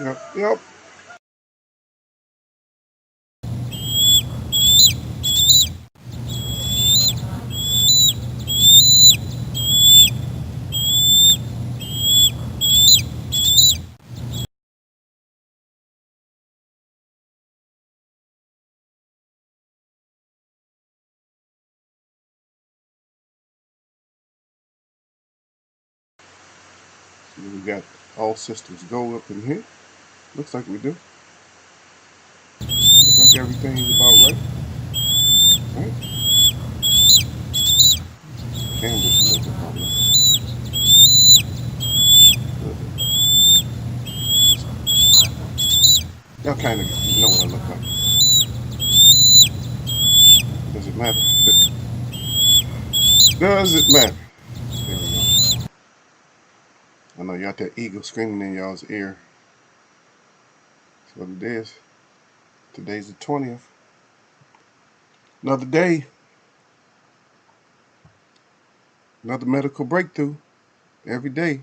Yep. So we got all systems go up in here. Looks like we do. Looks like everything's about right. Right? Camera's a little bit on Y'all kind of know what I look like. Does it matter? Does it matter? There we go. I know you got that eagle screaming in y'all's ear. That's what it is. Today's the 20th. Another day. Another medical breakthrough. Every day.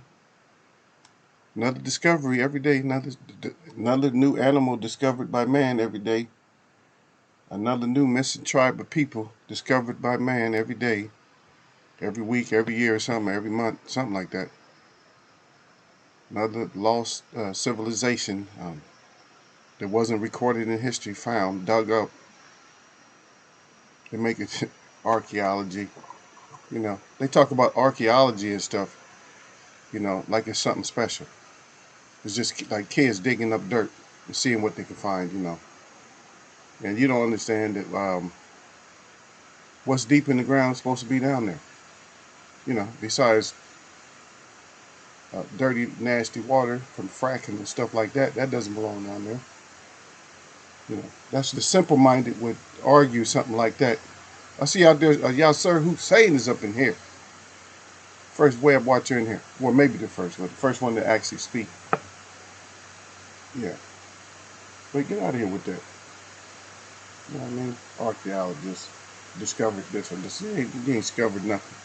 Another discovery every day. Another new animal discovered by man every day. Another new missing tribe of people discovered by man every day. Every week, every year, or something, every month, something like that. Another lost civilization that wasn't recorded in history found, dug up. They make it archaeology. They talk about archaeology and stuff, like it's something special. It's just like kids digging up dirt and seeing what they can find. And you don't understand that what's deep in the ground is supposed to be down there. Besides dirty, nasty water from fracking and stuff like that, that doesn't belong down there. That's the simple-minded would argue something like that. I see out there, Yasser Hussein is up in here. First web watcher in here. Well, maybe the first one. The first one to actually speak. Yeah. But get out of here with that. You know what I mean? Archaeologists discovered this or this. You ain't discovered nothing.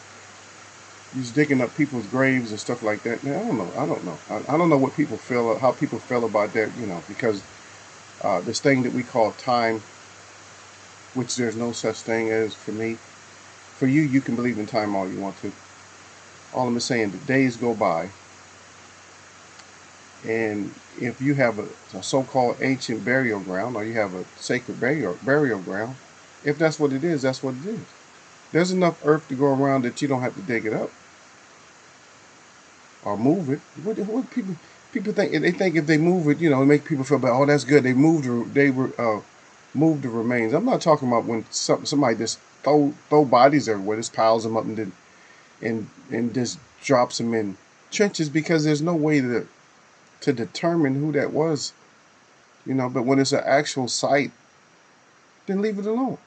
You're just digging up people's graves and stuff like that. Man, I don't know. I don't know what people feel, how people feel about that, because this thing that we call time, which there's no such thing as for me. For you, you can believe in time all you want to. All I'm saying, the days go by, and if you have a so-called ancient burial ground, or you have a sacred burial ground, if that's what it is, that's what it is. There's enough earth to go around that you don't have to dig it up or move it. What people think? They think if they move it, it make people feel bad. Oh, that's good. They moved. They were moved the remains. I'm not talking about when somebody just throw bodies everywhere, just piles them up and then and just drops them in trenches, because there's no way to determine who that was. But when it's an actual site, then leave it alone.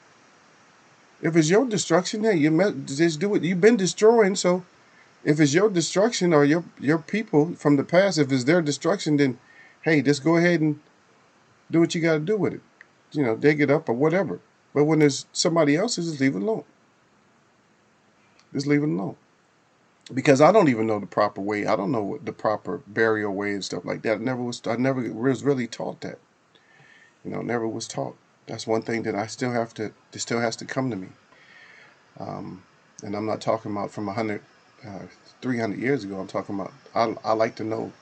If it's your destruction, hey, just do it. You've been destroying, so if it's your destruction or your people from the past, if it's their destruction, then hey, just go ahead and do what you got to do with it. Dig it up or whatever. But when there's somebody else's, just leave it alone. Just leave it alone. Because I don't even know the proper way. I don't know what the proper burial way and stuff like that. I never was really taught that. Never was taught. That's one thing that that still has to come to me. And I'm not talking about from 300 years ago. I'm talking about, I like to know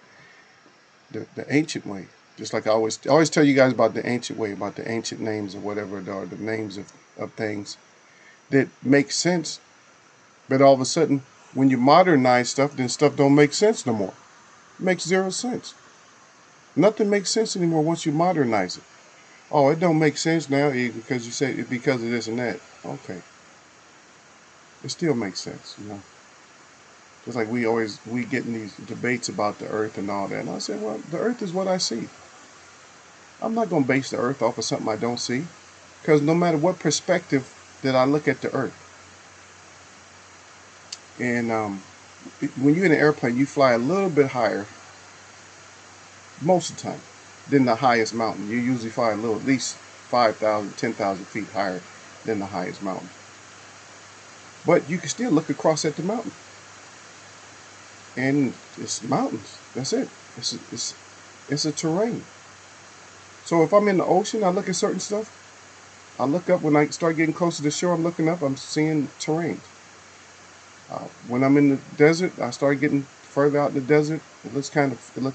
the ancient way. Just like I always tell you guys about the ancient way, about the ancient names or whatever, or the names of things that make sense. But all of a sudden, when you modernize stuff, then stuff don't make sense no more. It makes zero sense. Nothing makes sense anymore once you modernize it. Oh, it don't make sense now because you say it because of this and that. Okay. It still makes sense. Just like we get in these debates about the earth and all that. And I say, well, the earth is what I see. I'm not going to base the earth off of something I don't see. Because no matter what perspective that I look at the earth, and when you're in an airplane, you fly a little bit higher most of the time than the highest mountain. You usually fly at least 5,000, 10,000 feet higher than the highest mountain. But you can still look across at the mountain. And it's mountains. That's it. It's It's a terrain. So if I'm in the ocean, I look at certain stuff. I look up when I start getting closer to the shore. I'm looking up. I'm seeing terrain. When I'm in the desert, I start getting further out in the desert. It looks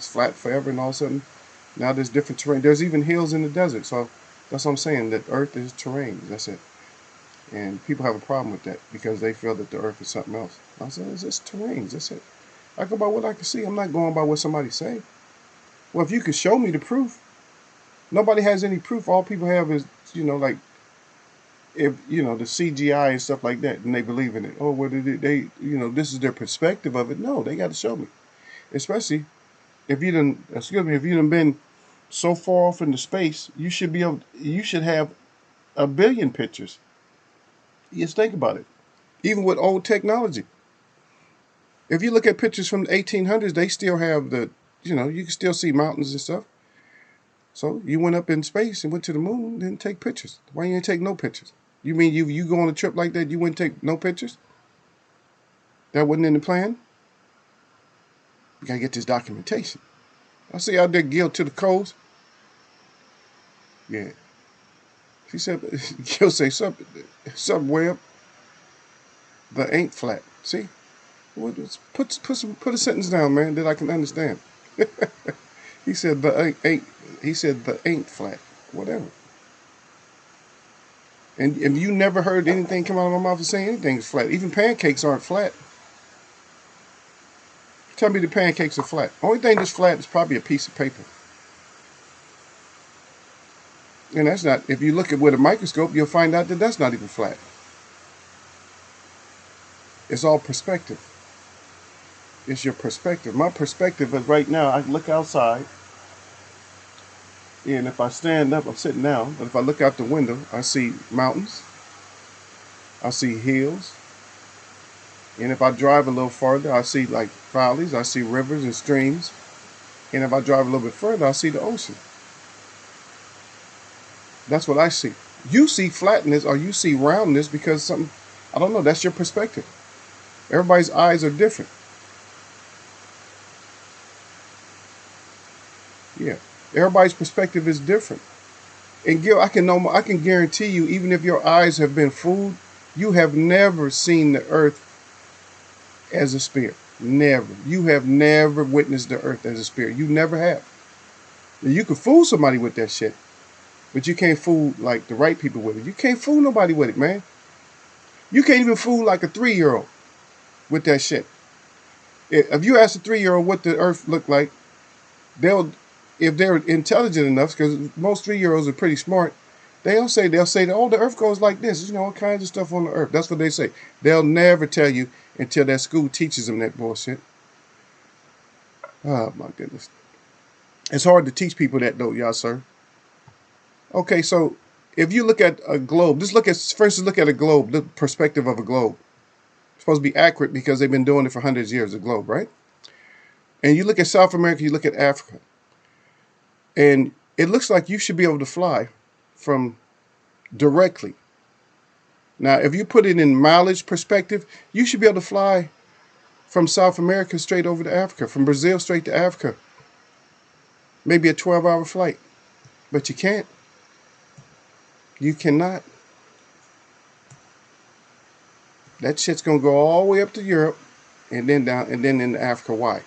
flat forever, and all of a sudden, now there's different terrain. There's even hills in the desert. So that's what I'm saying. That Earth is terrain. That's it. And people have a problem with that because they feel that the Earth is something else. I said, it's just terrain. That's it. I go by what I can see. I'm not going by what somebody say. Well, if you could show me the proof, nobody has any proof. All people have is, like if the CGI and stuff like that, and they believe in it. Oh, what did they? This is their perspective of it. No, they got to show me. Especially if you done, excuse me, if you done been so far off into space, you should be able. You should have a billion pictures. Just think about it. Even with old technology, if you look at pictures from the 1800s, they still have you can still see mountains and stuff. So you went up in space and went to the moon, didn't take pictures. Why you didn't take no pictures? You mean you go on a trip like that, you wouldn't take no pictures? That wasn't in the plan? You gotta get this documentation. I see out there Gil to the coast. Yeah. She said Gil say something way up. The ain't flat. See? Put a sentence down, man, that I can understand. He said the ain't. He said the ain't flat. Whatever. And you never heard anything come out of my mouth and saying anything's flat. Even pancakes aren't flat. Tell me the pancakes are flat. Only thing that's flat is probably a piece of paper. And that's not. If you look at with a microscope, you'll find out that that's not even flat. It's all perspective. It's your perspective. My perspective is right now, I look outside, and if I stand up, I'm sitting down, but if I look out the window, I see mountains, I see hills, and if I drive a little further, I see like valleys, I see rivers and streams, and if I drive a little bit further, I see the ocean. That's what I see. You see flatness or you see roundness because something, I don't know, that's your perspective. Everybody's eyes are different. Yeah. Everybody's perspective is different. And Gil, I can guarantee you, even if your eyes have been fooled, you have never seen the earth as a sphere. Never. You have never witnessed the earth as a sphere. You never have. You can fool somebody with that shit, but you can't fool like the right people with it. You can't fool nobody with it, man. You can't even fool like a 3-year-old with that shit. If you ask a 3-year-old what the earth looked like, if they're intelligent enough, because most 3-year-olds are pretty smart, they'll say, oh, the earth goes like this. All kinds of stuff on the earth. That's what they say. They'll never tell you until that school teaches them that bullshit. Oh, my goodness. It's hard to teach people that, though, y'all, sir. Okay, so if you look at a globe, look at a globe, the perspective of a globe. It's supposed to be accurate because they've been doing it for hundreds of years, the globe, right? And you look at South America, you look at Africa. And it looks like you should be able to fly from directly. Now, if you put it in mileage perspective, you should be able to fly from South America straight over to Africa, from Brazil straight to Africa. Maybe a 12-hour flight. But you can't. You cannot. That shit's going to go all the way up to Europe and then down and then into Africa. Why?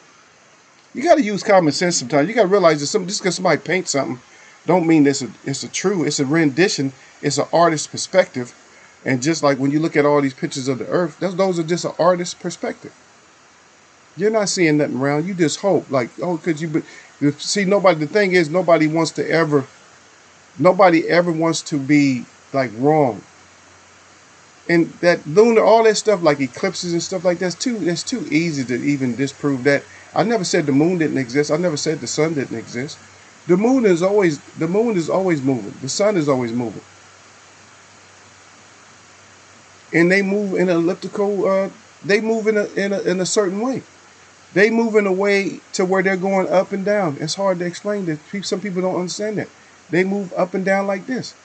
You got to use common sense sometimes. You got to realize that just because somebody paints something don't mean it's a rendition. It's an artist's perspective. And just like when you look at all these pictures of the earth, those are just an artist's perspective. You're not seeing nothing around. You just hope. Like, oh, could you see nobody? The thing is, nobody ever wants to be like wrong. And that lunar, all that stuff like eclipses and stuff like that's too easy to even disprove that. I never said the moon didn't exist. I never said the sun didn't exist. The moon is always moving. The sun is always moving. And they move in an elliptical. They move in a certain way. They move in a way to where they're going up and down. It's hard to explain that. Some people don't understand that. They move up and down like this,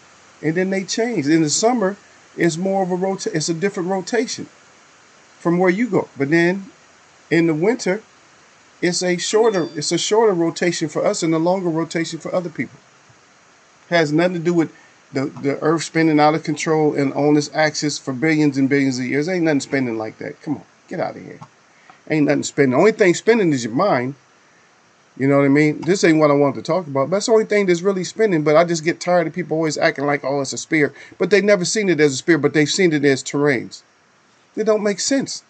and then they change. In the summer, it's more of a It's a different rotation from where you go. But then in the winter, it's a shorter rotation for us and a longer rotation for other people. It has nothing to do with the Earth spinning out of control and on its axis for billions and billions of years. Ain't nothing spinning like that. Come on, get out of here. Ain't nothing spinning. The only thing spinning is your mind. You know what I mean? This ain't what I want to talk about. That's the only thing that's really spinning. But I just get tired of people always acting like, oh, it's a spear. But they've never seen it as a spear, but they've seen it as terrains. It don't make sense.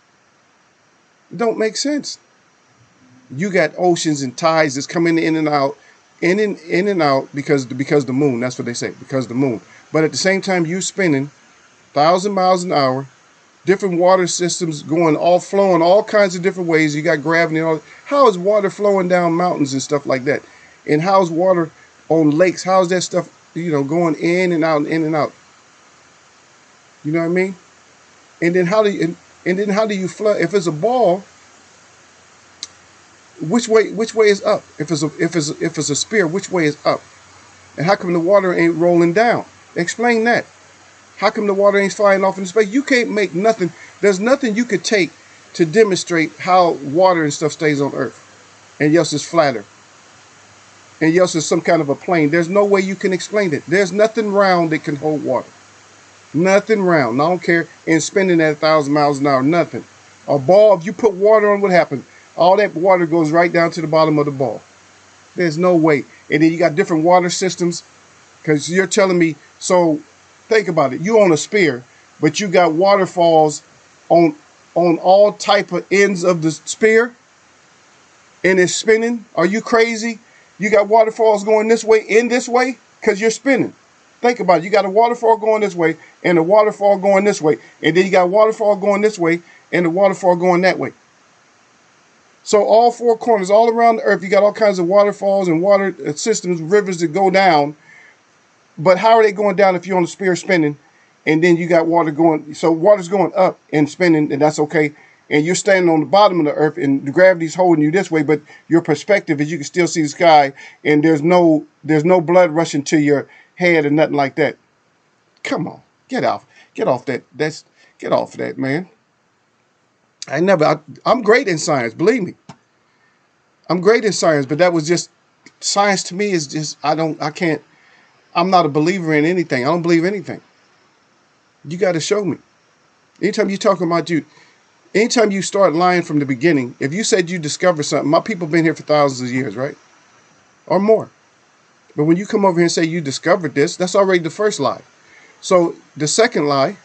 It don't make sense. You got oceans and tides that's coming in and out, in and out because the moon. That's what they say, because the moon. But at the same time, you spinning 1,000 miles an hour, different water systems going all flowing all kinds of different ways. You got gravity and all. How is water flowing down mountains and stuff like that? And how's water on lakes? How's that stuff, going in and out and in and out? You know what I mean? And then how do you flood? If it's a ball, which way is up? If it's a spear, which way is up? And how come the water ain't rolling down? Explain that. How come the water ain't flying off into space? You can't make nothing. There's nothing you could take to demonstrate how water and stuff stays on Earth. And yes, it's flatter. And yes, it's some kind of a plane. There's no way you can explain it. There's nothing round that can hold water. Nothing round. I don't care. And spinning at 1,000 miles an hour, nothing. A ball, if you put water on, what happens? All that water goes right down to the bottom of the ball. There's no way. And then you got different water systems. Because you're telling me, so think about it. You on a spear, but you got waterfalls on all type of ends of the spear, and it's spinning. Are you crazy? You got waterfalls going this way, in this way, because you're spinning. Think about it. You got a waterfall going this way, and a waterfall going this way, and then you got a waterfall going this way, and a waterfall going that way. So all four corners, all around the Earth, you got all kinds of waterfalls and water systems, rivers that go down. But how are they going down if you're on the spear spinning, and then you got water going? So water's going up and spinning, and that's okay. And you're standing on the bottom of the Earth, and the gravity's holding you this way. But your perspective is you can still see the sky, and there's no blood rushing to your head or nothing like that. Come on, get off that. Get off of that, man. I'm great in science, believe me. I'm great in science, but that was just science to me is just I'm not a believer in anything. I don't believe anything. You got to show me. Anytime you start lying from the beginning, if you said you discovered something, my people have been here for thousands of years, right? Or more. But when you come over here and say you discovered this, that's already the first lie. So the second lie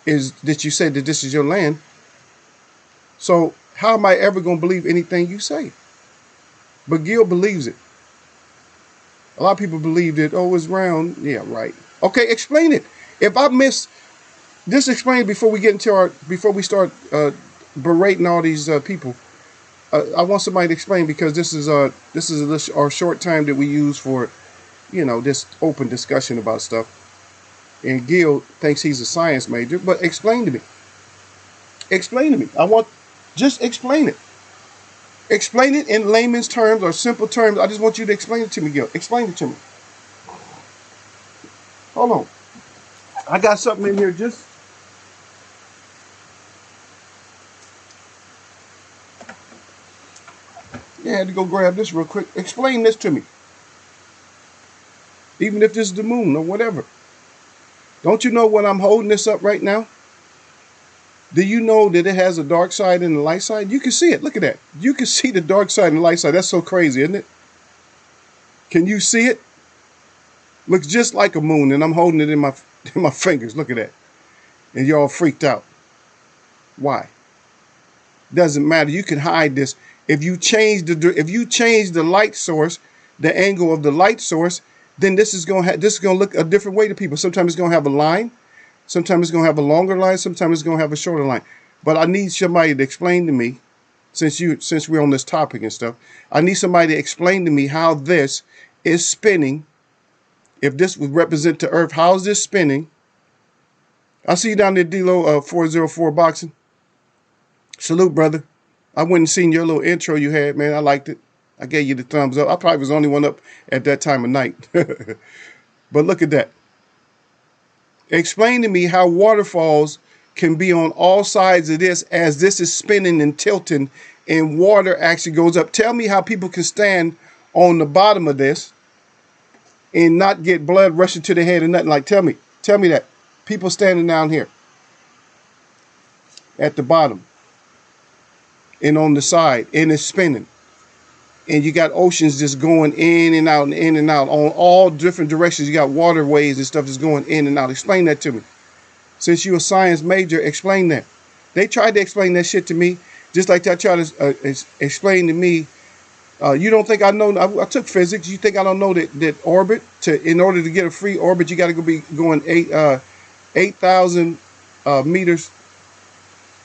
is that you said that this is your land. So how am I ever going to believe anything you say? But Gil believes it. A lot of people believe that, oh, it's round. Yeah, right. Okay, explain it. If I miss, just explain it before we start berating all these people. I want somebody to explain, because this is our short time that we use for, this open discussion about stuff. And Gil thinks he's a science major, but explain to me. Explain to me. Just explain it. Explain it in layman's terms or simple terms. I just want you to explain it to me, Gil. Explain it to me. Hold on. I got something in here just... Yeah, I had to go grab this real quick. Explain this to me. Even if this is the moon or whatever. Don't you know when I'm holding this up right now? Do you know that it has a dark side and a light side? You can see it. Look at that. You can see the dark side and the light side. That's so crazy, isn't it? Can you see it? Looks just like a moon, and I'm holding it in my fingers. Look at that. And you're all freaked out. Why? Doesn't matter. You can hide this. If you change the light source, the angle of the light source, then this is going to look a different way to people. Sometimes it's going to have a line. Sometimes it's going to have a longer line. Sometimes it's going to have a shorter line. But I need somebody to explain to me, since we're on this topic and stuff, I need somebody to explain to me how this is spinning. If this would represent the Earth, how is this spinning? I see you down there, D-Lo, 404 Boxing. Salute, brother. I went and seen your little intro you had, man. I liked it. I gave you the thumbs up. I probably was the only one up at that time of night. But look at that. Explain to me how waterfalls can be on all sides of this as this is spinning and tilting and water actually goes up. Tell me how people can stand on the bottom of this and not get blood rushing to their head and nothing. Like, tell me that. People standing down here at the bottom and on the side, and it's spinning. And you got oceans just going in and out and in and out on all different directions. You got waterways and stuff that's going in and out. Explain that to me. Since you're a science major, explain that. They tried to explain that shit to me, just like they tried to explain to me. You don't think I know? I took physics. You think I don't know that orbit? In order to get a free orbit, you got to be going 8,000 meters,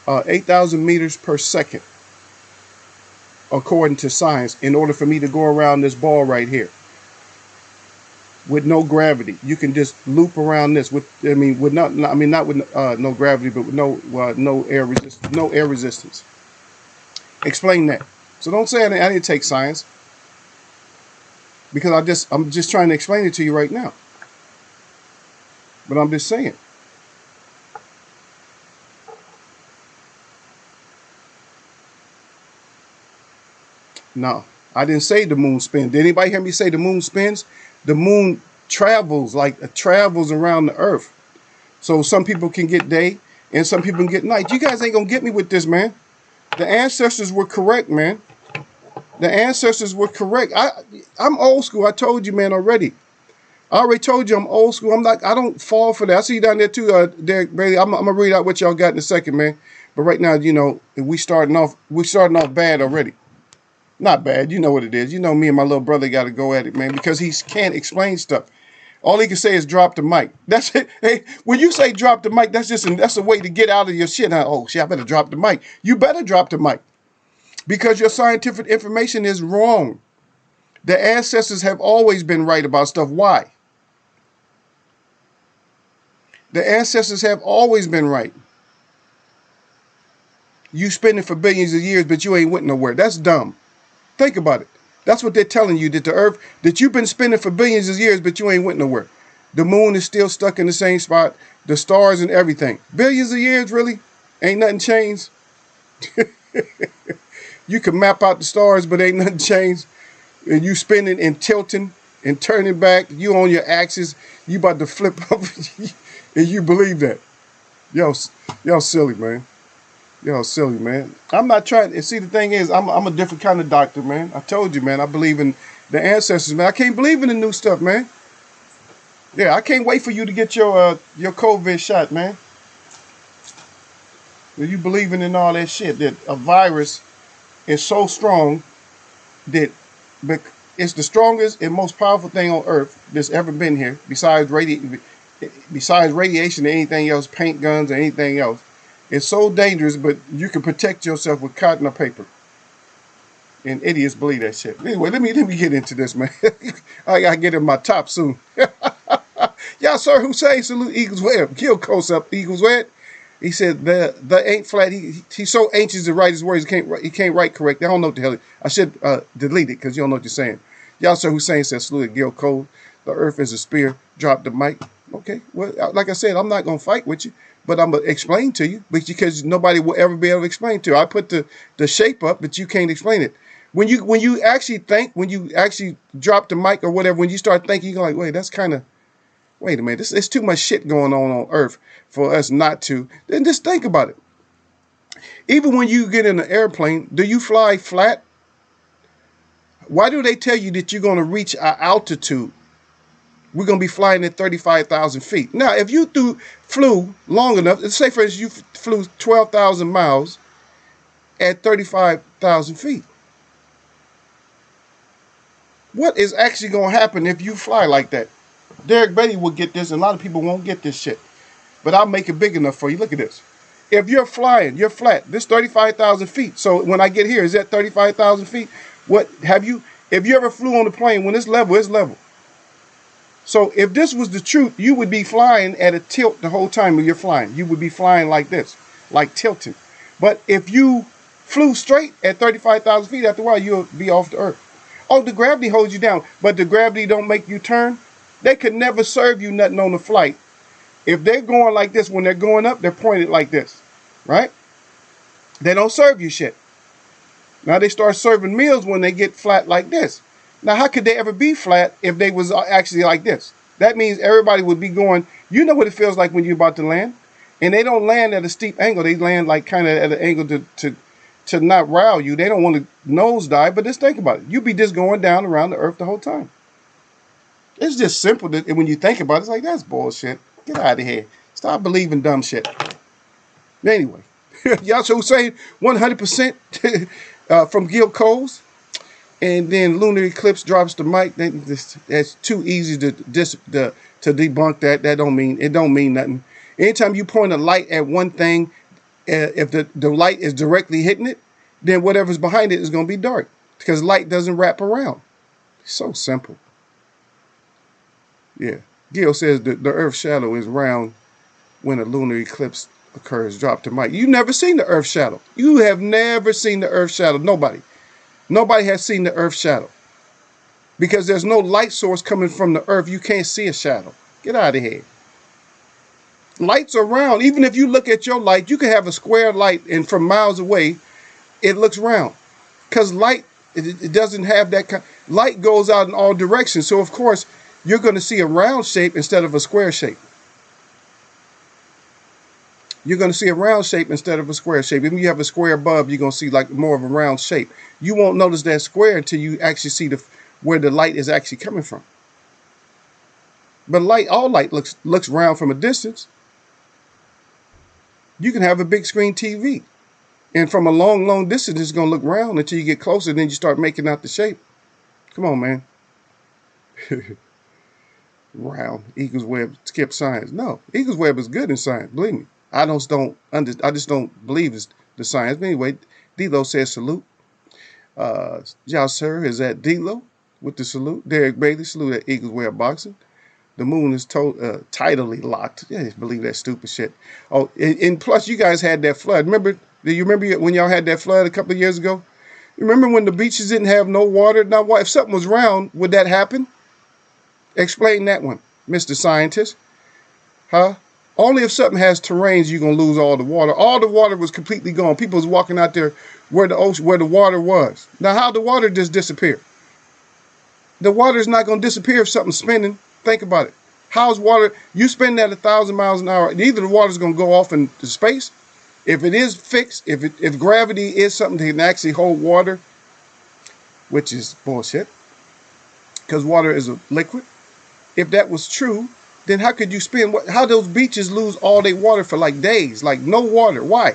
8,000 meters per second, according to science. In order for me to go around this ball right here with no gravity, you can just loop around this with. Not with no gravity, but with no air resistance. Explain that. So don't say I didn't take science, because I'm just trying to explain it to you right now. But I'm just saying. No, I didn't say the moon spins. Did anybody hear me say the moon spins? The moon travels around the earth. So some people can get day and some people can get night. You guys ain't gonna get me with this, man. The ancestors were correct, man. The ancestors were correct. I'm old school. I told you, man, already. I already told you I'm old school. I don't fall for that. I see you down there too, Derek Bailey. I'm gonna read out what y'all got in a second, man. But right now, we starting off bad already. Not bad. You know what it is. You know me and my little brother got to go at it, man, because he can't explain stuff. All he can say is drop the mic. That's it. Hey, when you say drop the mic, that's a way to get out of your shit. Oh, shit, I better drop the mic. You better drop the mic, because your scientific information is wrong. The ancestors have always been right about stuff. Why? The ancestors have always been right. You spending for billions of years, but you ain't went nowhere. That's dumb. Think about it. That's what they're telling you, that the earth, that you've been spinning for billions of years, but you ain't went nowhere. The moon is still stuck in the same spot, the stars and everything. Billions of years, really? Ain't nothing changed? You can map out the stars, but ain't nothing changed. And you spinning and tilting and turning back. You on your axis. You about to flip up, and you believe that. Y'all silly, man. Y'all silly, man. I'm not trying to see. The thing is, I'm a different kind of doctor, man. I told you, man. I believe in the ancestors, man. I can't believe in the new stuff, man. Yeah, I can't wait for you to get your COVID shot, man. You believing in all that shit, that a virus is so strong that it's the strongest and most powerful thing on earth that's ever been here, besides radiation and anything else, paint guns or anything else. It's so dangerous, but you can protect yourself with cotton or paper. And idiots believe that shit. Anyway, let me get into this, man. I gotta get in my top soon. Y'all, Sir Hussein, salute Eagles Web. Kill Coast up, Eagles Web. He said the ain't flat. He's so anxious to write his words, he can't write correct. I don't know what the hell. I should delete it, because you don't know what you're saying. Y'all, Sir Hussein said salute Gil Cole. The earth is a spear. Drop the mic. Okay. Well, like I said, I'm not gonna fight with you, but I'm gonna explain to you, because nobody will ever be able to explain to you. I put the shape up, but you can't explain it. When you actually think, when you actually drop the mic or whatever, when you start thinking, you're like, wait a minute, there's too much shit going on earth for us not to. Then just think about it. Even when you get in an airplane, do you fly flat? Why do they tell you that you're going to reach an altitude? We're going to be flying at 35,000 feet. Now, if you flew long enough, let's say for instance you flew 12,000 miles at 35,000 feet. What is actually going to happen if you fly like that? Derek Bailey will get this, and a lot of people won't get this shit. But I'll make it big enough for you. Look at this. If you're flying, you're flat. This 35,000 feet. So when I get here, is that 35,000 feet? If you ever flew on a plane, when it's level, it's level. So if this was the truth, you would be flying at a tilt the whole time when you're flying. You would be flying like this, like tilting. But if you flew straight at 35,000 feet, after a while, you'll be off the earth. Oh, the gravity holds you down, but the gravity don't make you turn. They could never serve you nothing on the flight. If they're going like this, when they're going up, they're pointed like this, right? They don't serve you shit. Now they start serving meals when they get flat like this. Now how could they ever be flat if they was actually like this? That means everybody would be going, you know what it feels like when you're about to land? And they don't land at a steep angle. They land like kind of at an angle to not rile you. They don't want to nosedive, but just think about it. You be just going down around the earth the whole time. It's just simple. And when you think about it, it's like, that's bullshit. Get out of here. Stop believing dumb shit. Anyway, Yahshua Hussein 100% from Gil Coles. And then lunar eclipse drops the mic. That's too easy to debunk that. It don't mean nothing. Anytime you point a light at one thing, if the light is directly hitting it, then whatever's behind it is going to be dark because light doesn't wrap around. It's so simple. Yeah. Gil says the Earth's shadow is round when a lunar eclipse occurs. Drop the mic. You've never seen the Earth's shadow. You have never seen the Earth's shadow. Nobody. Nobody has seen the Earth's shadow. Because there's no light source coming from the Earth. You can't see a shadow. Get out of here. Lights are round. Even if you look at your light, you can have a square light and from miles away, it looks round. Because light, it doesn't have that kind. Light goes out in all directions. So, of course, you're going to see a round shape instead of a square shape. You're going to see a round shape instead of a square shape. If you have a square bulb, you're going to see like more of a round shape. You won't notice that square until you actually see where the light is actually coming from. But all light looks round from a distance. You can have a big screen TV. And from a long, long distance, it's going to look round until you get closer. Then you start making out the shape. Come on, man. Round. Eagles Web skip science. No, Eagles Web is good in science. Believe me. I just don't believe it's the science. But anyway, D-Lo says salute. Y'all sir is at D-Lo with the salute. Derek Bailey salute at Eagles Web Boxing. The moon is tidally locked. Yeah, believe that stupid shit. Oh, and plus you guys had that flood. Do you remember when y'all had that flood a couple of years ago? You remember when the beaches didn't have no water? Now, if something was round, would that happen? Explain that one, Mr. Scientist. Huh? Only if something has terrains, you're going to lose all the water. All the water was completely gone. People was walking out there where the water was. Now, how the water just disappear? The water is not going to disappear if something's spinning. Think about it. How's water? You spin that 1,000 miles an hour. Either the water's going to go off into space. If it is fixed, if gravity is something that can actually hold water, which is bullshit, because water is a liquid. If that was true, then how could you spin? How those beaches lose all their water for like days? Like no water. Why?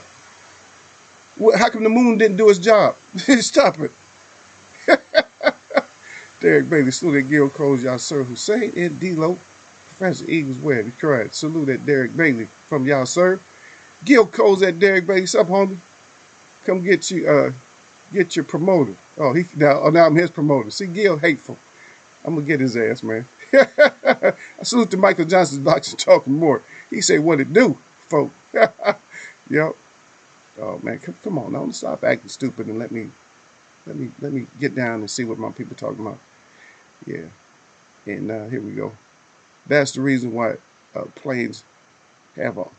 How come the moon didn't do its job? Stop it. Derek Bailey, salute at Gil Coles, Yasser Hussein, and D-Lo. Professor Eagles Web, he cried. Salute at Derek Bailey from Yasser. Gil Coles at Derek Bailey. Sup, homie? Come get your promoter. Oh, now I'm his promoter. See, Gil hateful. I'm gonna get his ass, man. I salute to Michael Johnson's Boxing Talking More. He say what it do, folk. Yep. Oh man, come on now, stop acting stupid and let me get down and see what my people talking about. Yeah. And here we go. That's the reason why planes have a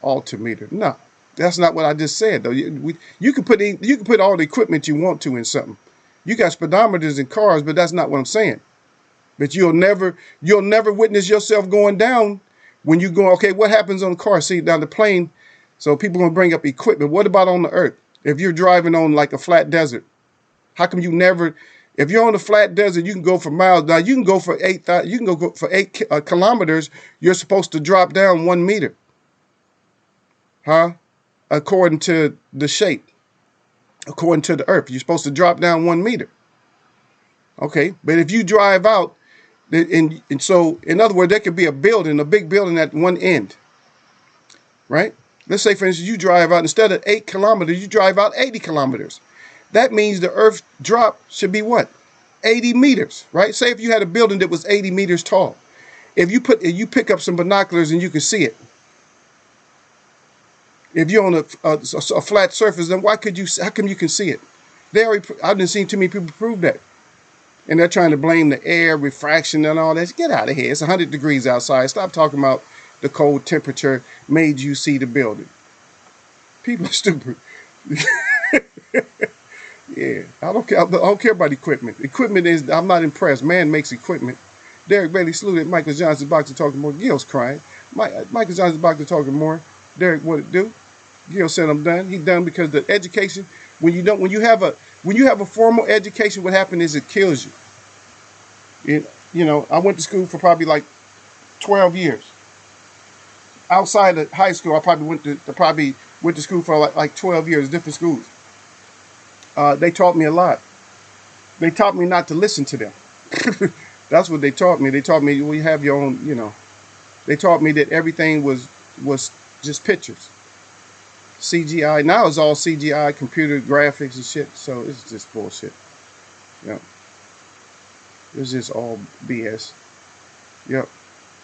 altimeter. No, that's not what I just said though. You can put all the equipment you want to in something. You got speedometers in cars, but that's not what I'm saying. But you'll never witness yourself going down when you go, okay, what happens on the car? See, down the plane, so people are going to bring up equipment. What about on the earth? If you're driving on like a flat desert, how come you never, if you're on a flat desert, you can go for miles. Now you can go for 8,000, you can go for 8 kilometers. You're supposed to drop down 1 meter. Huh? According to the shape, according to the earth, you're supposed to drop down 1 meter. Okay. But if you drive out, and so, in other words, there could be a big building at one end, right? Let's say, for instance, you drive out, instead of 8 kilometers, you drive out 80 kilometers. That means the earth drop should be what? 80 meters, right? Say if you had a building that was 80 meters tall. If you pick up some binoculars and you can see it. If you're on a flat surface, then how come you can see it? I didn't see too many people prove that. And they're trying to blame the air, refraction, and all that. Get out of here. It's 100 degrees outside. Stop talking about the cold temperature made you see the building. People are stupid. Yeah, I don't care about equipment. Equipment is, I'm not impressed. Man makes equipment. Derek Bailey saluted. Michael Johnson boxer talking more. Gil's crying. Michael Johnson boxer talking more. Derek, what it do? Gil said I'm done. He done because the education. When you have a formal education, what happens is it kills you. I went to school for probably like 12 years. Outside of high school, I probably went to school for like 12 years, different schools. They taught me a lot. They taught me not to listen to them. That's what they taught me. They taught me we have your own. They taught me that everything was just pictures. CGI. Now it's all CGI, computer graphics and shit. So it's just bullshit. Yeah. It's just all BS. Yep.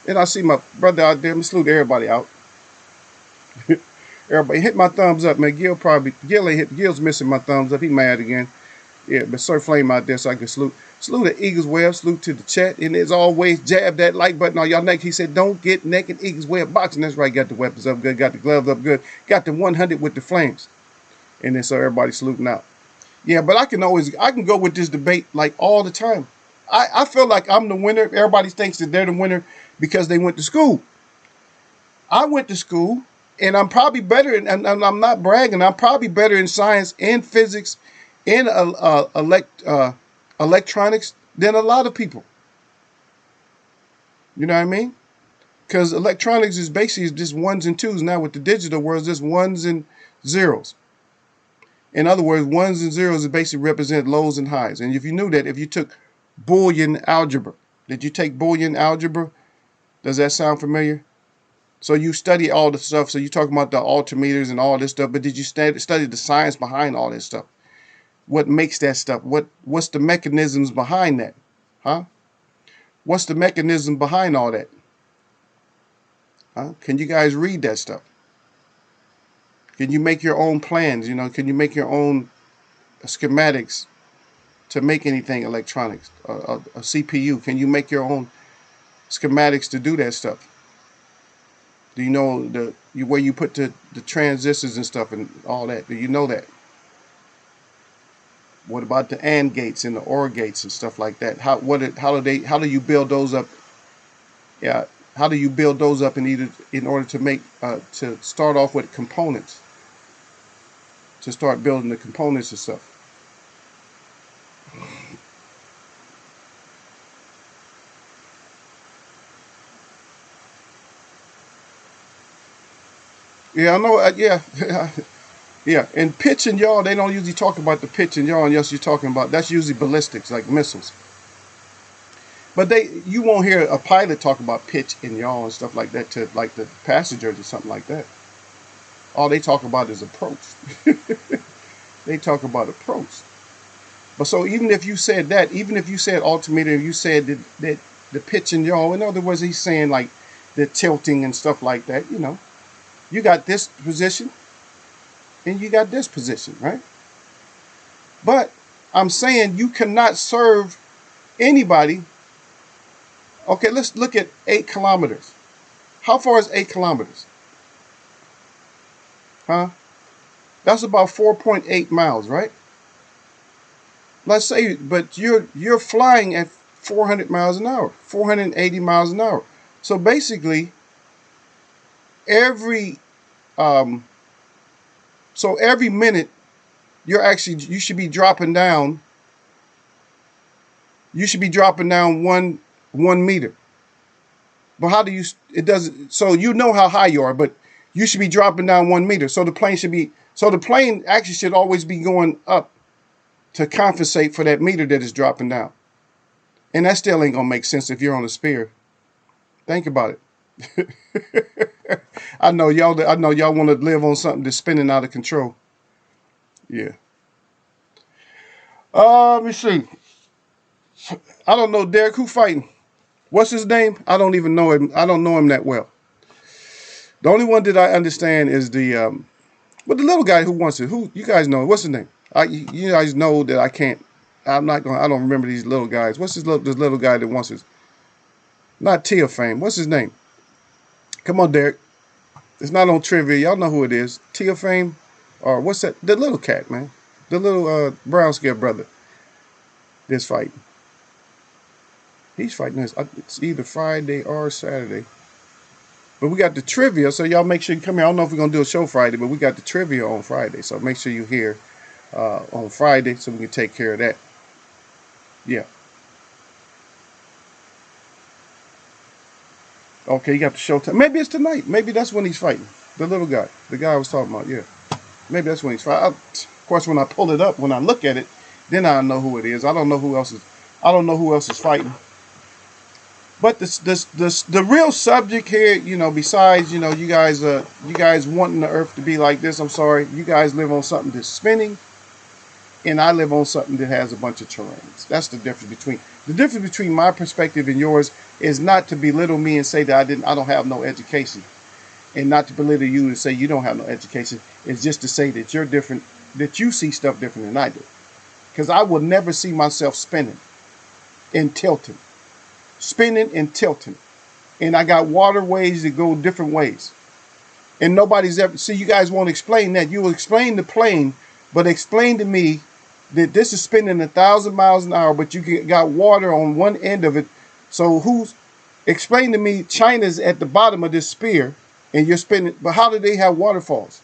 And I see my brother out there. Let me salute everybody out. Everybody hit my thumbs up, man. Gil's missing my thumbs up. He mad again. Yeah, but Sir Flame out there so I can salute. Salute to Eagles Web. Salute to the chat. And as always, jab that like button on y'all neck. He said, don't get naked. Eagles Web boxing. That's right. Got the weapons up good. Got the gloves up good. Got the 100 with the flames. And then so everybody saluting out. Yeah, but I can go with this debate like all the time. I feel like I'm the winner. Everybody thinks that they're the winner because they went to school. I went to school, and I'm probably better, and I'm not bragging. I'm probably better in science and physics and electronics than a lot of people. You know what I mean? Because electronics is basically just ones and twos. Now with the digital world, it's just ones and zeros. In other words, ones and zeros basically represent lows and highs. And if you knew that, if you took Boolean algebra, did you take Boolean algebra? Does that sound familiar? So you study all the stuff. So you're talking about the altimeters and all this stuff, but did you study the science behind all this stuff? What makes that stuff? What's the mechanisms behind that? Huh? What's the mechanism behind all that? Huh? Can you guys read that stuff? Can you make your own plans? Can you make your own schematics to make anything electronics? A CPU. Can you make your own schematics to do that stuff? Do you know where you put the transistors and stuff and all that? Do you know that? What about the AND gates and the OR gates and stuff like that? How do you build those up? Yeah, how do you build those up in order to make to start off with components? To start building the components and stuff. Yeah, I know. Yeah, yeah. And pitch and yaw, they don't usually talk about the pitch and yaw unless you're talking about, that's usually ballistics, like missiles. But you won't hear a pilot talk about pitch and yaw and stuff like that to like the passengers or something like that. All they talk about is approach. They talk about approach. But so even if you said that, even if you said altimeter, and you said that the pitch and yaw, in other words, he's saying like the tilting and stuff like that, you got this position and you got this position, right? But I'm saying you cannot serve anybody. Okay, let's look at 8 kilometers. How far is 8 kilometers? Huh? That's about 4.8 miles, right? Let's say, but you're flying at 400 miles an hour, 480 miles an hour. So basically, every minute you should be dropping down. You should be dropping down one meter. But how do you? It doesn't. So you know how high you are, but you should be dropping down 1 meter. So the plane should be. So the plane actually should always be going up to compensate for that meter that is dropping down. And that still ain't gonna make sense if you're on a sphere. Think about it. I know y'all want to live on something that's spinning out of control. Yeah. Let me see. I don't know, Derek. Who fighting? What's his name? I don't even know him. I don't know him that well. The only one that I understand is the little guy who wants it. Who you guys know? What's his name? You guys know that I can't. I don't remember these little guys. What's this little guy that wants it? Not Tia Fame. What's his name? Come on, Derek. It's not on trivia. Y'all know who it is. Tia Fame, or what's that? The little cat, man. The little brown scale brother that's fighting. He's fighting this. It's either Friday or Saturday. But we got the trivia, so y'all make sure you come here. I don't know if we're gonna do a show Friday, but we got the trivia on Friday. So make sure you're here on Friday so we can take care of that. Yeah. Okay, you got the show time. Maybe it's tonight. Maybe that's when he's fighting. The little guy. The guy I was talking about, yeah. Maybe that's when he's fighting. Of course, when I pull it up, when I look at it, then I know who it is. I don't know who else is fighting. But the real subject here, besides, you guys wanting the earth to be like this, I'm sorry, you guys live on something that's spinning, and I live on something that has a bunch of terrains. That's the difference between my perspective and yours is not to belittle me and say that I don't have no education, and not to belittle you and say you don't have no education. It's just to say that you're different, that you see stuff different than I do. Because I will never see myself spinning and tilting. Spinning and tilting. And I got waterways that go different ways. And nobody's ever, see, you guys won't explain that. You will explain the plane, but explain to me that this is spinning 1,000 miles an hour, but you got water on one end of it. So explain to me, China's at the bottom of this sphere and you're spinning, but how do they have waterfalls?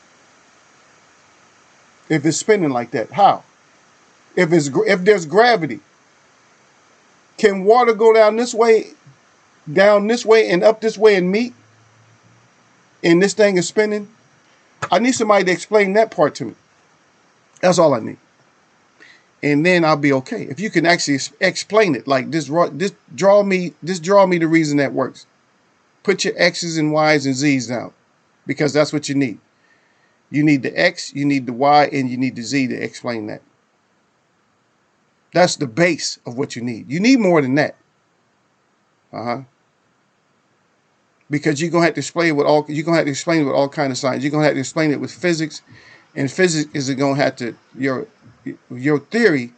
If it's spinning like that, how? If there's gravity, can water go down this way, and up this way and meet? And this thing is spinning? I need somebody to explain that part to me. That's all I need. And then I'll be okay. If you can actually explain it, like this draw me the reason that works. Put your X's and Y's and Z's down, because that's what you need. You need the X, you need the Y, and you need the Z to explain that. That's the base of what you need. You need more than that. Because you're gonna have to explain it with all kinds of science. You're gonna have to explain it with physics, and physics is gonna have to your theory,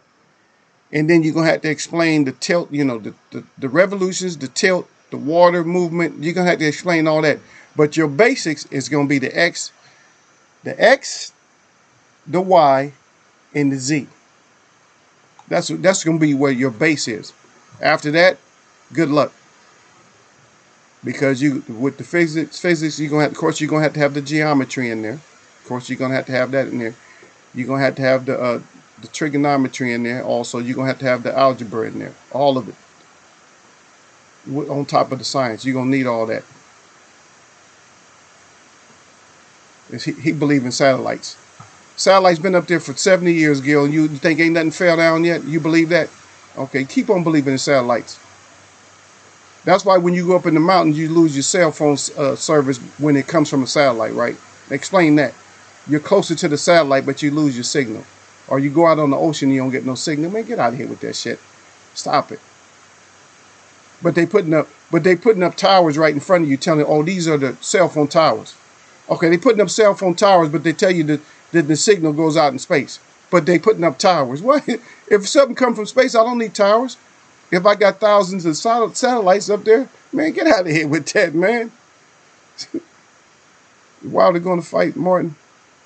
and then you're gonna have to explain the tilt. The revolutions, the tilt, the water movement. You're gonna have to explain all that. But your basics is gonna be the X, the Y, and the Z. That's going to be where your base is. After that, good luck. Because with the physics, you're going to have, of course, you're going to have the geometry in there. Of course, you're going to have that in there. You're going to have the trigonometry in there. Also, you're going to have the algebra in there. All of it. On top of the science, you're going to need all that. He believes in satellites. Satellite's been up there for 70 years, Gil, and you think ain't nothing fell down yet? You believe that? Okay, keep on believing in satellites. That's why when you go up in the mountains, you lose your cell phone service when it comes from a satellite, right? Explain that. You're closer to the satellite, but you lose your signal. Or you go out on the ocean, you don't get no signal. Man, get out of here with that shit. Stop it. But they putting up towers right in front of you, telling you, oh, these are the cell phone towers. Okay, they putting up cell phone towers, but they tell you that the signal goes out in space. But they putting up towers. What? If something comes from space, I don't need towers. If I got thousands of satellites up there, man, get out of here with that, man. While they're going to fight Martin,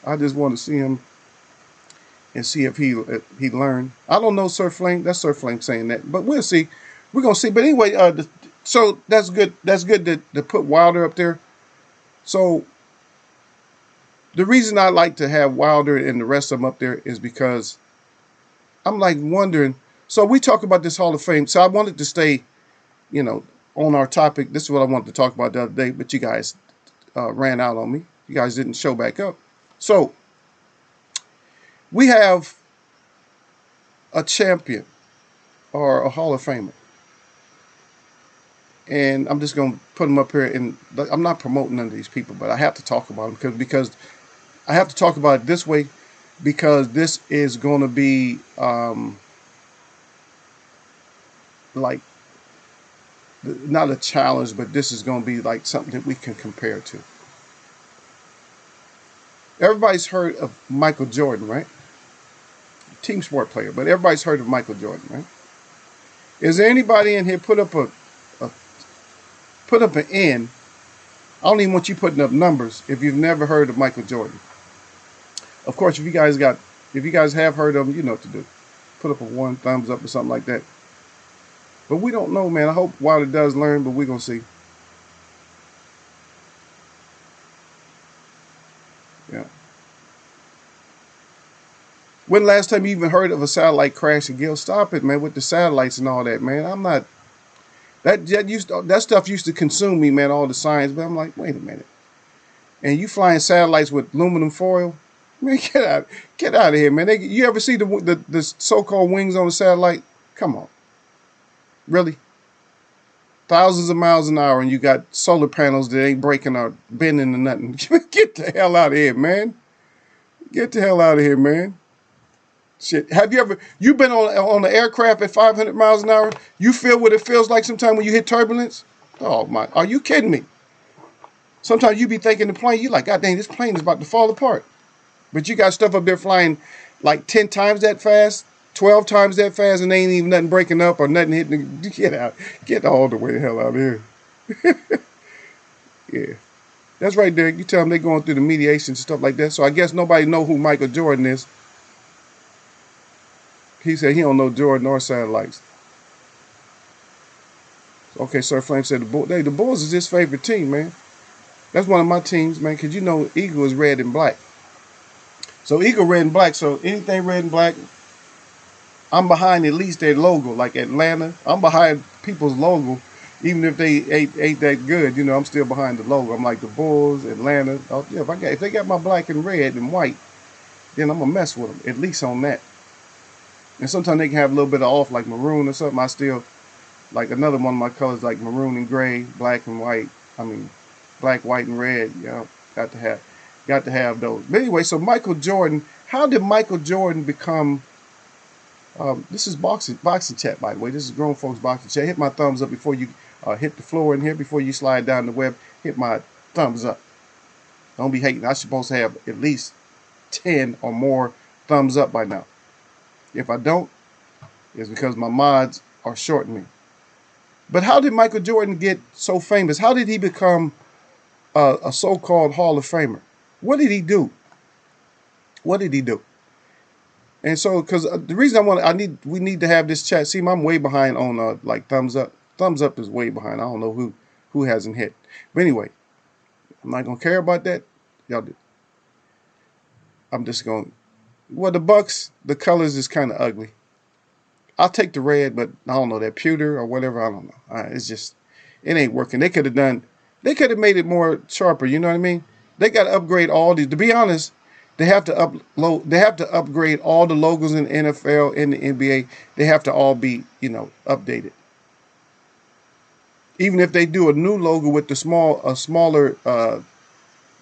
I just want to see him and see if he learned. I don't know, Sir Flame. That's Sir Flame saying that, but we'll see. We're gonna see. But anyway, so that's good. That's good to put Wilder up there. So the reason I like to have Wilder and the rest of them up there is because I'm like wondering. So we talk about this Hall of Fame. So I wanted to stay, on our topic. This is what I wanted to talk about the other day, but you guys ran out on me. You guys didn't show back up. So we have a champion or a Hall of Famer. And I'm just going to put them up here. And I'm not promoting none of these people, but I have to talk about them because I have to talk about it this way, because this is going to be like not a challenge, but this is going to be like something that we can compare to. Everybody's heard of Michael Jordan, right? Team sport player, but everybody's heard of Michael Jordan, right? Is there anybody in here put up an N? I don't even want you putting up numbers if you've never heard of Michael Jordan. Of course, if you guys got If you guys have heard of them, you know what to do. Put up a one thumbs up or something like that. But we don't know, man. I hope Wilder does learn, but we're gonna see. Yeah. When last time you even heard of a satellite crashing, Gil? Stop it, man, with the satellites and all that, man. I'm not that stuff used to consume me, man, all the science, but I'm like, wait a minute. And you flying satellites with aluminum foil? Man, get out of here, man. You ever see the so-called wings on the satellite? Come on. Really? Thousands of miles an hour and you got solar panels that ain't breaking or bending or nothing. Get the hell out of here, man. Get the hell out of here, man. Shit. Have you been on an aircraft at 500 miles an hour? You feel what it feels like sometimes when you hit turbulence? Oh my, are you kidding me? Sometimes you be thinking the plane, you like, God dang, this plane is about to fall apart. But you got stuff up there flying like 10 times that fast, 12 times that fast, and ain't even nothing breaking up or nothing hitting. Get out. Get all the way the hell out of here. Yeah. That's right, Derek. You tell them they're going through the mediation and stuff like that. So I guess nobody know who Michael Jordan is. He said he don't know Jordan or satellites. Okay, Sir Flame said the Bulls is his favorite team, man. That's one of my teams, man, because you know Eagle is red and black. So Eagle red and black. So anything red and black, I'm behind at least their logo. Like Atlanta, I'm behind people's logo. Even if they ain't that good, you know, I'm still behind the logo. I'm like the Bulls, Atlanta. Oh, yeah, if they got my black and red and white, then I'm gonna mess with them, at least on that. And sometimes they can have a little bit of off, like maroon or something. I still like another one of my colors, like maroon and gray, black and white. I mean, black, white, and red. You know, got to have those. But anyway, so Michael Jordan. How did Michael Jordan become? This is boxing chat, by the way. This is grown folks boxing chat. Hit my thumbs up before you hit the floor in here. Before you slide down the web, hit my thumbs up. Don't be hating. I'm supposed to have at least 10 or more thumbs up by now. If I don't, it's because my mods are shorting me. But how did Michael Jordan get so famous? How did he become a so-called Hall of Famer? What did he do? What did he do? And so, because the reason we need to have this chat. See, I'm way behind on like thumbs up. Thumbs up is way behind. I don't know who hasn't hit. But anyway, I'm not gonna care about that. Y'all do. I'm just gonna. Well, the Bucks, the colors is kind of ugly. I'll take the red, but I don't know that pewter or whatever. I don't know. It's just, it ain't working. They could have made it more sharper. You know what I mean? They got to upgrade all these. To be honest, they have to upgrade all the logos in the NFL and the NBA. They have to all be, updated. Even if they do a new logo with a smaller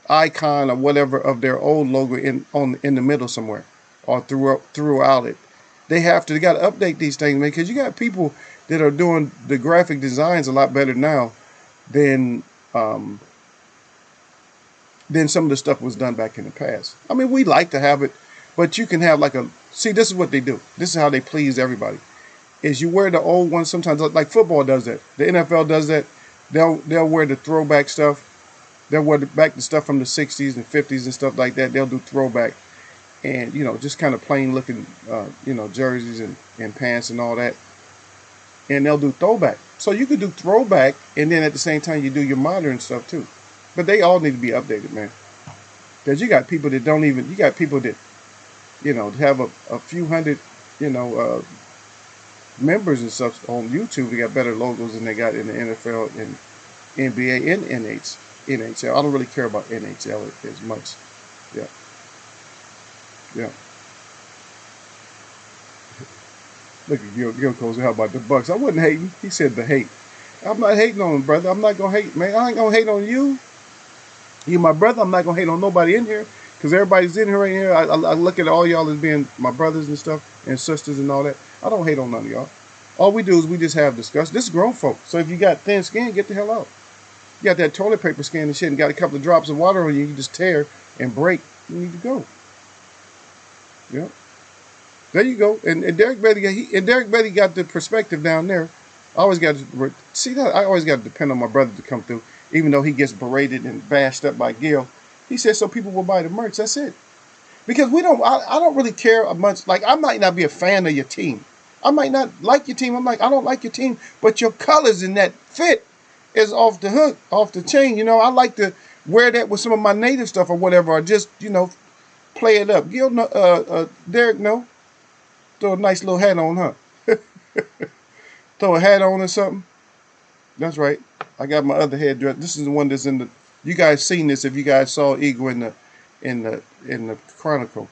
icon or whatever of their old logo in the middle somewhere or throughout it. They got to update these things, man, because you got people that are doing the graphic designs a lot better now than some of the stuff was done back in the past. I mean, we like to have it, but you can have this is what they do. This is how they please everybody. Is you wear the old ones sometimes, like football does that. The NFL does that. They'll wear the throwback stuff. They'll wear back the stuff from the 60s and 50s and stuff like that. They'll do throwback. And, just kind of plain looking, jerseys and pants and all that. And they'll do throwback. So you could do throwback, and then at the same time, you do your modern stuff too. But they all need to be updated, man. Because you got people that have a few hundred, members and stuff on YouTube. They got better logos than they got in the NFL and NBA and NHL. I don't really care about NHL as much. Yeah. Yeah. Look at Gil Coles. How about the Bucks? I wasn't hating. He said the hate. I'm not hating on him, brother. I'm not gonna hate, man. I ain't gonna hate on you. You my brother. I'm not gonna hate on nobody in here because everybody's in here right here. I look at all y'all as being my brothers and stuff and sisters and all that. I don't hate on none of y'all. All we do is we just have discussion. This is grown folk. So if you got thin skin, get the hell out. You got that toilet paper skin and shit and got a couple of drops of water on you, you just tear and break. You need to go. Yeah. There you go. And Derek Betty got the perspective down there. I always got to see that. I always got to depend on my brother to come through, even though he gets berated and bashed up by Gil. He said so people will buy the merch. That's it. Because I don't really care much. Like, I might not be a fan of your team. I might not like your team. I'm like, I don't like your team, but your colors in that fit is off the hook, off the chain. You know, I like to wear that with some of my native stuff or whatever, or just, play it up. Gil, Derek, no, throw a nice little hat on, huh? Throw a hat on or something. That's right. I got my other headdress. This is the one that's in the. You guys seen this if you guys saw Eagle in the Chronicle.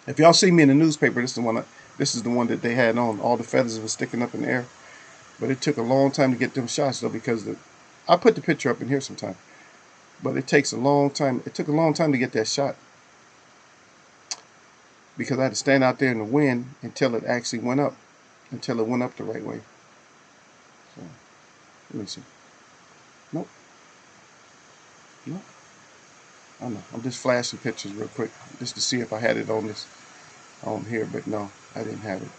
If y'all see me in the newspaper, this is the one that they had on. All the feathers were sticking up in the air. But it took a long time to get them shots though, because I put the picture up in here sometime. But it takes a long time. It took a long time to get that shot, because I had to stand out there in the wind until it actually went up, until it went up the right way. So let me see. Nope. Nope. I don't know. I'm just flashing pictures real quick just to see if I had it on here, but no, I didn't have it,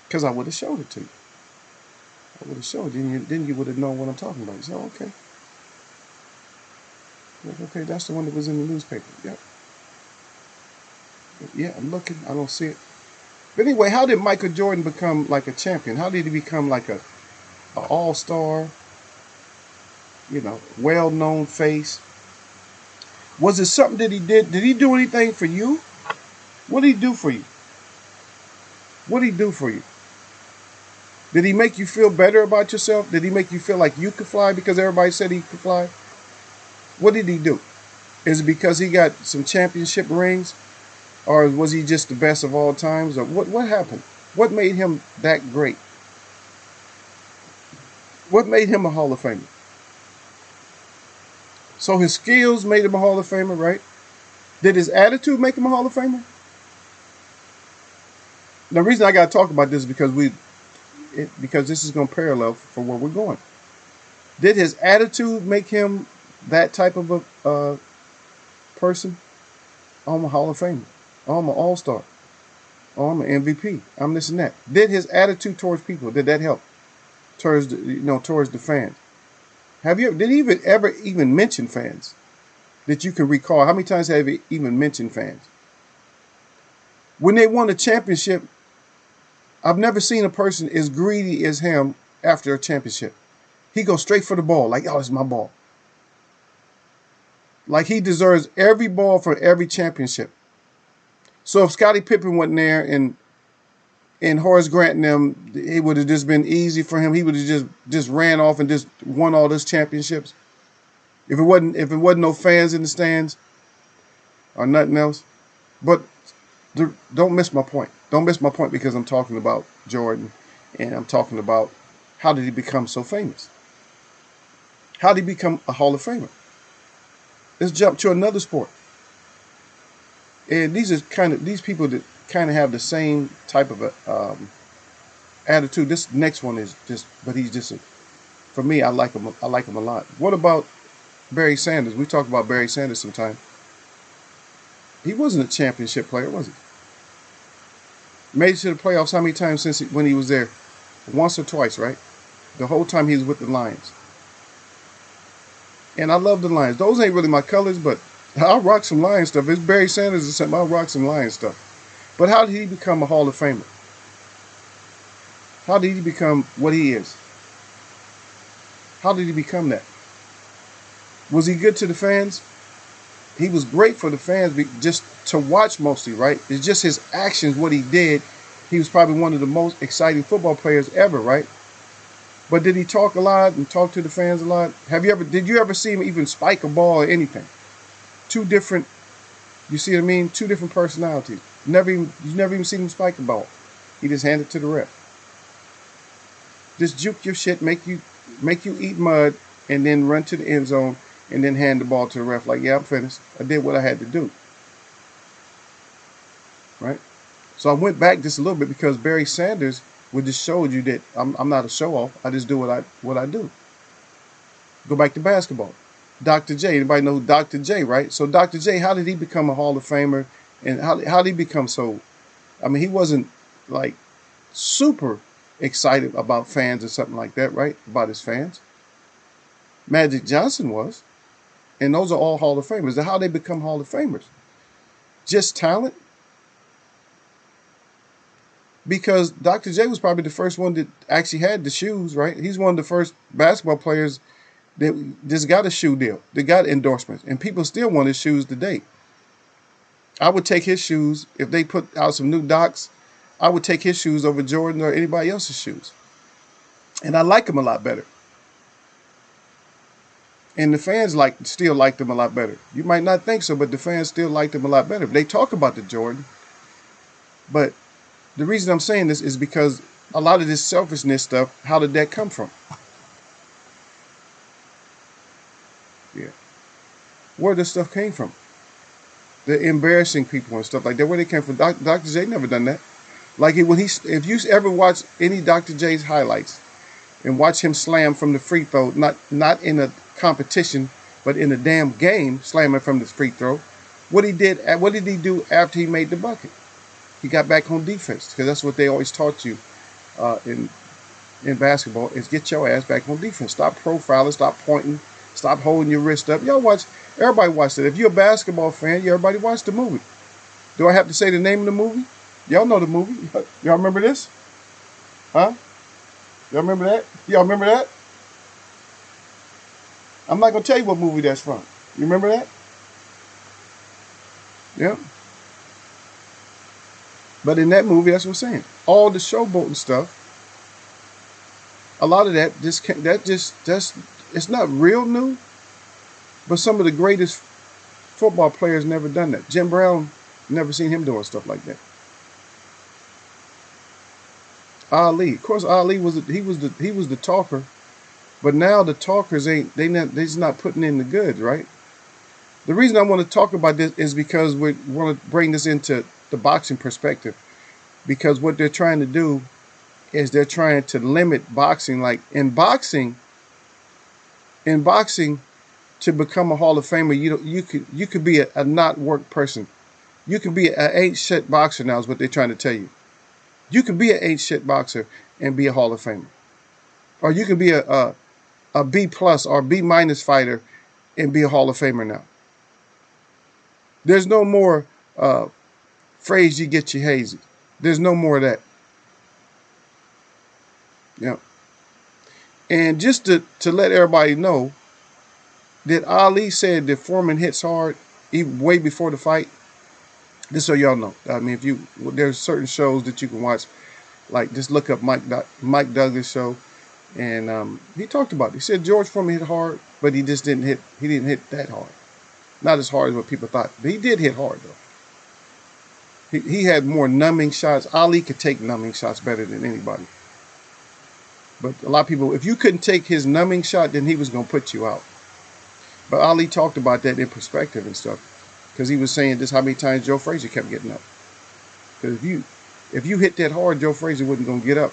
because I would have showed it to you. I would have showed you, then you would have known what I'm talking about. So okay. Okay, that's the one that was in the newspaper. Yep. Yeah, I'm looking. I don't see it. But anyway, how did Michael Jordan become like a champion? How did he become like a all-star, well-known face? Was it something that he did? Did he do anything for you? What did he do for you? What did he do for you? Did he make you feel better about yourself? Did he make you feel like you could fly because everybody said he could fly? What did he do? Is it because he got some championship rings? Or was he just the best of all times? Or what happened? What made him that great? What made him a Hall of Famer? So his skills made him a Hall of Famer, right? Did his attitude make him a Hall of Famer? The reason I got to talk about this is because this is going to parallel for where we're going. Did his attitude make him that type of a person? Oh, I'm a Hall of Famer. Oh, I'm an All-Star. Oh, I'm an MVP. I'm this and that. Did his attitude towards people, did that help? Towards the fans? Did he ever mention fans that you can recall? How many times have he even mentioned fans? When they won a championship, I've never seen a person as greedy as him after a championship. He goes straight for the ball, like, oh, it's my ball. Like he deserves every ball for every championship. So if Scottie Pippen wasn't there and Horace Grant and them, it would have just been easy for him. He would have just ran off and just won all those championships. If it wasn't no fans in the stands or nothing else. But don't miss my point. Don't miss my point, because I'm talking about Jordan, and I'm talking about how did he become so famous? How did he become a Hall of Famer? Let's jump to another sport. And these people that kind of have the same type of attitude. This next one is but he's just for me. I like him a lot. What about Barry Sanders? We talked about Barry Sanders sometime. He wasn't a championship player, was he? Made it to the playoffs how many times when he was there? Once or twice, right? The whole time he was with the Lions. And I love the Lions. Those ain't really my colors, but I'll rock some Lions stuff. It's Barry Sanders or something, I'll rock some Lions stuff. But how did he become a Hall of Famer? How did he become what he is? How did he become that? Was he good to the fans? He was great for the fans, just to watch mostly, right? It's just his actions, what he did. He was probably one of the most exciting football players ever, right? But did he talk a lot and talk to the fans a lot? Did you ever see him even spike a ball or anything? Two different, you see what I mean? Two different personalities. You never even seen him spike a ball. He just handed it to the ref. Just juke your shit, make you eat mud, and then run to the end zone, and then hand the ball to the ref like, yeah, I'm finished. I did what I had to do. Right? So I went back just a little bit, because Barry Sanders would just show you that I'm not a show-off. I just do what I do. Go back to basketball. Dr. J. Anybody know who Dr. J, right? So Dr. J, how did he become a Hall of Famer? And how did he become so... I mean, he wasn't like super excited about fans or something like that, right? About his fans. Magic Johnson was. And those are all Hall of Famers. How they become Hall of Famers? just talent? Because Dr. J was probably the first one that actually had the shoes, right? He's one of the first basketball players that just got a shoe deal. They got endorsements, and people still want his shoes today. I would take his shoes if they put out some new Docs. I would take his shoes over Jordan or anybody else's shoes, and I like him a lot better. And the fans still like them a lot better. You might not think so, but the fans still like them a lot better. They talk about the Jordan, but the reason I'm saying this is because a lot of this selfishness stuff, how did that come from? Yeah. Where this stuff came from. The embarrassing people and stuff like that, where they came from. Dr. J never done that. Like if you ever watch any Dr. J's highlights and watch him slam from the free throw, not in a competition, but in a damn game, slamming from the free throw, what did he do after he made the bucket? He got back on defense, because that's what they always taught you in basketball, is get your ass back on defense. Stop profiling, stop pointing, stop holding your wrist up. Everybody watched it. If you're a basketball fan, everybody watched the movie. Do I have to say the name of the movie? Y'all know the movie. Y'all remember this? Huh? Y'all remember that? Y'all remember that? I'm not going to tell you what movie that's from. You remember that? Yeah. But in that movie, that's what I'm saying. All the showboating stuff, a lot of that, it's not real new, but some of the greatest football players never done that. Jim Brown, never seen him doing stuff like that. Ali, of course, Ali was the talker, but now the talkers they're not putting in the goods, right? The reason I want to talk about this is because we want to bring this into the boxing perspective, because what they're trying to do is they're trying to limit boxing. Like in boxing, to become a Hall of Famer, you could be a not work person. You can be an ain't shit boxer now is what they're trying to tell you. You can be an ain't shit boxer and be a Hall of Famer, or you can be a B plus or B minus fighter and be a Hall of Famer now. There's no more phrase you get you hazy. There's no more of that. Yeah. And just to let everybody know that Ali said that Foreman hits hard even way before the fight. Just so y'all know. I mean, there's certain shows that you can watch, like just look up Mike Douglas show, and he talked about it. He said George Foreman hit hard, but he didn't hit that hard. Not as hard as what people thought. But he did hit hard, though. He had more numbing shots. Ali could take numbing shots better than anybody. But a lot of people, if you couldn't take his numbing shot, then he was going to put you out. But Ali talked about that in perspective and stuff, because he was saying just how many times Joe Frazier kept getting up. Because if you hit that hard, Joe Frazier wasn't going to get up.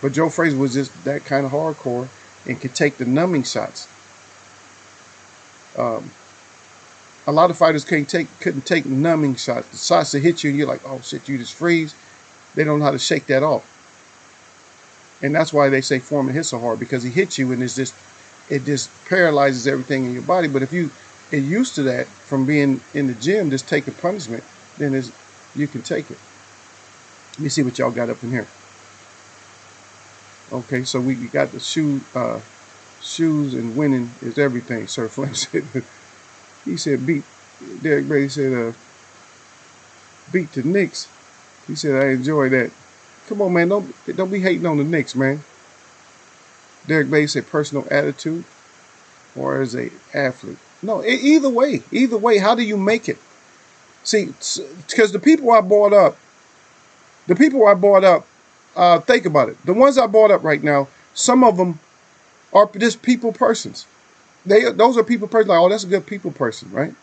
But Joe Frazier was just that kind of hardcore and could take the numbing shots. A lot of fighters couldn't take numbing shots. The shots that hit you and you're like, oh shit, you just freeze. They don't know how to shake that off. And that's why they say Foreman hits so hard, because he hits you and it just paralyzes everything in your body. But if you are used to that from being in the gym, just taking punishment, then you can take it. Let me see what y'all got up in here. Okay, so we got the shoes and winning is everything. Sir Flynn said. He said Derek Brady said beat the Knicks. He said I enjoy that. Come on, man, don't be hating on the Knicks, man. Derek Brady said personal attitude or as a athlete. No, either way, how do you make it? See, because the people I brought up, think about it. The ones I brought up right now, some of them are just people persons. Those are people persons, like, oh, that's a good people person, right?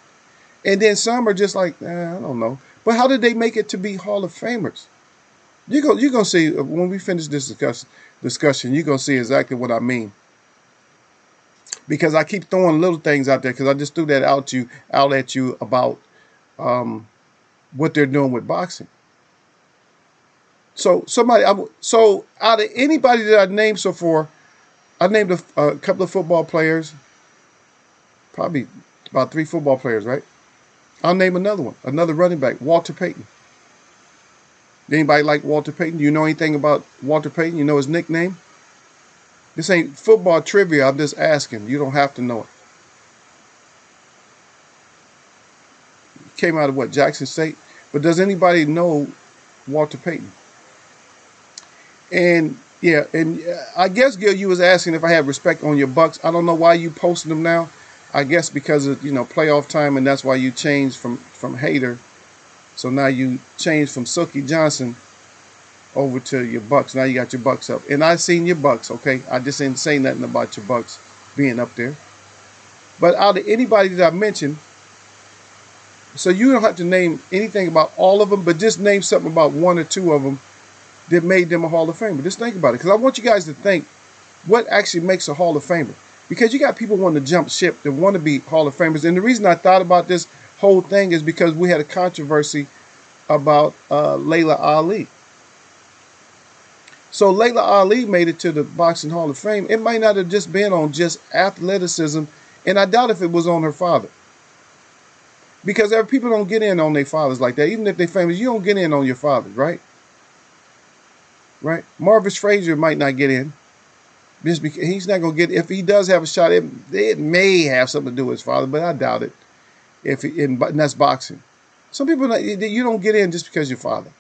And then some are just like, I don't know. But how did they make it to be Hall of Famers? You're going to see, when we finish this discussion, you're going to see exactly what I mean. Because I keep throwing little things out there, because I just threw that out at you about what they're doing with boxing. So out of anybody that I named so far, I named a couple of football players, probably about 3 football players, right? I'll name another one, another running back, Walter Payton. Anybody like Walter Payton? Do you know anything about Walter Payton? You know his nickname? This ain't football trivia. I'm just asking. You don't have to know it. He came out of what, Jackson State? But does anybody know Walter Payton? And yeah, and I guess Gil, you was asking if I had respect on your Bucks. I don't know why you posting them now. I guess because of playoff time, and that's why you changed from hater. So now you changed from Silky Johnson over to your Bucks. Now you got your Bucks up, and I seen your Bucks. Okay, I just didn't say nothing about your Bucks being up there. But out of anybody that I mentioned, so you don't have to name anything about all of them, but just name something about one or two of them that made them a Hall of Famer. Just think about it, because I want you guys to think what actually makes a Hall of Famer. Because you got people wanting to jump ship that want to be Hall of Famers. And the reason I thought about this whole thing is because we had a controversy about Layla Ali. So Layla Ali made it to the Boxing Hall of Fame. It might not have just been on just athleticism, and I doubt if it was on her father. Because people don't get in on their fathers like that. Even if they're famous, you don't get in on your fathers, right? Right? Marvis Frazier might not get in. Just because he's not going to get, if he does have a shot, it may have something to do with his father, but I doubt it. And that's boxing. Some people, you don't get in just because your father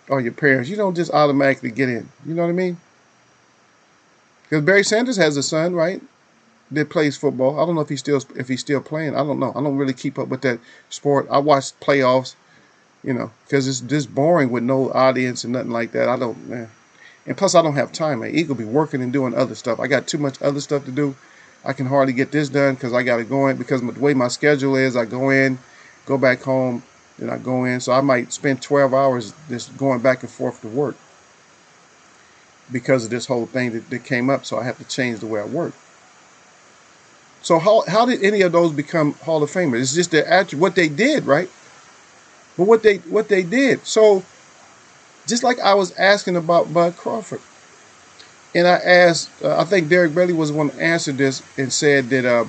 or your parents. You don't just automatically get in. You know what I mean? Because Barry Sanders has a son, right, that plays football. I don't know if he's still playing. I don't know. I don't really keep up with that sport. I watch playoffs, because it's just boring with no audience and nothing like that. I don't, man. And plus, I don't have time. Man. Eagle be working and doing other stuff. I got too much other stuff to do. I can hardly get this done because I got to go in. Because the way my schedule is, I go in, go back home, then I go in. So I might spend 12 hours just going back and forth to work because of this whole thing that came up. So I have to change the way I work. So how did any of those become Hall of Famers? It's just what they did, right? But what they did. So just like I was asking about Bud Crawford, and I asked, I think Derek Bailey was the one who answered this and said that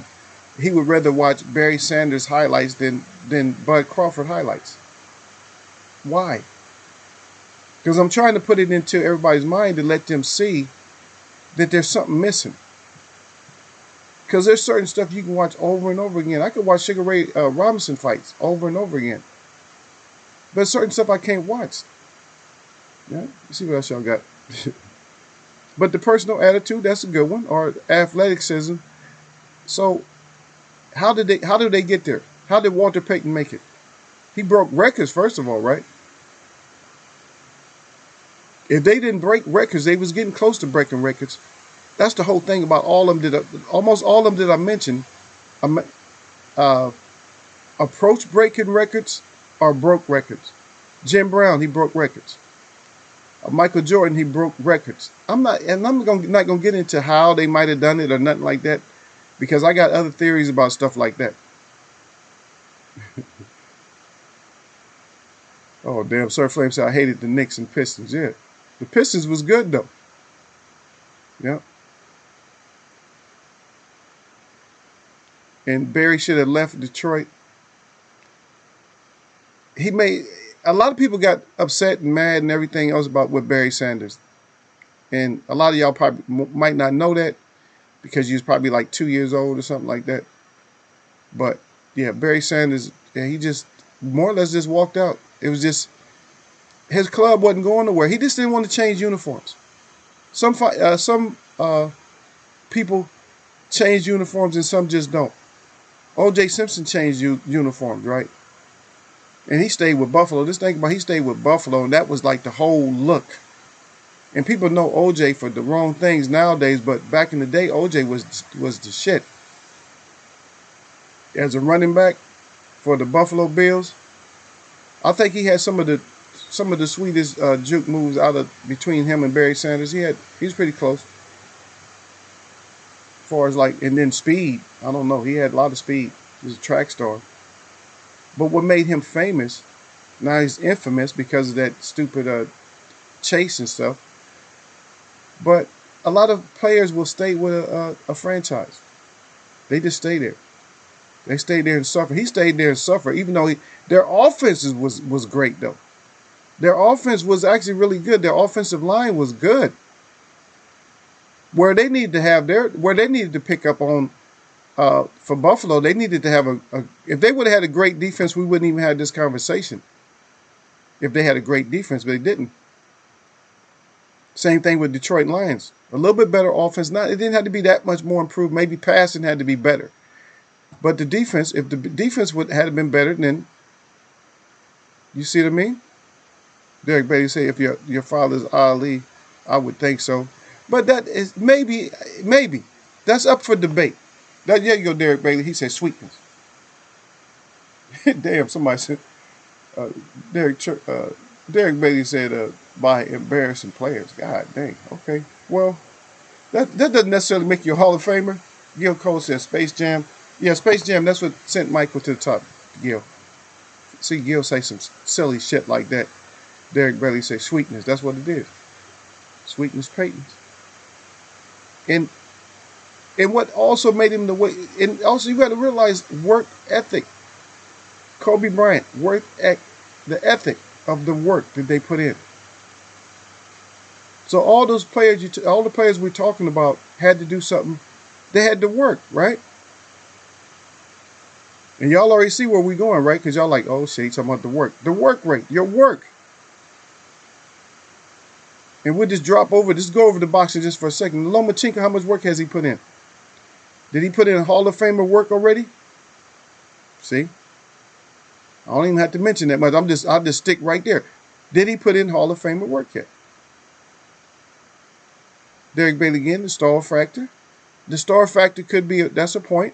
he would rather watch Barry Sanders highlights than Bud Crawford highlights. Why? Because I'm trying to put it into everybody's mind to let them see that there's something missing. Because there's certain stuff you can watch over and over again. I could watch Sugar Ray Robinson fights over and over again. But certain stuff I can't watch. Yeah, let's see what else y'all got. But the personal attitude, that's a good one, or athleticism. So how did they get there? How did Walter Payton make it? He broke records, first of all, right? If they didn't break records, they was getting close to breaking records. That's the whole thing about almost all of them that I mentioned, approach breaking records or broke records. Jim Brown, he broke records. Michael Jordan, he broke records. I'm not gonna get into how they might have done it or nothing like that, because I got other theories about stuff like that. Oh damn! Sir Flame said I hated the Knicks and Pistons. Yeah, the Pistons was good though. Yeah. And Barry should have left Detroit. A lot of people got upset and mad and everything else about with Barry Sanders. And a lot of y'all probably might not know that because you was probably like 2 years old or something like that. But yeah, Barry Sanders, he just more or less just walked out. It was just, his club wasn't going nowhere. He just didn't want to change uniforms. Some people change uniforms and some just don't. O.J. Simpson changed uniforms, right? And he stayed with Buffalo. Just think about, he stayed with Buffalo, and that was like the whole look. And people know O.J. for the wrong things nowadays, but back in the day, O.J. was the shit. As a running back for the Buffalo Bills, I think he had some of the sweetest juke moves out of between him and Barry Sanders. He was pretty close. As far as and then speed, I don't know. He had a lot of speed. He was a track star. But what made him famous, now he's infamous because of that stupid chase and stuff. But a lot of players will stay with a franchise. They just stay there. They stayed there and suffered. He stayed there and suffered, even though their offense was great though. Their offense was actually really good. Their offensive line was good. Where they needed to have where they needed to pick up on for Buffalo, they needed to have if they would have had a great defense, we wouldn't even have this conversation. If they had a great defense, but they didn't. Same thing with Detroit Lions. A little bit better offense. It didn't have to be that much more improved. Maybe passing had to be better. But the defense, if the defense had been better, then you see what I mean? Derek Bailey say, if your father's Ali, I would think so. But that is maybe that's up for debate. There you go, Derek Bailey. He said sweetness. Damn, somebody said Derek Bailey said by embarrassing players. God dang. Okay. Well, that doesn't necessarily make you a Hall of Famer. Gil Cole says Space Jam. Yeah, Space Jam. That's what sent Michael to the top. Gil. See Gil say some silly shit like that. Derek Bailey say sweetness. That's what it is. Sweetness Payton's. And what also made him the way, and also you got to realize work ethic. Kobe Bryant, the ethic of the work that they put in. So all those players, all the players we're talking about had to do something. They had to work, right? And y'all already see where we're going, right? Because y'all like, oh shit, he's talking about the work rate, your work. And we'll just go over the boxing just for a second. Lomachenko, how much work has he put in? Did he put in Hall of Famer work already? See? I don't even have to mention that much. I'll just stick right there. Did he put in Hall of Famer work yet? Derek Bailey again, the star factor. The star factor could be, that's a point.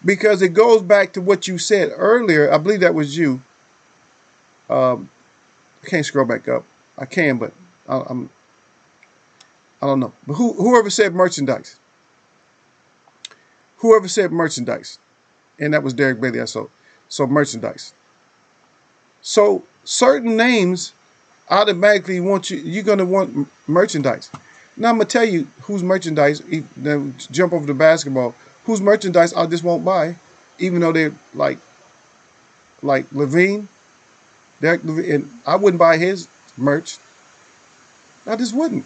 Because it goes back to what you said earlier. I believe that was you. I can't scroll back up. I can, but I don't know. But whoever said merchandise. Whoever said merchandise. And that was Derek Bailey, I saw. So merchandise. So certain names automatically you're going to want merchandise. Now I'm going to tell you whose merchandise, jump over to basketball, whose merchandise I just won't buy, even though they're like Levine, Derek Levine, and I wouldn't buy his merch. I just wouldn't.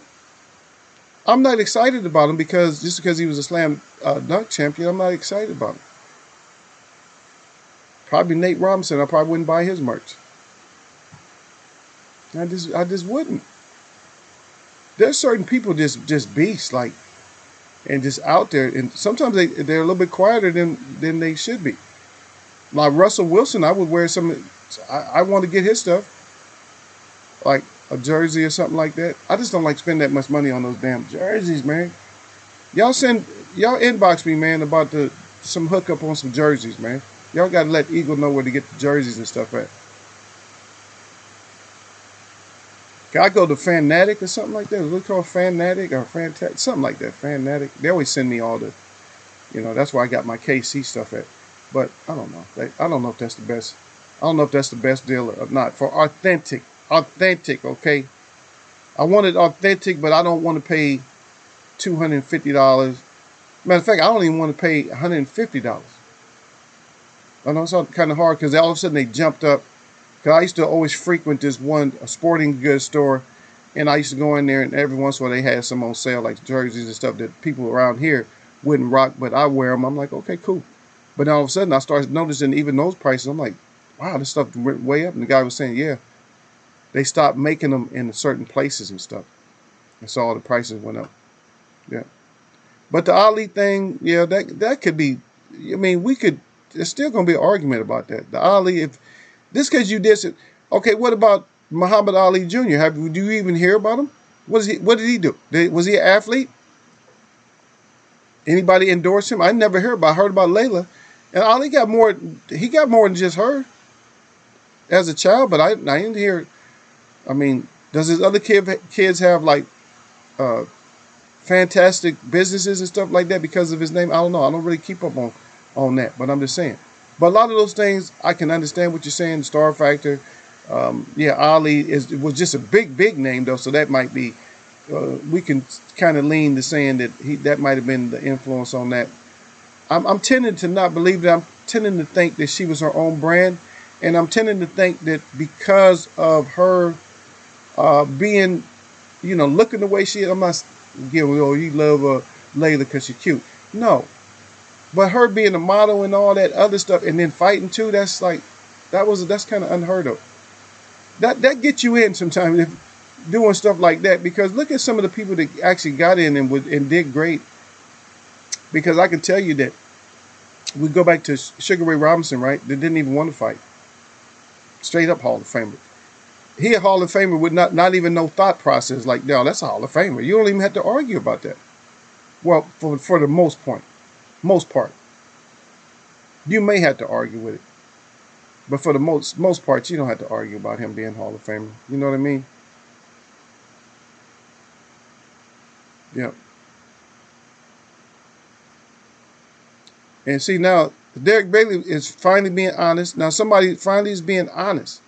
I'm not excited about him just because he was a slam dunk champion. I'm not excited about him. Probably Nate Robinson. I probably wouldn't buy his merch. I just wouldn't. There's certain people just beasts and just out there, and sometimes they're a little bit quieter than they should be. Like Russell Wilson, I would wear some. I want to get his stuff, like a jersey or something like that. I just don't like spending that much money on those damn jerseys, man. Y'all inbox me, man, about some hookup on some jerseys, man. Y'all gotta let Eagle know where to get the jerseys and stuff at. Can I go to Fanatic or something like that? Is it called Fanatic or Fantastic? Something like that. Fanatic. They always send me all that's where I got my KC stuff at. But I don't know. I don't know if that's the best. I don't know if that's the best deal or not. For authentic, okay? I want it authentic, but I don't want to pay $250. Matter of fact, I don't even want to pay $150. I know it's kind of hard because all of a sudden they jumped up. Because I used to always frequent this a sporting goods store, and I used to go in there, and every once in a while they had some on sale, like jerseys and stuff that people around here wouldn't rock, but I wear them. I'm like, okay, cool. But then all of a sudden I started noticing even those prices. I'm like, wow, this stuff went way up. And the guy was saying, yeah, they stopped making them in certain places and stuff. And so all the prices went up. Yeah. But the Ali thing, yeah, that could be, I mean, there's still going to be an argument about that. The Ali, if this because you did it, okay, what about Muhammad Ali Jr.? Do you even hear about him? What did he do? Was he an athlete? Anybody endorse him? I never heard about. I heard about Layla, and Ali got more. He got more than just her as a child. But I didn't hear. I mean, does his other kids have like fantastic businesses and stuff like that because of his name? I don't know. I don't really keep up on that. But I'm just saying. But a lot of those things, I can understand what you're saying. The star factor. Yeah, Ali was just a big name though, so that might be. We can kind of lean to saying that that might have been the influence on that. I'm tending to not believe that. I'm tending to think that she was her own brand, and I'm tending to think that because of her being, looking the way she is, I'm not giving, oh, you love Layla because she's cute. No, but her being a model and all that other stuff, and then fighting too, that's like, that's kind of unheard of. That gets you in sometimes if doing stuff like that, because look at some of the people that actually got in and did great. Because I can tell you that we go back to Sugar Ray Robinson, right? They didn't even want to fight. Straight up Hall of Famer. He a Hall of Famer with not even no thought process. Like, no, that's a Hall of Famer. You don't even have to argue about that. Well, for the most part, you may have to argue with it, but for the most part, you don't have to argue about him being Hall of Famer. You know what I mean? Yeah. And see now, Derek Bailey is finally being honest. Now somebody finally is being honest.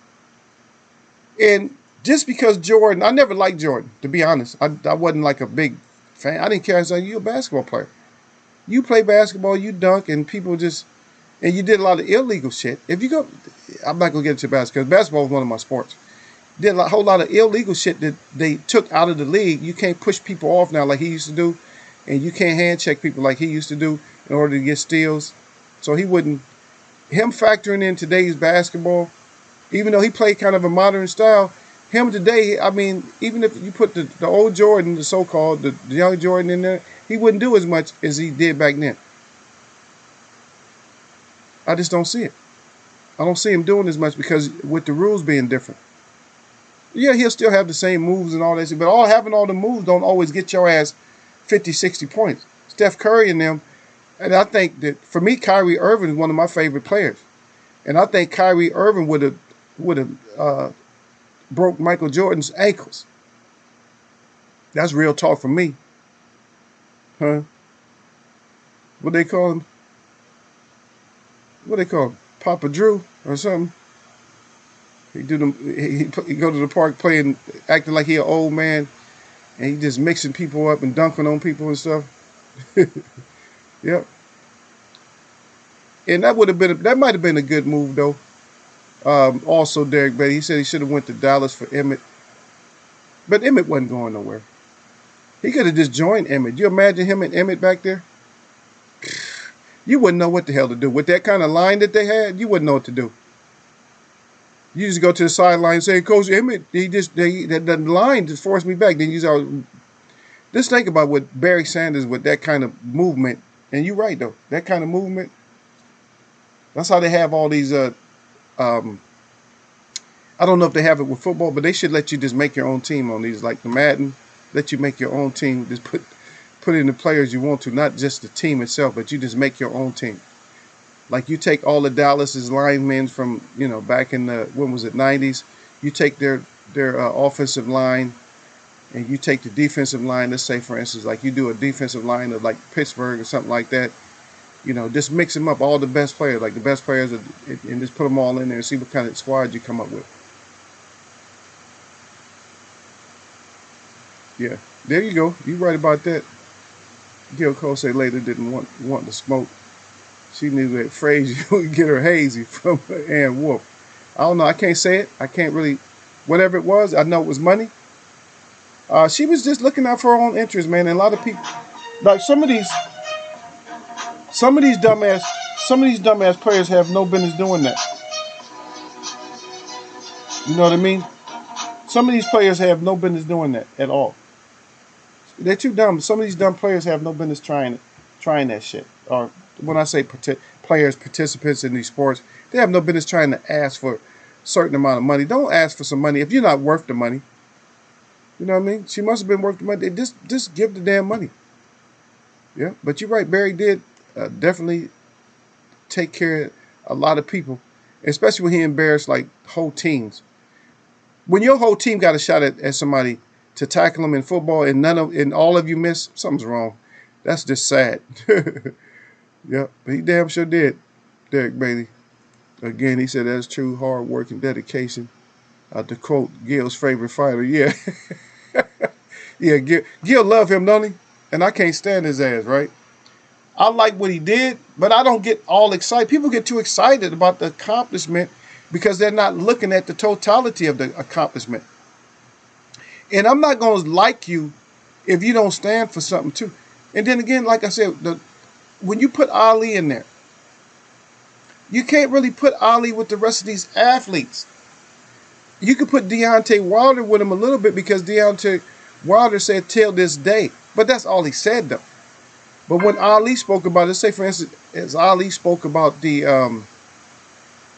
And just because Jordan, I never liked Jordan, to be honest. I wasn't like a big fan. I didn't care. I was like, you're a basketball player. You play basketball, you dunk, and people just, and you did a lot of illegal shit. If you go, I'm not going to get into basketball, because basketball is one of my sports. Did a whole lot of illegal shit that they took out of the league. You can't push people off now like he used to do, and you can't hand check people like he used to do in order to get steals. So him factoring in today's basketball, even though he played kind of a modern style, him today, I mean, even if you put the old Jordan, the so-called, the young Jordan in there, he wouldn't do as much as he did back then. I just don't see it. I don't see him doing as much because with the rules being different. Yeah, he'll still have the same moves and all that, but having all the moves don't always get your ass 50, 60 points. Steph Curry and them, and I think that for me, Kyrie Irving is one of my favorite players. And I think Kyrie Irving would have broke Michael Jordan's ankles. That's real talk for me. Huh? What they call him? What they call him? Papa Drew or something? He go to the park playing, acting like he an old man, and he just mixing people up and dunking on people and stuff. Yep. And that might have been a good move though. Also, Derek Bailey, he said he should have went to Dallas for Emmett, but Emmett wasn't going nowhere. He could have just joined Emmett. You imagine him and Emmett back there? You wouldn't know what the hell to do with that kind of line that they had. You wouldn't know what to do. You just go to the sideline and say, Coach Emmett, that line just forced me back. Then just think about what Barry Sanders with that kind of movement. And you're right though, that kind of movement. That's how they have all these. I don't know if they have it with football, but they should let you just make your own team on these, like the Madden. Let you make your own team. Just put in the players you want to, not just the team itself, but you just make your own team. Like you take all the Dallas's linemen from back in the when was it 90s. You take their offensive line, and you take the defensive line. Let's say for instance, like you do a defensive line of like Pittsburgh or something like that. Just mix them up, all the best players, like the best players, and just put them all in there and see what kind of squad you come up with. Yeah, there you go. You're right about that. Gil Cole say later didn't want to smoke. She knew that phrase you would get her hazy from Ann Wolf. I don't know. I can't say it. I can't really. Whatever it was, I know it was money. She was just looking out for her own interest, man. And a lot of people, like some of these dumbass players have no business doing that. You know what I mean? Some of these players have no business doing that at all. They're too dumb. Some of these dumb players have no business trying that shit. Or when I say players, participants in these sports, they have no business trying to ask for a certain amount of money. Don't ask for some money if you're not worth the money. You know what I mean? She must have been worth the money. Just give the damn money. Yeah, but you're right. Barry did definitely take care of a lot of people, especially when he embarrassed like whole teams. When your whole team got a shot at somebody to tackle them in football and all of you miss, something's wrong. That's just sad. Yep, but he damn sure did. Derek Bailey. Again, he said that's true hard work and dedication. To quote Gil's favorite fighter, yeah. Yeah, Gil love him, don't he? And I can't stand his ass, right? I like what he did, but I don't get all excited. People get too excited about the accomplishment because they're not looking at the totality of the accomplishment. And I'm not going to like you if you don't stand for something too. And then again, like I said, when you put Ali in there, you can't really put Ali with the rest of these athletes. You could put Deontay Wilder with him a little bit because Deontay Wilder said till this day. But that's all he said though. But when Ali spoke about it, say for instance, as Ali spoke about the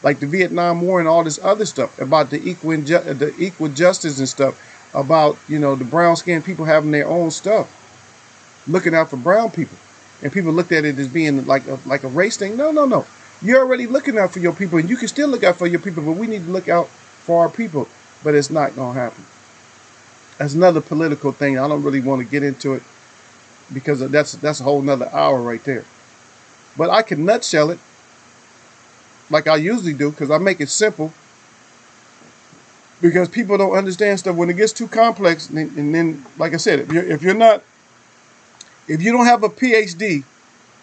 like the Vietnam War and all this other stuff, about the equal justice and stuff, about, you know, the brown skinned people having their own stuff, looking out for brown people. And people looked at it as being like a race thing. No, no, no. You're already looking out for your people, and you can still look out for your people, but we need to look out for our people. But it's not going to happen. That's another political thing. I don't really want to get into it because that's a whole nother hour right there. But I can nutshell it like I usually do because I make it simple because people don't understand stuff when it gets too complex. And then, like I said, if you don't have a PhD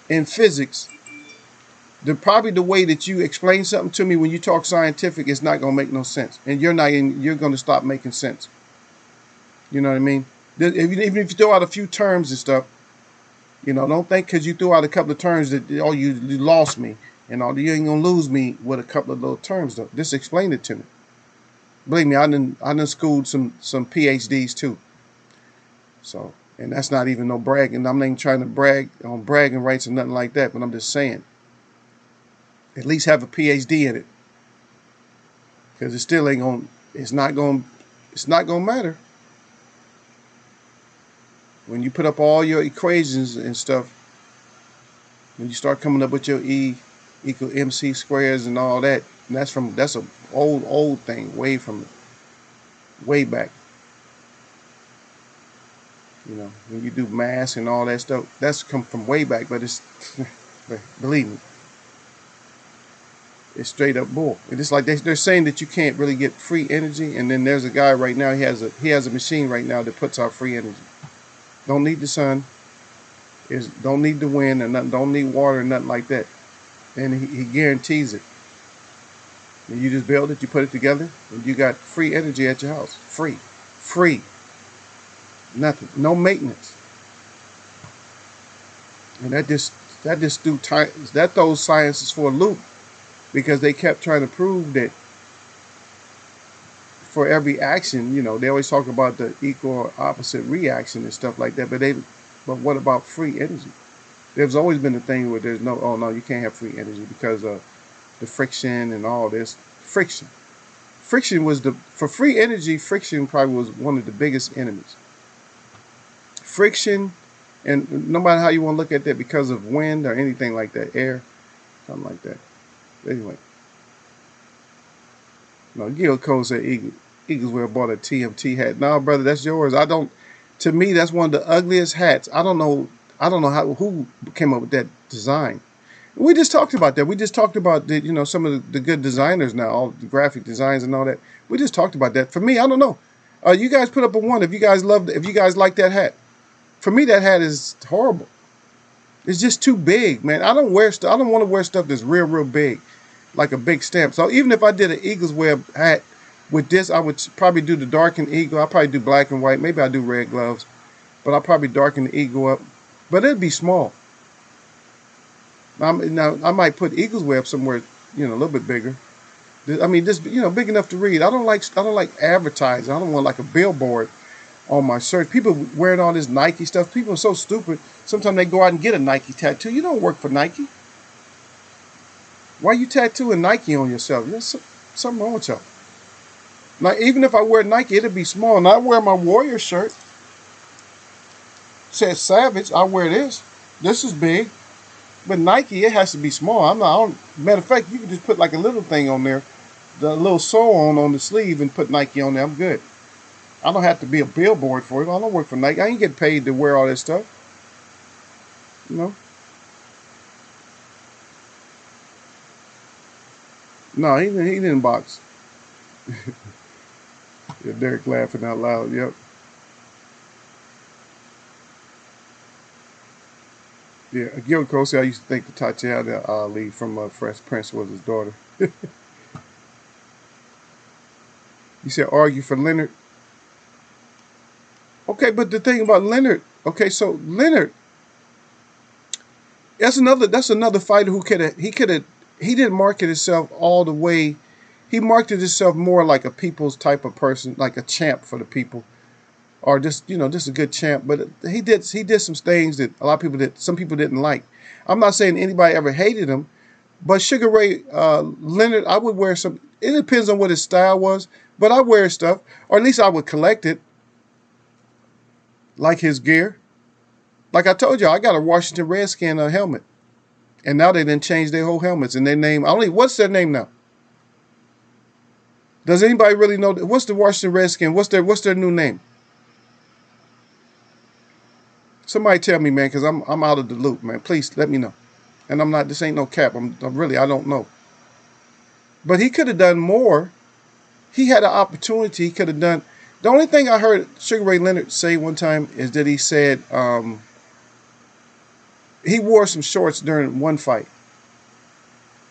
in physics, probably the way that you explain something to me when you talk scientific is not going to make no sense, and you're going to stop making sense. You know what I mean? Even if you throw out a few terms and stuff, you know, don't think because you threw out a couple of terms that you lost me, and you ain't gonna lose me with a couple of little terms though. Just explain it to me. Believe me, I done schooled some PhDs too. So, and that's not even no bragging. I'm not even trying to brag on bragging rights or nothing like that, but I'm just saying, at least have a PhD in it, because it still ain't gonna. It's not gonna matter when you put up all your equations and stuff. When you start coming up with your E equal MC squares and all that, and that's a old thing, way back. You know, when you do mass and all that stuff, that's come from way back. But it's believe me, it's straight up bull. And it's like they're saying that you can't really get free energy, and then there's a guy right now. He has a machine right now that puts out free energy. Don't need the sun. Don't need the wind or nothing. Don't need water or nothing like that. And he guarantees it. And you just build it, you put it together, and you got free energy at your house. Free. Nothing. No maintenance. And that throws scientists for a loop, because they kept trying to prove that for every action, you know, they always talk about the equal or opposite reaction and stuff like that. But what about free energy? There's always been a thing where there's no, oh no, you can't have free energy because of the friction and all this. Friction was for free energy, friction probably was one of the biggest enemies. Friction, and no matter how you want to look at that, because of wind or anything like that, air, something like that. Anyway. No, Gil Cole said Eagles wear bought a TMT hat. No, brother, that's yours. To me, that's one of the ugliest hats. I don't know who came up with that design. We just talked about that. We just talked about some of the good designers now, all the graphic designs and all that. We just talked about that. For me, I don't know. You guys put up a one if you guys like that hat. For me, that hat is horrible. It's just too big, man. I don't want to wear stuff that's real big, like a big stamp. So even if I did an Eagles wear hat with this, I would probably do the darkened eagle. I'll probably do black and white. Maybe I'll do red gloves, but I'll probably darken the eagle up. But it'd be small. Now I might put Eagles wear up somewhere, a little bit bigger. I mean, just big enough to read. I don't like advertising. I don't want like a billboard on my shirt. People wearing all this Nike stuff. People are so stupid. Sometimes they go out and get a Nike tattoo. You don't work for Nike. Why are you tattooing Nike on yourself? There's something wrong with y'all. Now, even if I wear Nike, it'll be small. And I wear my Warrior shirt. It says Savage. I wear this. This is big. But Nike, it has to be small. Matter of fact, you can just put like a little thing on there, the little sew on the sleeve, and put Nike on there. I'm good. I don't have to be a billboard for it. I don't work for Nike. I ain't get paid to wear all that stuff. No, he didn't box. Yeah, Derek laughing out loud. Yep. Yeah, Gil Cole said I used to think that Tatiana Ali from Fresh Prince was his daughter. You said argue for Leonard. Okay, but the thing about Leonard, okay, so Leonard, that's another fighter who he didn't market himself all the way. He marketed himself more like a people's type of person, like a champ for the people, or just a good champ. But he did some things that a lot of people some people didn't like. I'm not saying anybody ever hated him, but Sugar Ray Leonard, I would wear some. It depends on what his style was, but I wear stuff, or at least I would collect it, like his gear. Like I told you, I got a Washington Redskin helmet, and now they didn't change their whole helmets and their name. I only what's their name now? Does anybody really know what's the Washington Redskin? What's their new name? Somebody tell me, man, because I'm out of the loop, man. Please let me know. And I'm not. This ain't no cap. I'm really. I don't know. But he could have done more. He had an opportunity. He could have done. The only thing I heard Sugar Ray Leonard say one time is that he said he wore some shorts during one fight,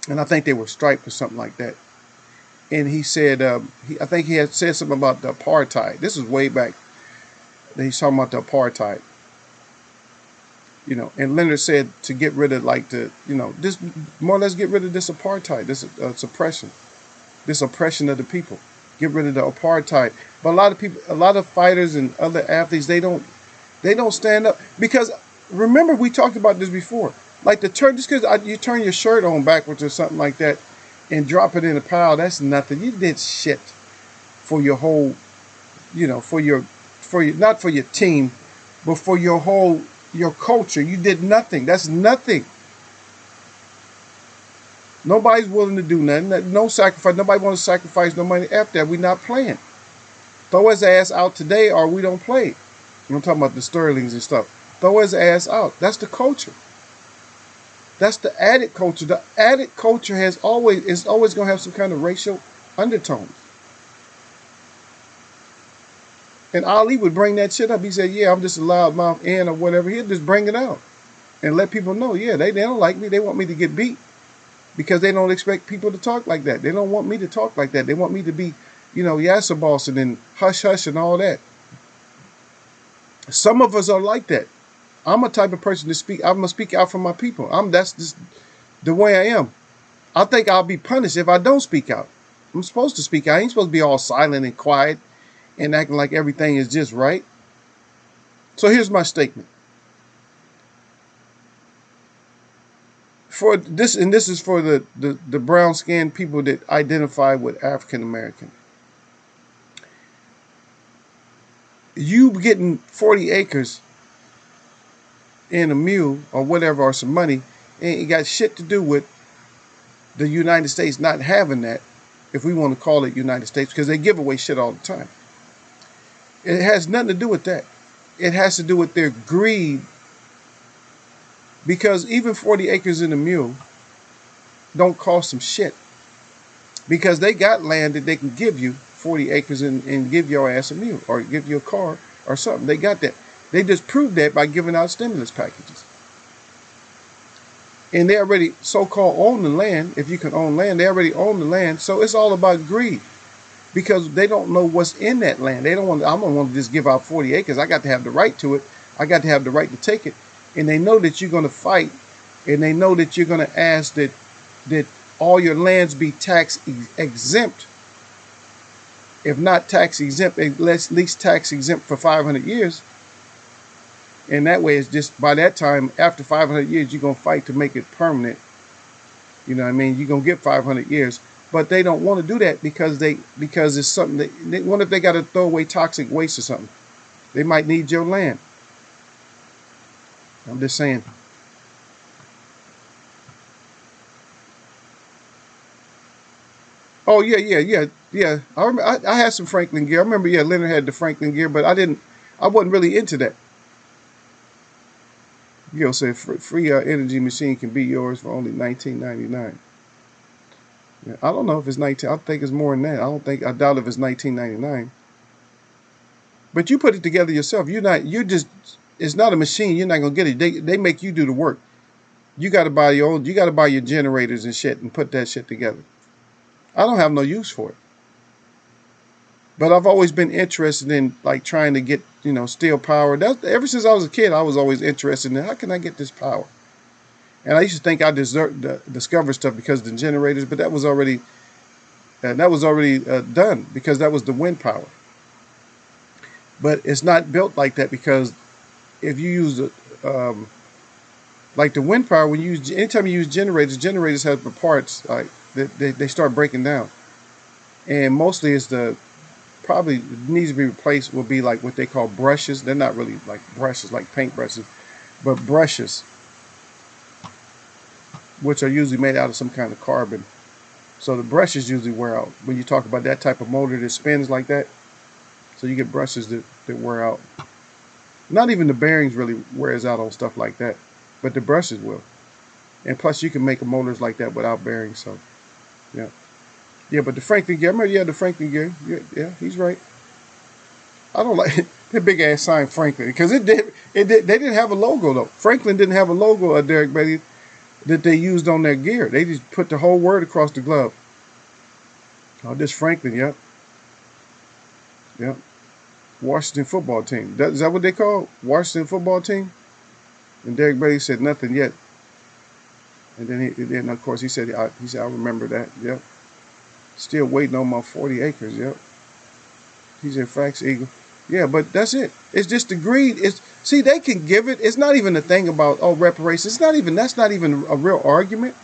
and I think they were striped or something like that. And he said, I think he had said something about the apartheid. This is way back. That he's talking about the apartheid. And Leonard said to get rid of this, more or less get rid of this apartheid, this suppression, this oppression of the people. Get rid of the apartheid. But a lot of people, a lot of fighters and other athletes, they don't stand up because remember we talked about this before. Like just because you turn your shirt on backwards or something like that, and drop it in a pile, that's nothing. You did shit for your whole, for your not for your team, but for your culture. You did nothing. That's nothing. Nobody's willing to do nothing. No sacrifice. Nobody wants to sacrifice no money after that. We're not playing. Throw his ass out today or we don't play. I'm talking about the Sterlings and stuff. Throw his ass out. That's the culture. That's the addict culture. The addict culture is always going to have some kind of racial undertones. And Ali would bring that shit up. He said, yeah, I'm just a loudmouth or whatever. He'd just bring it out and let people know, yeah, they don't like me. They want me to get beat because they don't expect people to talk like that. They don't want me to talk like that. They want me to be, Yasser Boston and hush hush and all that. Some of us are like that. I'm a type of person to speak. I'm gonna speak out for my people. That's just the way I am. I think I'll be punished if I don't speak out. I'm supposed to speak out. I ain't supposed to be all silent and quiet and acting like everything is just right. So here's my statement. For this, and this is for the brown skinned people that identify with African American. You getting 40 acres in a mule or whatever or some money ain't got shit to do with the United States not having that, if we want to call it United States, because they give away shit all the time. It has nothing to do with that. It has to do with their greed, because even 40 acres in a mule don't cost them shit, because they got land that they can give you 40 acres and give your ass a mule or give you a car or something. They got that. They just proved that by giving out stimulus packages. And they already so-called own the land. If you can own land, they already own the land. So it's all about greed, because they don't know what's in that land. They don't want. I don't want to just give out 40 acres. I got to have the right to it. I got to have the right to take it. And they know that you're going to fight, and they know that you're going to ask that all your lands be tax exempt. If not tax exempt, at least tax exempt for 500 years. And that way, it's just by that time, after 500 years, you're going to fight to make it permanent. You know what I mean? You're going to get 500 years. But they don't want to do that because it's something they wonder if they got to throw away toxic waste or something. They might need your land. I'm just saying. Oh, yeah. I remember, I had some Franklin gear. I remember, Leonard had the Franklin gear, but I wasn't really into that. Say free energy machine can be yours for only $19.99. Yeah, I don't know if it's 19. I think it's more than that. I doubt if it's $19.99. But you put it together yourself. It's not a machine. You're not gonna get it. They make you do the work. You got to buy your own. You got to buy your generators and shit and put that shit together. I don't have no use for it. But I've always been interested in like trying to get, steal power. That's ever since I was a kid. I was always interested in how can I get this power. And I used to think I discovered stuff because of the generators, but that was already done because that was the wind power. But it's not built like that because if you use like the wind power, anytime you use generators have the parts like they start breaking down, and mostly it's probably needs to be replaced will be like what they call brushes. They're not really like brushes, like paint brushes, but brushes, which are usually made out of some kind of carbon. So the brushes usually wear out when you talk about that type of motor that spins like that. So you get brushes that wear out. Not even the bearings really wears out on stuff like that, but the brushes will. And plus you can make motors like that without bearings. So yeah. Yeah, but the Franklin gear, I remember the Franklin gear. Yeah, he's right. I don't like the big ass sign Franklin because they didn't have a logo though. Franklin didn't have a logo, Derek Bailey, that they used on their gear. They just put the whole word across the glove. Oh, this Franklin, yep. Yep. Washington football team. Is that what they call Washington football team? And Derek Bailey said nothing yet. And then of course he said I remember that. Yep. Still waiting on my 40 acres. Yep. He said facts, Eagle. Yeah, but that's it. It's just the greed. See, they can give it. It's not even a thing about reparations. That's not even a real argument.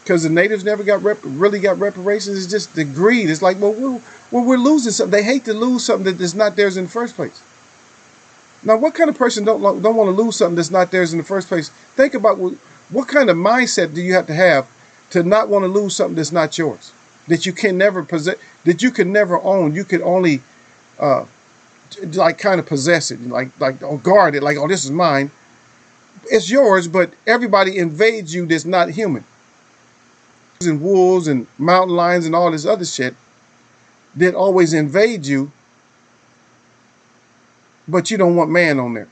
Because the natives never really got reparations. It's just the greed. It's like, well, we're losing something. They hate to lose something that's not theirs in the first place. Now, what kind of person don't want to lose something that's not theirs in the first place? Think about what kind of mindset do you have to not want to lose something that's not yours, that you can never possess, that you can never own. You can only like kind of possess it, like or guard it, like, oh, this is mine. It's yours, but everybody invades you that's not human. And wolves and mountain lions and all this other shit that always invade you, but you don't want man on there.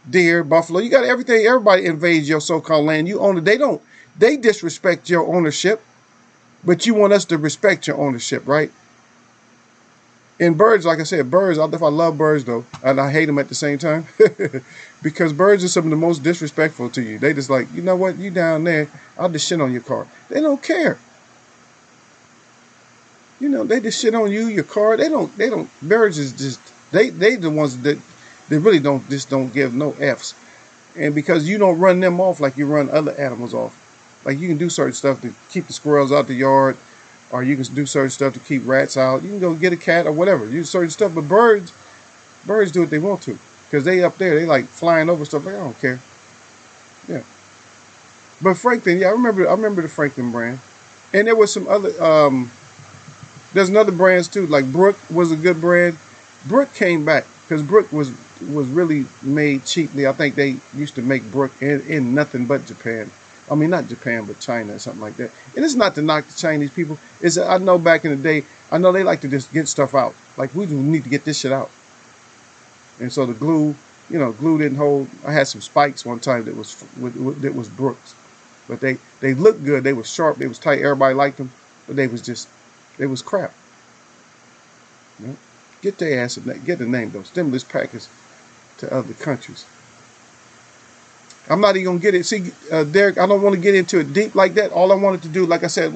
Deer, buffalo, you got everything. Everybody invades your so-called land. You own it. They disrespect your ownership, but you want us to respect your ownership, right? And birds, like I said, birds, I love birds though, and I hate them at the same time because birds are some of the most disrespectful to you. They just like, you know what, you down there, I'll just shit on your car. They don't care. They just shit on you, your car. Birds is just, they the ones that they really don't give no Fs. And because you don't run them off like you run other animals off. Like you can do certain stuff to keep the squirrels out the yard, or you can do certain stuff to keep rats out. You can go get a cat or whatever. You do certain stuff, but birds do what they want to because they up there. They like flying over stuff. Like I don't care. Yeah. But Franklin, yeah, I remember the Franklin brand, and there was some other. There's another brands too. Like Brook was a good brand. Brook came back because Brook was really made cheaply. I think they used to make Brook in nothing but Japan. I mean, not Japan, but China or something like that. And it's not to knock the Chinese people. I know back in the day, I know they like to just get stuff out. Like, we need to get this shit out. And so the glue didn't hold. I had some spikes one time that was Brooks. But they looked good. They was sharp. They was tight. Everybody liked them. But they was crap. Get their ass, get the name, though. Stimulus package to other countries. I'm not even going to get it. See, Derek, I don't want to get into it deep like that. All I wanted to do, like I said,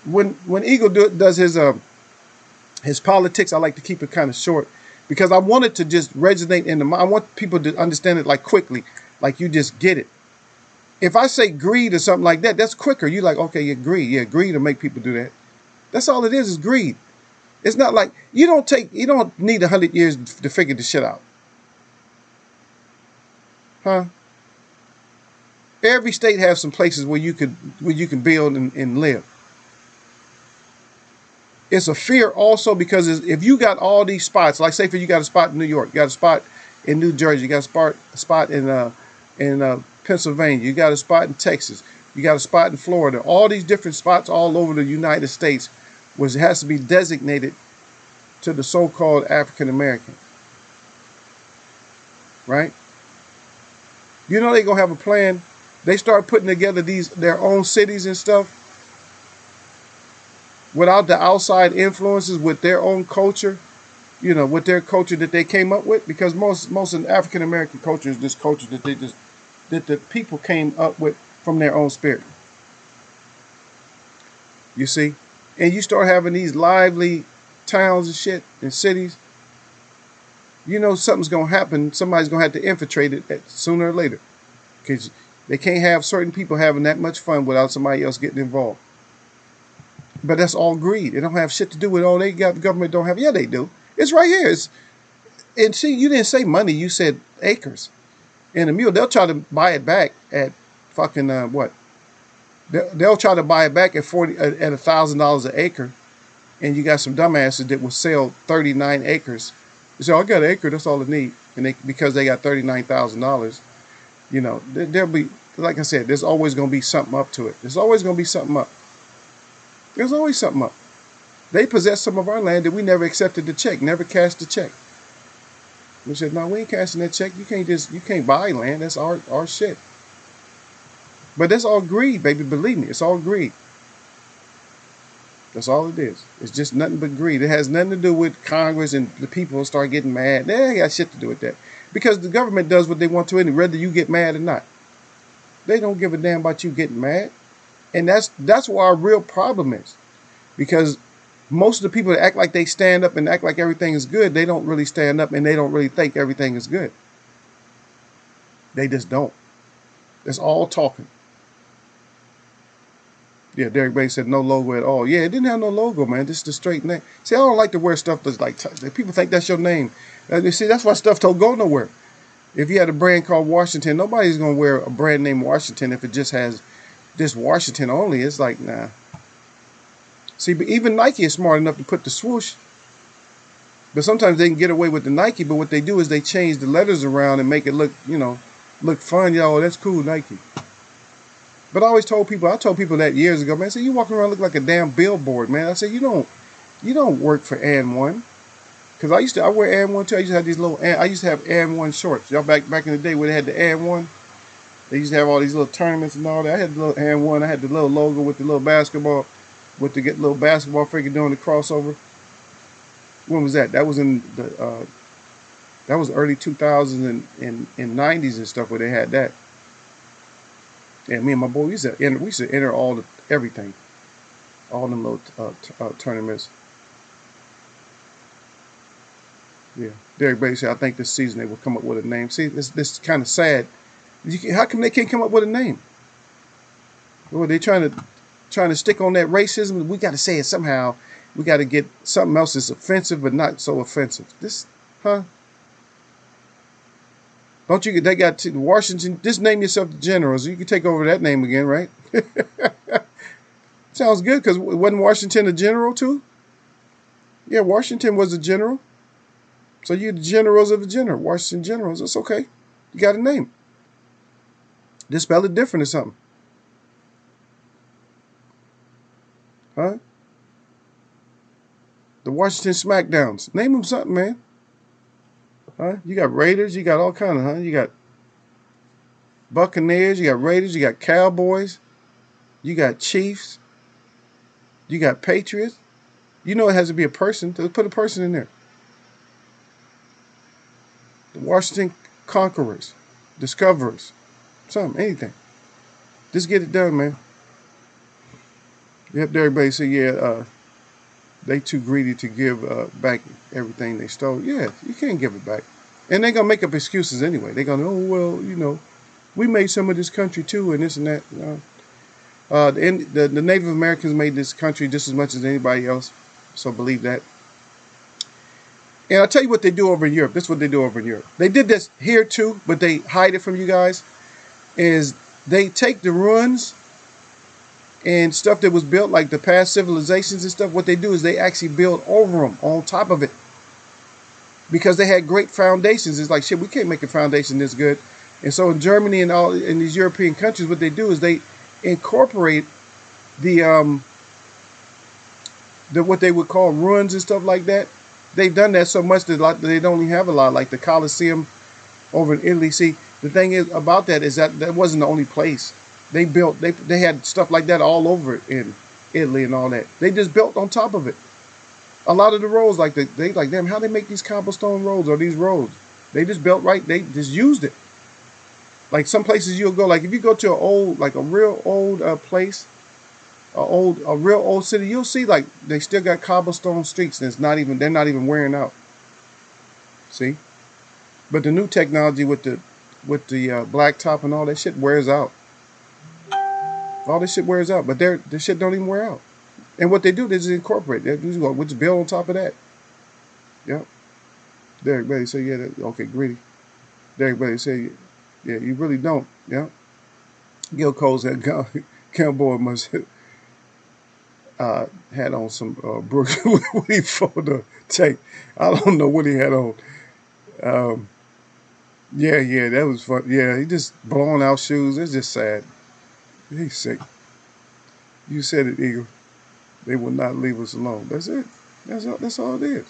when Eagle does his politics, I like to keep it kind of short because I want it to just resonate in the mind. I want people to understand it like quickly, like you just get it. If I say greed or something like that, that's quicker. You like, okay, you greed. Yeah, greed will make people do that. That's all it is greed. It's not like you don't need 100 years to figure this shit out. Huh? Every state has some places where you can build and live. It's a fear also because if you got all these spots, like say if you got a spot in New York, you got a spot in New Jersey, you got a spot in Pennsylvania, you got a spot in Texas, you got a spot in Florida, all these different spots all over the United States, which has to be designated to the so-called African American, right? You know they gonna have a plan. They start putting together their own cities and stuff without the outside influences, with their own culture. With their culture that they came up with, because most of the African American culture is this culture that the people came up with from their own spirit. You see, and you start having these lively towns and shit and cities. Something's gonna happen. Somebody's gonna have to infiltrate it sooner or later, because they can't have certain people having that much fun without somebody else getting involved. But that's all greed. It don't have shit to do with all they got. The government don't have. Yeah, they do. It's right here. And see, you didn't say money. You said acres. And a mule, they'll try to buy it back at fucking what? They'll try to buy it back at $1,000 an acre, and you got some dumbasses that will sell 39 acres. They say, "I got an acre. That's all I need," and because they got $39,000, there'll be, like I said, there's always gonna be something up to it. There's always gonna be something up. There's always something up. They possess some of our land that we never accepted the check, never cashed the check. We said, no, we ain't cashing that check. You can't buy land. That's our shit. But that's all greed, baby. Believe me, it's all greed. That's all it is. It's just nothing but greed. It has nothing to do with Congress and the people start getting mad. They ain't got shit to do with that. Because the government does what they want to, and whether you get mad or not. They don't give a damn about you getting mad. And that's where our real problem is. Because most of the people that act like they stand up and act like everything is good, they don't really stand up, and they don't really think everything is good. They just don't. It's all talking. Yeah, Derek Bay said no logo at all. Yeah, it didn't have no logo, man. Just the straight name. See, I don't like to wear stuff that's like, people think that's your name. You see, that's why stuff don't go nowhere. If you had a brand called Washington, nobody's going to wear a brand name Washington if it just has this Washington only. It's like, nah. See, but even Nike is smart enough to put the swoosh. But sometimes they can get away with the Nike, but what they do is they change the letters around and make it look, look fun. Yo, that's cool, Nike. But I told people that years ago, man. I said, you walking around look like a damn billboard, man. I said, you don't work for AND1. Because I wear AND1 too. I used to have AND1 shorts. Y'all back in the day where they had the AND1. They used to have all these little tournaments and all that. I had the little AND1. I had the little logo with the little basketball, with the little basketball figure doing the crossover. When was that? That was in the that was early 2000s and 90s and stuff where they had that. Yeah, me and my boy, we used to enter everything, all them little tournaments. Yeah, Derek Bay said, I think this season they will come up with a name. See, this is kind of sad. How come they can't come up with a name? Well, they trying to stick on that racism. We got to say it somehow. We got to get something else that's offensive but not so offensive. Don't you? They got Washington. Just name yourself the Generals. You can take over that name again, right? Sounds good, because wasn't Washington a general too? Yeah, Washington was a general. So you're the generals of the general. Washington Generals. That's okay. You got a name. Just spell it different or something. Huh? The Washington Smackdowns. Name them something, man. Huh? You got Raiders. You got all kind of, You got Buccaneers. You got Raiders. You got Cowboys. You got Chiefs. You got Patriots. It has to be a person. So put a person in there. The Washington Conquerors. Discoverers. Something. Anything. Just get it done, man. Yep, everybody say, yeah, they too greedy to give back everything they stole. Yeah, you can't give it back. And they're going to make up excuses anyway. They're going to, oh, well, we made some of this country too and this and that. The Native Americans made this country just as much as anybody else. So believe that. And I'll tell you what they do over in Europe. This is what they do over in Europe. They did this here too, but they hide it from you guys. Is they take the ruins and stuff that was built, like the past civilizations and stuff. What they do is they actually build over them, on top of it, because they had great foundations. It's like, shit, we can't make a foundation this good. And so in Germany and all in these European countries, what they do is they incorporate the what they would call ruins and stuff like that. They've done that so much that they don't even have a lot, like the Colosseum over in Italy. See, the thing is about that is that that wasn't the only place. They had stuff like that all over in Italy and all that. They just built on top of it. A lot of the roads, like they like, damn, how they make these cobblestone roads or these roads? They just built right. They just used it. Like some places you'll go, like if you go to a real old place, a real old city, you'll see like they still got cobblestone streets, and they're not even wearing out. See, but the new technology with the blacktop and all that shit wears out. All this shit wears out, but the shit don't even wear out. And what they do, they just incorporate. They just go, we just build on top of that. Yep. Derek Bailey said, yeah, okay, greedy. Derek Bailey said, yeah, you really don't. Yeah. Gil Cole said, Cowboy must had on some Brooks Woody photo tape. I don't know what he had on. Yeah, that was fun. Yeah, he just blowing out shoes. It's just sad. He's sick. You said it, Eagle. They will not leave us alone. That's it. That's all it is.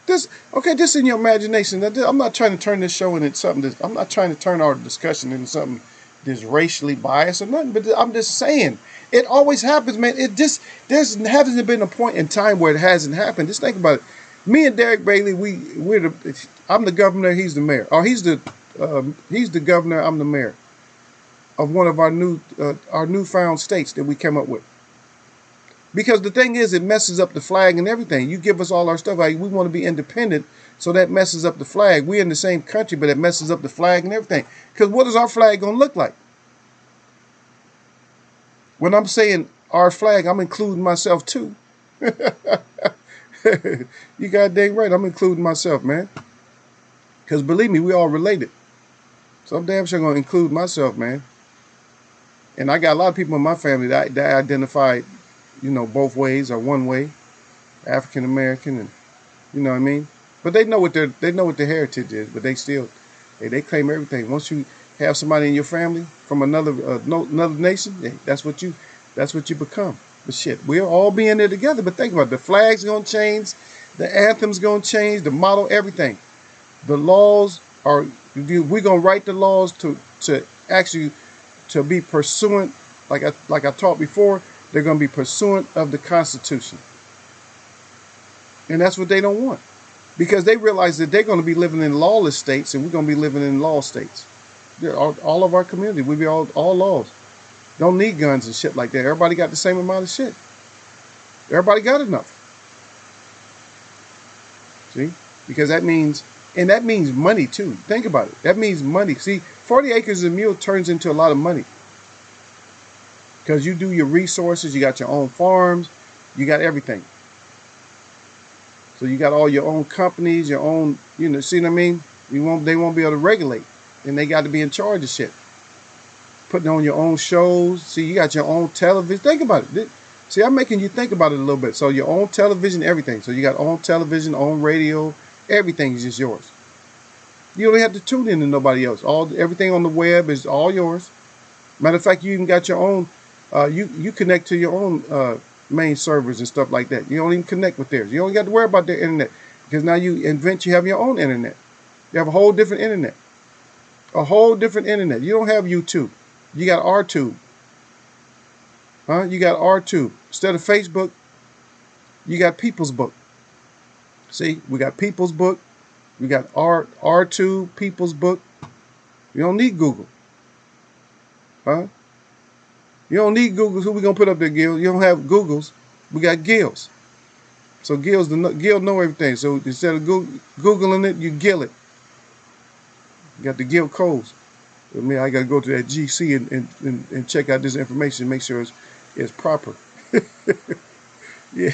Just in your imagination. I'm not trying to turn this show into something. I'm not trying to turn our discussion into something that's racially biased or nothing. But I'm just saying, it always happens, man. Hasn't been a point in time where it hasn't happened. Just think about it. Me and Derek Bailey, I'm the governor. He's the mayor. Or he's the governor. I'm the mayor of one of our newfound states that we came up with. Because the thing is, it messes up the flag and everything. You give us all our stuff. Like, we want to be independent, so that messes up the flag. We're in the same country, but it messes up the flag and everything. Because what is our flag going to look like? When I'm saying our flag, I'm including myself too. You got dang right. I'm including myself, man. Because believe me, we all related. So I'm damn sure going to include myself, man. And I got a lot of people in my family that identify, both ways or one way, African American, and you know what I mean. But they know what their heritage is. But they still, they claim everything. Once you have somebody in your family from another nation, that's what you become. But shit, we're all being there together. But think about it. The flag's gonna change, the anthem's gonna change, the motto, everything. The laws are. We're gonna write the laws to actually to be pursuant, like I taught before. They're going to be pursuant of the Constitution. And that's what they don't want. Because they realize that they're going to be living in lawless states, and we're going to be living in law states. All of our community, we be all laws. Don't need guns and shit like that. Everybody got the same amount of shit. Everybody got enough. See? Because that means money too. Think about it. That means money. See, 40 acres of mule turns into a lot of money. Because you do your resources, you got your own farms, you got everything. So you got all your own companies, your own, see what I mean? They won't be able to regulate. And they got to be in charge of shit. Putting on your own shows. See, you got your own television. Think about it. See, I'm making you think about it a little bit. So your own television, everything. So you got own television, own radio, everything is just yours. You don't have to tune in to nobody else. Everything on the web is all yours. Matter of fact, you even got your own. You connect to your own main servers and stuff like that. You don't even connect with theirs. You don't got to worry about their internet, because now you have your own internet. You have a whole different internet. A whole different internet. You don't have YouTube. You got RTube. You got RTube. Instead of Facebook, you got People's Book. See, we got People's Book. We got RTube, People's Book. You don't need Google. You don't need Googles. Who we gonna put up there, Gil? You don't have Googles. We got Gils. So Gil know everything. So instead of Googling it, you Gil it. You got the Gil codes. I got to go to that GC and check out this information, make sure it's proper. Yeah,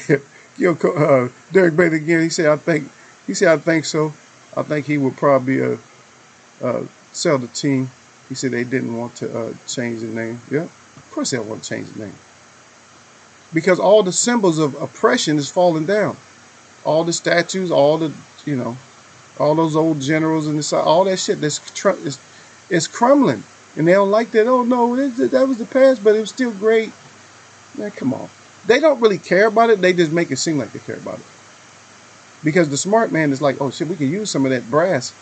Derek Bailey again. He said, I think so. I think he would probably sell the team. He said they didn't want to change the name. Yeah, of course they don't want to change the name. Because all the symbols of oppression is falling down. All the statues, all those old generals and all that shit is crumbling. And they don't like that. Oh no, that was the past, but it was still great. Man, come on. They don't really care about it. They just make it seem like they care about it. Because the smart man is like, oh shit, we can use some of that brass.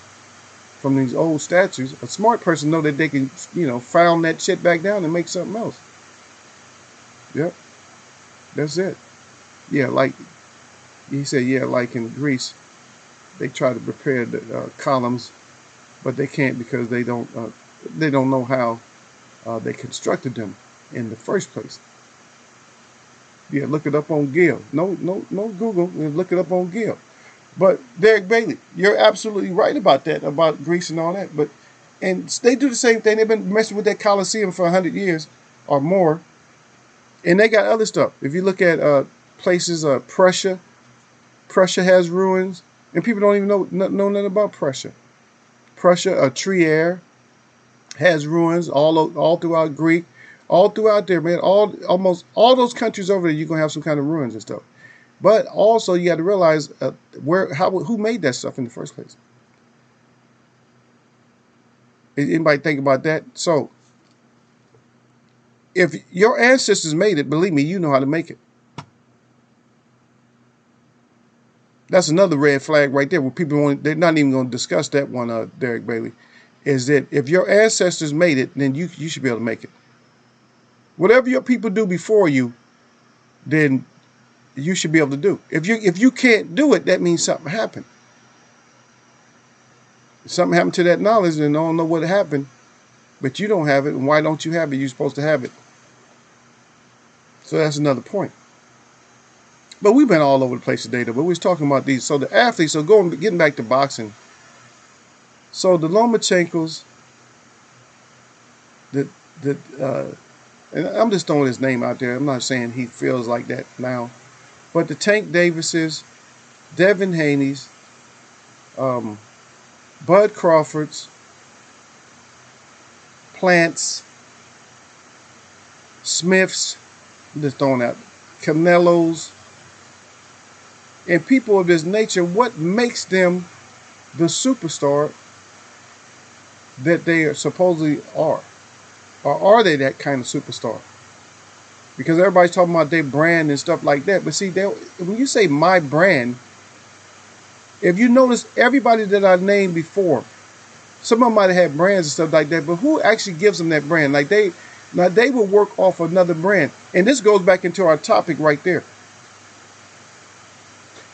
from these old statues, a smart person know that they can, found that shit back down and make something else. Yep, that's it. Yeah, like he said, yeah, like in Greece, they try to repair the columns, but they can't because they don't know how they constructed them in the first place. Yeah, look it up on Gill. No Google. Look it up on Gill. But Derek Bailey, you're absolutely right about that, about Greece and all that. And they do the same thing. They've been messing with that Colosseum for 100 years or more, and they got other stuff. If you look at places, Prussia has ruins, and people don't even know nothing about Prussia. Prussia, Trier, has ruins all throughout Greek, all throughout there, man. Almost all those countries over there, you're gonna have some kind of ruins and stuff. But also, you got to realize who made that stuff in the first place. Anybody think about that? So, if your ancestors made it, believe me, you know how to make it. That's another red flag right there. Where they're not even going to discuss that one, Derek Bailey. Is that if your ancestors made it, then you should be able to make it. Whatever your people do before you, then you should be able to do. If you can't do it, that means something happened. If something happened to that knowledge, and I don't know what happened, but you don't have it. And why don't you have it? You're supposed to have it. So that's another point. But we've been all over the place today, though. But we was talking about these. So the athletes. So getting back to boxing. So the Lomachenkos, and I'm just throwing his name out there. I'm not saying he feels like that now. But the Tank Davises, Devin Haney's, Bud Crawford's, Plants, Smiths, I'm just throwing out, Canelos, and people of this nature, what makes them the superstar that they are supposedly are? Or are they that kind of superstar? Because everybody's talking about their brand and stuff like that. But see, when you say my brand, if you notice, everybody that I named before, some of them might have had brands and stuff like that, but who actually gives them that brand? Like they will work off another brand. And this goes back into our topic right there.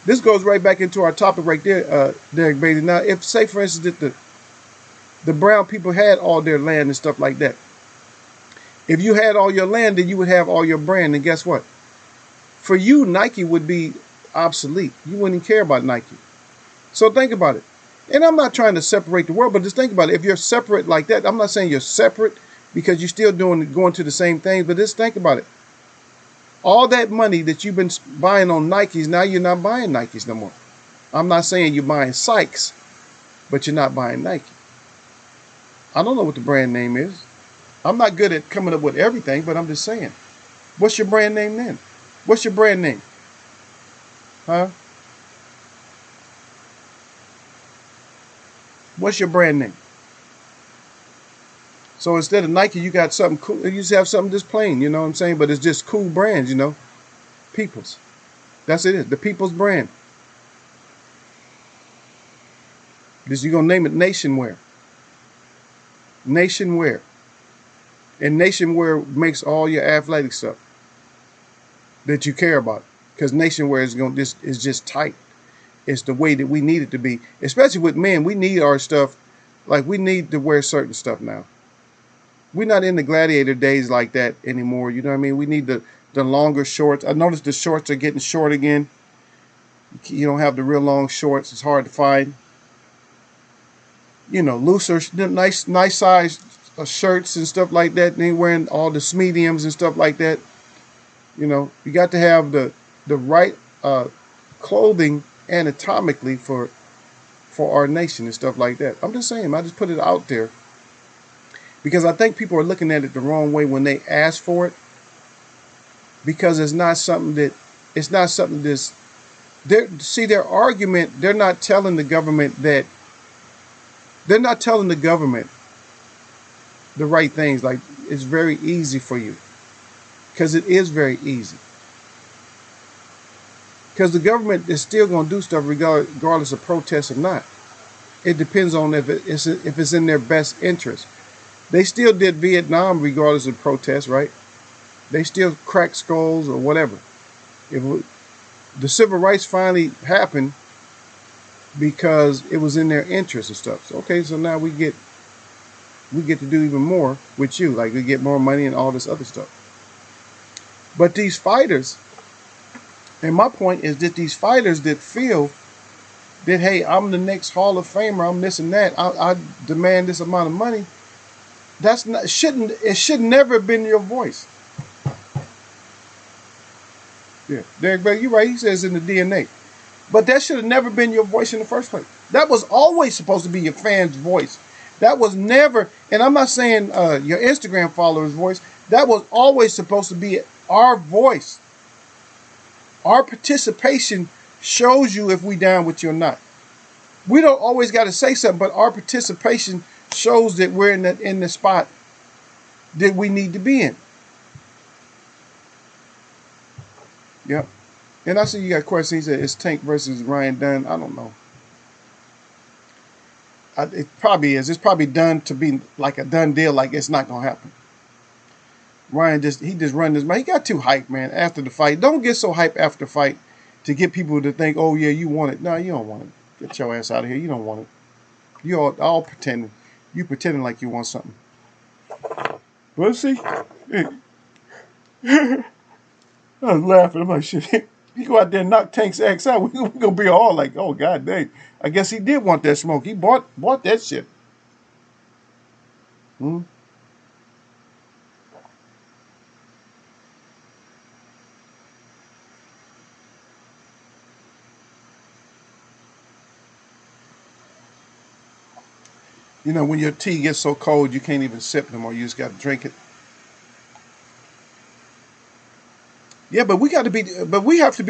This goes right back into our topic right there, Derek Bailey. Now, if, say, for instance, that the brown people had all their land and stuff like that, if you had all your land, then you would have all your brand. And guess what? For you, Nike would be obsolete. You wouldn't even care about Nike. So think about it. And I'm not trying to separate the world, but just think about it. If you're separate like that, I'm not saying you're separate because you're still going to the same things, but just think about it. All that money that you've been buying on Nikes, now you're not buying Nikes no more. I'm not saying you're buying Sykes, but you're not buying Nike. I don't know what the brand name is. I'm not good at coming up with everything, but I'm just saying. What's your brand name then? What's your brand name? Huh? What's your brand name? So instead of Nike, you got something cool. You just have something just plain, you know what I'm saying? But it's just cool brands, you know. People's. That's it. The People's brand. You're going to name it Nationwear. Nationwear. And Nationwear makes all your athletic stuff that you care about. Because Nationwear is just tight. It's the way that we need it to be. Especially with men, we need our stuff. Like, we need to wear certain stuff now. We're not in the gladiator days like that anymore. You know what I mean? We need the longer shorts. I noticed the shorts are getting short again. You don't have the real long shorts. It's hard to find. You know, looser, nice size shirts and stuff like that. And they wearing all the mediums and stuff like that. You know, you got to have the right clothing anatomically for our nation and stuff like that. I'm just saying. I just put it out there. Because I think people are looking at it the wrong way when they ask for it. Because it's not something that's, their argument, they're not telling the government the right things. Like, it's very easy for you. Because it is very easy. Because the government is still going to do stuff regardless of protests or not. It depends on if it's in their best interest. They still did Vietnam regardless of protests, right? They still cracked skulls or whatever. The civil rights finally happened because it was in their interest and stuff. So, okay, so now we get to do even more with you, like we get more money and all this other stuff. But these fighters, and my point is that these fighters that feel that, hey, I'm the next Hall of Famer, I'm this and that, I demand this amount of money. It should never have been your voice. Yeah, Derek Bailey, you're right. He says in the DNA. But that should have never been your voice in the first place. That was always supposed to be your fans' voice. That was never, and I'm not saying your Instagram followers' voice. That was always supposed to be our voice. Our participation shows you if we down with you or not. We don't always got to say something, but our participation shows that we're in the spot that we need to be in. Yep. And I see you got questions. He said, it's Tank versus Ryan Dunn. I don't know. It probably is. It's probably done to be like a done deal, like it's not going to happen. Ryan just run this. Man, he got too hyped, man, after the fight. Don't get so hyped after the fight to get people to think, oh, yeah, you want it. No, you don't want it. Get your ass out of here. You don't want it. You all pretending. You pretending like you want something. Well, see, I was laughing. I'm like, shit. You go out there and knock Tank's ass out. We're going to be all like, oh, God dang. I guess he did want that smoke. He bought that shit. Hmm? You know, when your tea gets so cold, you can't even sip no more. You just got to drink it. Yeah, but we have to be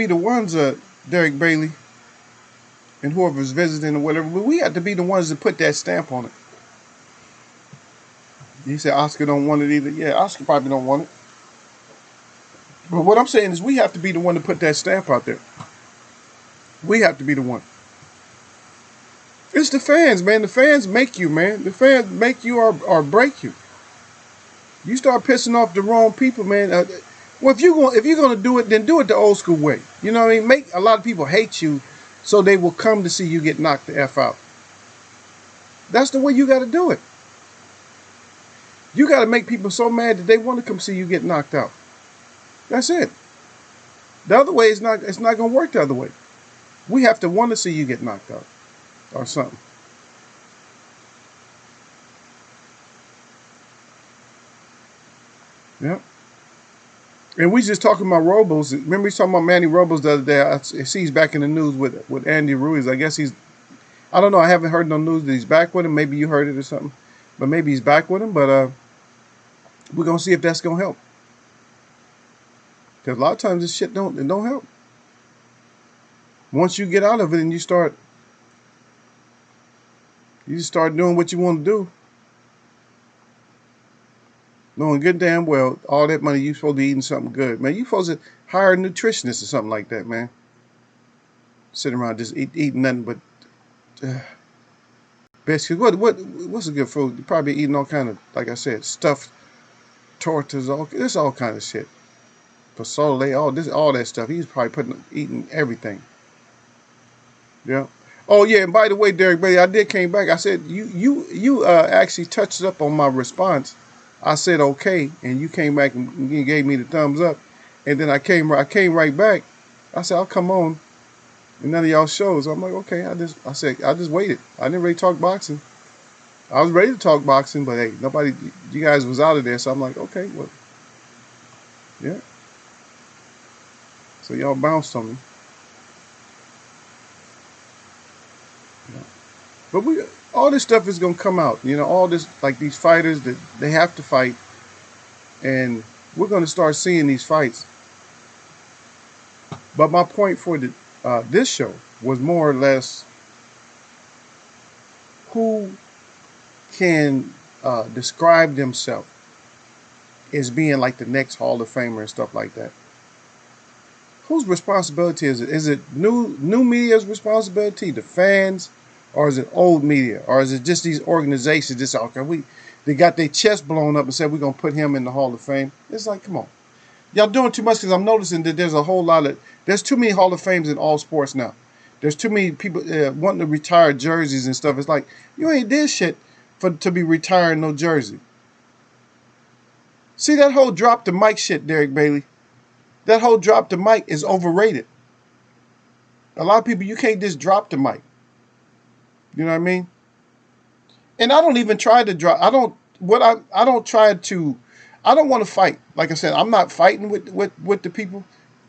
the ones, Derek Bailey, and whoever's visiting or whatever. But we have to be the ones that put that stamp on it. He said Oscar don't want it either. Yeah, Oscar probably don't want it. But what I'm saying is we have to be the one to put that stamp out there. We have to be the one. It's the fans, man. The fans make you, man. The fans make you or break you. You start pissing off the wrong people, man. Well, if you're gonna do it, then do it the old school way. You know what I mean? Make a lot of people hate you, so they will come to see you get knocked the F out. That's the way you got to do it. You got to make people so mad that they want to come see you get knocked out. That's it. The other way is not. It's not gonna work the other way. We have to want to see you get knocked out or something. Yeah. And we just talking about Robles. Remember we talking about Manny Robles the other day. I see he's back in the news with Andy Ruiz. I guess I don't know. I haven't heard no news that he's back with him. Maybe you heard it or something. But maybe he's back with him. But we're going to see if that's going to help. Because a lot of times this shit don't help. Once you get out of it and you just start doing what you want to do, knowing good damn well all that money you supposed to be eating something good, man. You supposed to hire a nutritionist or something like that, man. Sitting around just eating nothing but biscuits. What's a good food? You're probably eating all kind of, like I said, stuffed tortas. This all kind of shit. Pozole, all that stuff. He's probably eating everything. Yeah. Oh yeah, and by the way, Derek Bailey, I did came back. I said you actually touched up on my response. I said okay, and you came back and you gave me the thumbs up, and then I came right back. I said I'll come on, and none of y'all shows. I'm like okay. I just waited. I didn't really talk boxing. I was ready to talk boxing, but hey, nobody. You guys was out of there, so I'm like okay, well, yeah. So y'all bounced on me. Yeah. But all this stuff is gonna come out. You know, all this like these fighters that they have to fight, and we're gonna start seeing these fights. But my point for this show was more or less who can describe themselves as being like the next Hall of Famer and stuff like that. Whose responsibility is it? Is it new media's responsibility? The fans? or is it old media, or is it just these organizations? Just okay, they got their chest blown up and said we're gonna put him in the Hall of Fame. It's like, come on, y'all doing too much because I'm noticing that there's too many Hall of Fames in all sports now. There's too many people wanting to retire jerseys and stuff. It's like you ain't did shit to be retiring no jersey. See that whole drop the mic shit, Derek Bailey. That whole drop the mic is overrated. A lot of people, you can't just drop the mic. You know what I mean? And I don't even try to drop. I don't want to fight. Like I said, I'm not fighting with the people.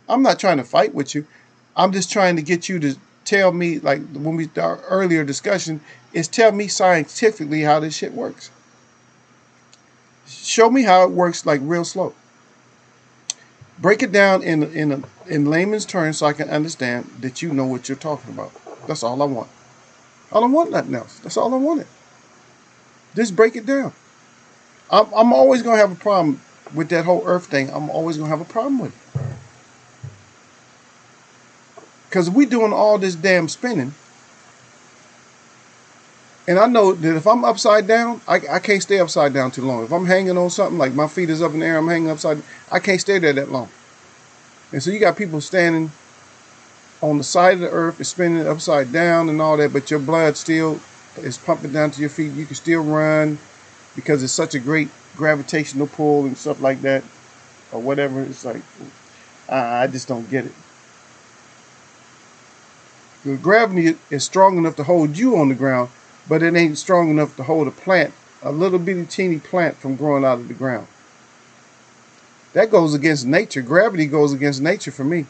I'm not trying to fight with you. I'm just trying to get you to tell me, like when our earlier discussion, is tell me scientifically how this shit works. Show me how it works, like real slow. Break it down in layman's terms so I can understand that you know what you're talking about. That's all I want. I don't want nothing else. That's all I wanted. Just break it down. I'm always gonna have a problem with that whole Earth thing. I'm always gonna have a problem with it. Because we doing all this damn spinning. And I know that if I'm upside down, I can't stay upside down too long. If I'm hanging on something, like my feet is up in the air, I'm hanging upside down, I can't stay there that long. And so you got people standing on the side of the earth, is spinning upside down and all that, but your blood still is pumping down to your feet. You can still run because it's such a great gravitational pull and stuff like that, or whatever. It's like, I just don't get it. The gravity is strong enough to hold you on the ground, but it ain't strong enough to hold a little bitty teeny plant from growing out of the ground. That goes against nature. Gravity goes against nature for me.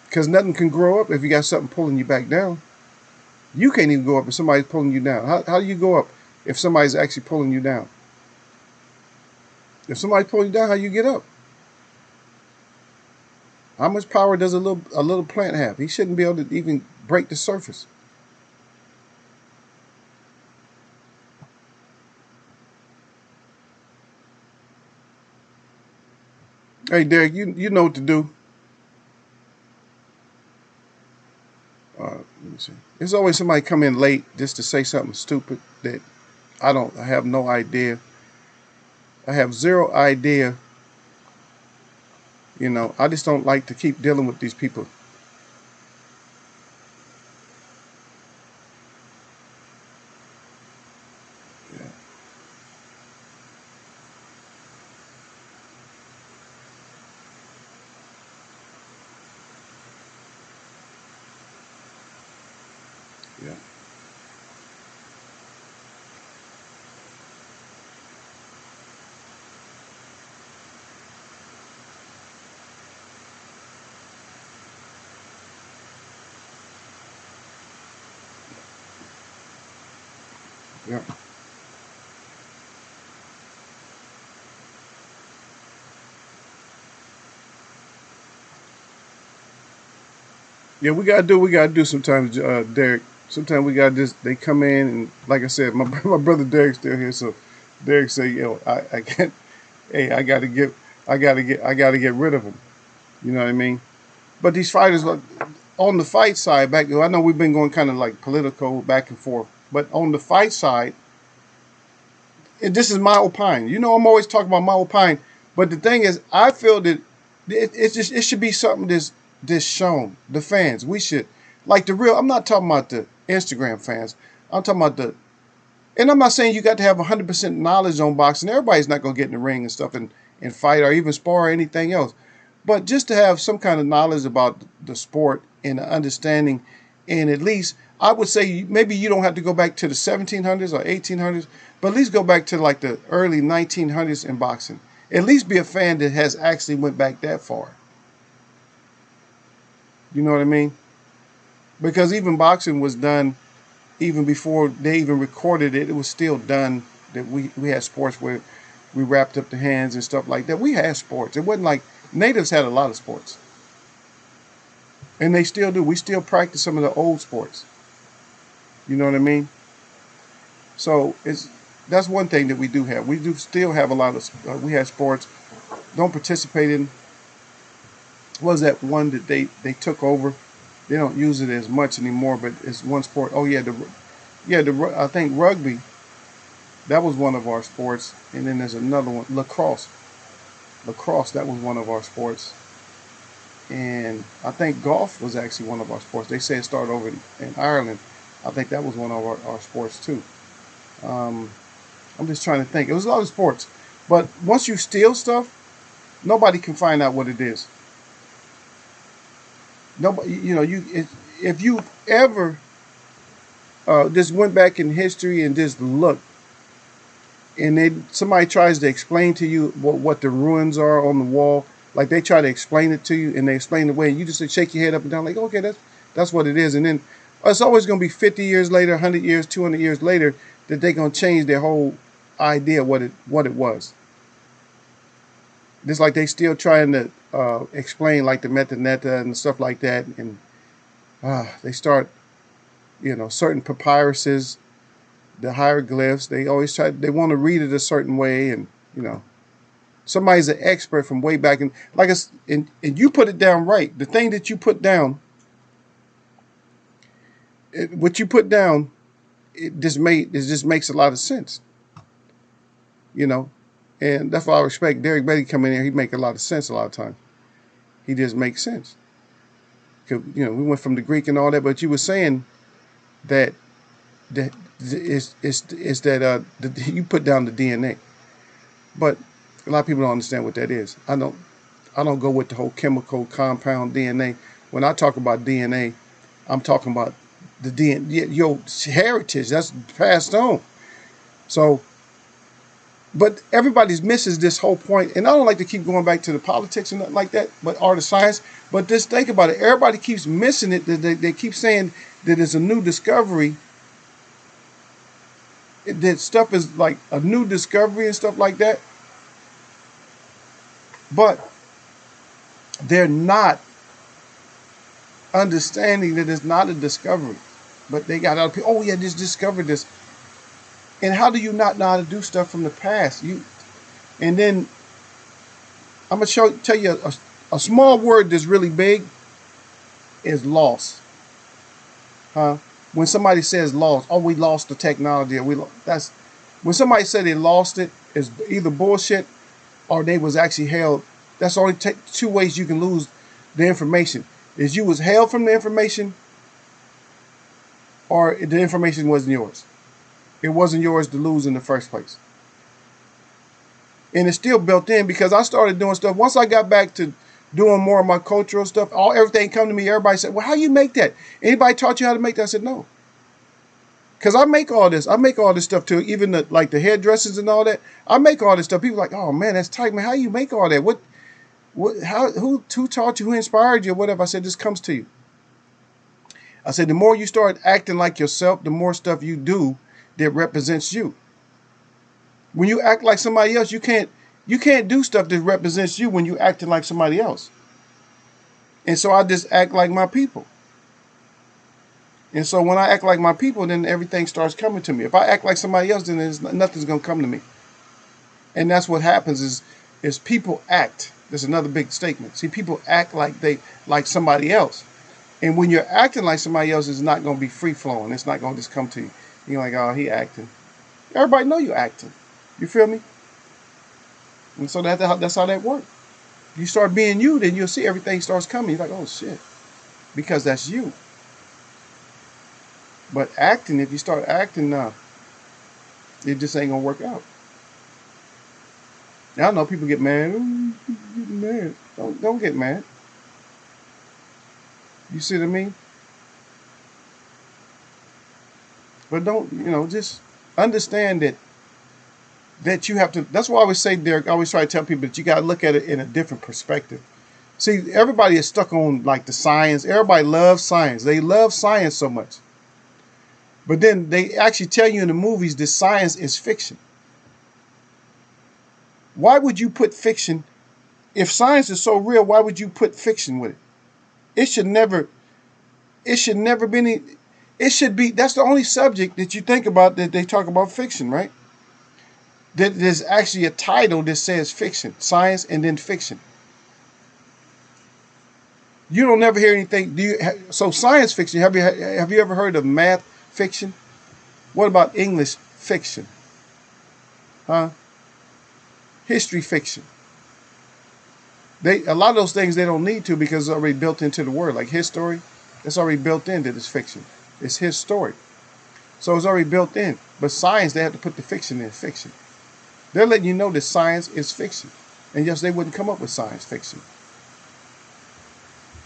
Because nothing can grow up if you got something pulling you back down. You can't even go up if somebody's pulling you down. How do you go up if somebody's actually pulling you down? If somebody's pulling you down, how do you get up? How much power does a little plant have? He shouldn't be able to even break the surface. Hey, Derek, you know what to do. Let me see. There's always somebody come in late just to say something stupid that I have no idea. I have zero idea. You know, I just don't like to keep dealing with these people. Yeah. Yeah. Yeah. Yeah, we gotta do sometimes, Derek. Sometimes we gotta just they come in and like I said, my my brother Derek's still here, so Derek say, yo, I can't. Hey, I gotta get rid of him. You know what I mean? But these fighters, on the fight side, I know we've been going kind of like political back and forth, but on the fight side, this is my opinion. You know, I'm always talking about my opinion, but the thing is, I feel that it should be something that's shown. The fans, we should like the real. I'm not talking about the Instagram fans. I'm talking about and I'm not saying you got to have 100% knowledge on boxing. Everybody's not gonna get in the ring and stuff and fight or even spar or anything else. But just to have some kind of knowledge about the sport and understanding, and at least I would say maybe you don't have to go back to the 1700s or 1800s, but at least go back to like the early 1900s in boxing. At least be a fan that has actually went back that far. You know what I mean? Because even boxing was done even before they even recorded it. It was still done. That we had sports where we wrapped up the hands and stuff like that. We had sports. It wasn't like natives had a lot of sports, and they still do. We still practice some of the old sports. You know what I mean? So that's one thing that we do have. We do still have a lot of we have sports. Don't participate in. Was that one that they took over? They don't use it as much anymore, but it's one sport. Oh yeah, I think rugby, that was one of our sports, and then there's another one, lacrosse. Lacrosse, that was one of our sports, and I think golf was actually one of our sports. They say it started over in Ireland. I think that was one of our sports too. Um, I'm just trying to think. It was a lot of sports, but once you steal stuff, nobody can find out what it is. Nobody, if you ever just went back in history and just looked, and somebody tries to explain to you what the ruins are on the wall, like they try to explain it to you, and they explain the way, and you just shake your head up and down, like, okay, that's what it is, and then it's always going to be 50 years later, 100 years, 200 years later that they're going to change their whole idea of what it was. Just like they still trying to explain like the metadata and stuff like that, and they start, certain papyruses, the hieroglyphs. They always they want to read it a certain way, and somebody's an expert from way back, and like and you put it down right. The thing that you put down, what you put down, it just makes a lot of sense, and that's why I respect Derek Betty come in here. He make a lot of sense a lot of times. He just makes sense. Cause we went from the Greek and all that, but you were saying that is that you put down the DNA, but a lot of people don't understand what that is. I don't go with the whole chemical compound DNA. When I talk about DNA, I'm talking about the DNA, your heritage that's passed on. So, but everybody's misses this whole point, and I don't like to keep going back to the politics and nothing like that, but art of science. But just think about it. Everybody keeps missing it. They keep saying that it's a new discovery. That stuff is like a new discovery and stuff like that. But they're not understanding that it's not a discovery. But they got other people, oh yeah, just discovered this. And how do you not know how to do stuff from the past? And then I'm gonna tell you a small word that's really big is loss. Huh? When somebody says lost, oh, we lost the technology, or that's when somebody said they lost it, is either bullshit or they was actually held. That's only two ways you can lose the information: is you was held from the information, or the information wasn't yours. It wasn't yours to lose in the first place. And it's still built in because I started doing stuff. Once I got back to doing more of my cultural stuff, everything come to me. Everybody said, well, how you make that? Anybody taught you how to make that? I said, no. Because I make all this. I make all this stuff too. Even the hairdressers and all that. I make all this stuff. People are like, oh man, that's tight, man. How you make all that? Who taught you? Who inspired you? Or whatever. I said, this comes to you. I said, the more you start acting like yourself, the more stuff you do that represents you. When you act like somebody else, you can't do stuff that represents you when you acting like somebody else. And so I just act like my people. And so when I act like my people, then everything starts coming to me. If I act like somebody else, then nothing's going to come to me. And that's what happens is people act. There's another big statement. See, people act like somebody else. And when you're acting like somebody else, it's not going to be free flowing. It's not going to just come to you. You're like, oh, he acting. Everybody know you acting. You feel me? And so that's how that works. You start being you, then you'll see everything starts coming. You're like, oh shit, because that's you. But acting, if you start acting now, it just ain't gonna work out. Now I know people get mad. Ooh, get mad. Don't get mad. You see what I mean? But don't, just understand that you have to. That's why I always say, Derek, I always try to tell people that you got to look at it in a different perspective. See, everybody is stuck on like the science. Everybody loves science. They love science so much. But then they actually tell you in the movies that science is fiction. Why would you put fiction? If science is so real, why would you put fiction with it? It should never be any. It should be, that's the only subject that you think about that they talk about fiction, right? That there's actually a title that says fiction, science, and then fiction. You don't never hear anything. So science fiction? Have you ever heard of math fiction? What about English fiction? Huh? History fiction. A lot of those things they don't need to because it's already built into the word. Like his story, it's already built into this fiction. It's his story, so it's already built in. But science, they have to put the fiction in fiction. They're letting you know that science is fiction, and yes, they wouldn't come up with science fiction.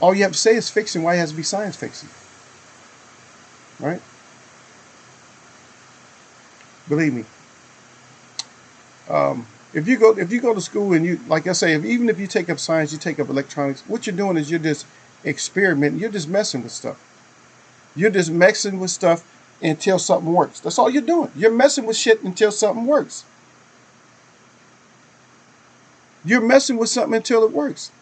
All you have to say is fiction. Why it has to be science fiction, right? Believe me. If you go to school and you, like I say, even if you take up science, you take up electronics, what you're doing is you're just experimenting. You're just messing with stuff. You're just messing with stuff until something works. That's all you're doing. You're messing with shit until something works. You're messing with something until it works.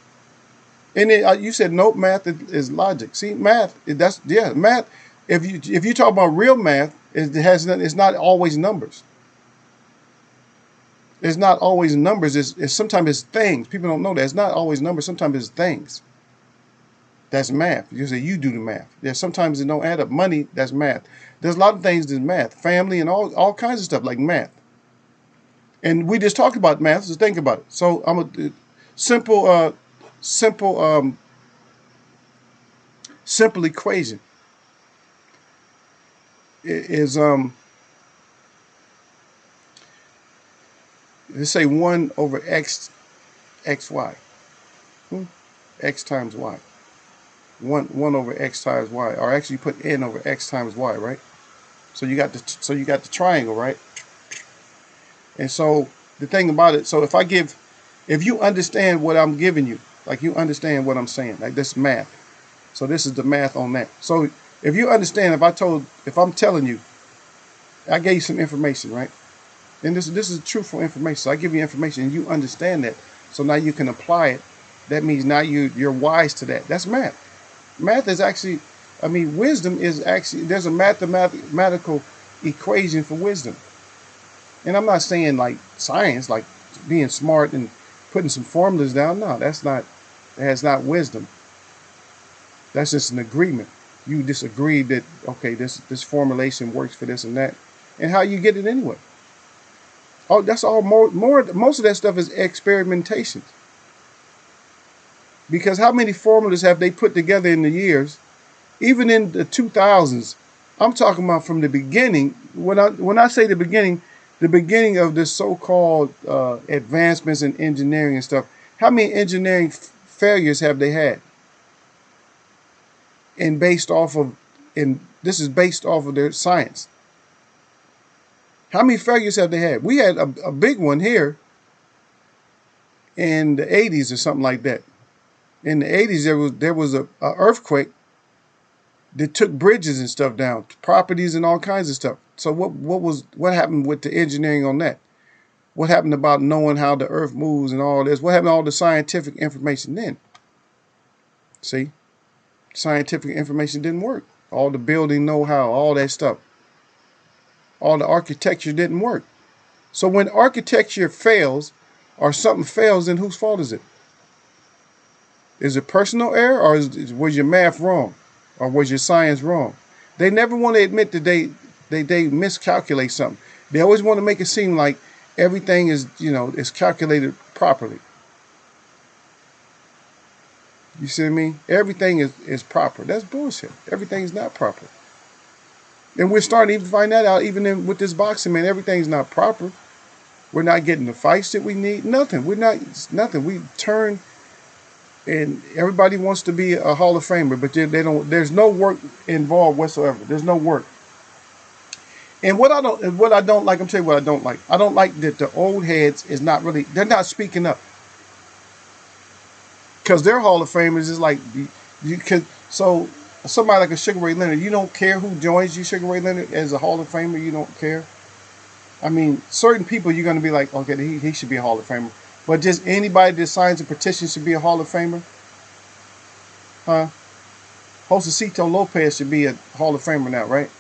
And then, you said nope, math is logic. See, math, math. If you talk about real math, it's not always numbers. It's not always numbers. It's sometimes it's things. People don't know that. It's not always numbers. Sometimes it's things. That's math. You say you do the math. Sometimes it don't add up. Money, that's math. There's a lot of things that's math. Family and all kinds of stuff like math. And we just talked about math, so think about it. So I'm a simple equation is let's say 1 over xy. X times y. 1 over x times y, or actually put n over x times y, right? So you got the triangle, right? And so the thing about it, so if you understand what I'm giving you, like you understand what I'm saying, like this math. So this is the math on that. So if you understand, if I'm telling you, I gave you some information, right? And this is truthful information. So I give you information and you understand that. So now you can apply it. That means now you're wise to that. That's math. Math is actually, wisdom is actually, there's a mathematical equation for wisdom. And I'm not saying like science, like being smart and putting some formulas down. No, that's not wisdom. That's just an agreement. You just agree that, okay, this formulation works for this and that. And how you get it anyway. Oh, that's all most of that stuff is experimentation. Because how many formulas have they put together in the years? Even in the 2000s, I'm talking about from the beginning. When I say the beginning of this so-called advancements in engineering and stuff, how many engineering failures have they had? And this is based off of their science. How many failures have they had? We had a big one here in the 80s or something like that. In the 80s, there was a earthquake that took bridges and stuff down, properties and all kinds of stuff. So what happened with the engineering on that? What happened about knowing how the earth moves and all this? What happened to all the scientific information then? See, scientific information didn't work. All the building know-how, all that stuff. All the architecture didn't work. So when architecture fails or something fails, then whose fault is it? Is it personal error, or was your math wrong, or was your science wrong? They never want to admit that they miscalculate something. They always want to make it seem like everything is calculated properly. You see what I mean? Everything is proper. That's bullshit. Everything is not proper. And we're starting to even find that out even with this boxing, man. Everything's not proper. We're not getting the fights that we need. Nothing. Nothing. We turn, and everybody wants to be a Hall of Famer, but they don't. There's no work involved whatsoever. There's no work. And what I don't like, I'm telling you what I don't like. I don't like that the old heads they're not speaking up. Because they're Hall of Famers is like, so somebody like a Sugar Ray Leonard, you don't care who joins you, Sugar Ray Leonard, as a Hall of Famer, you don't care. Certain people you're going to be like, okay, he should be a Hall of Famer. But just anybody that signs a petition should be a Hall of Famer? Huh? Josecito Lopez should be a Hall of Famer now, right?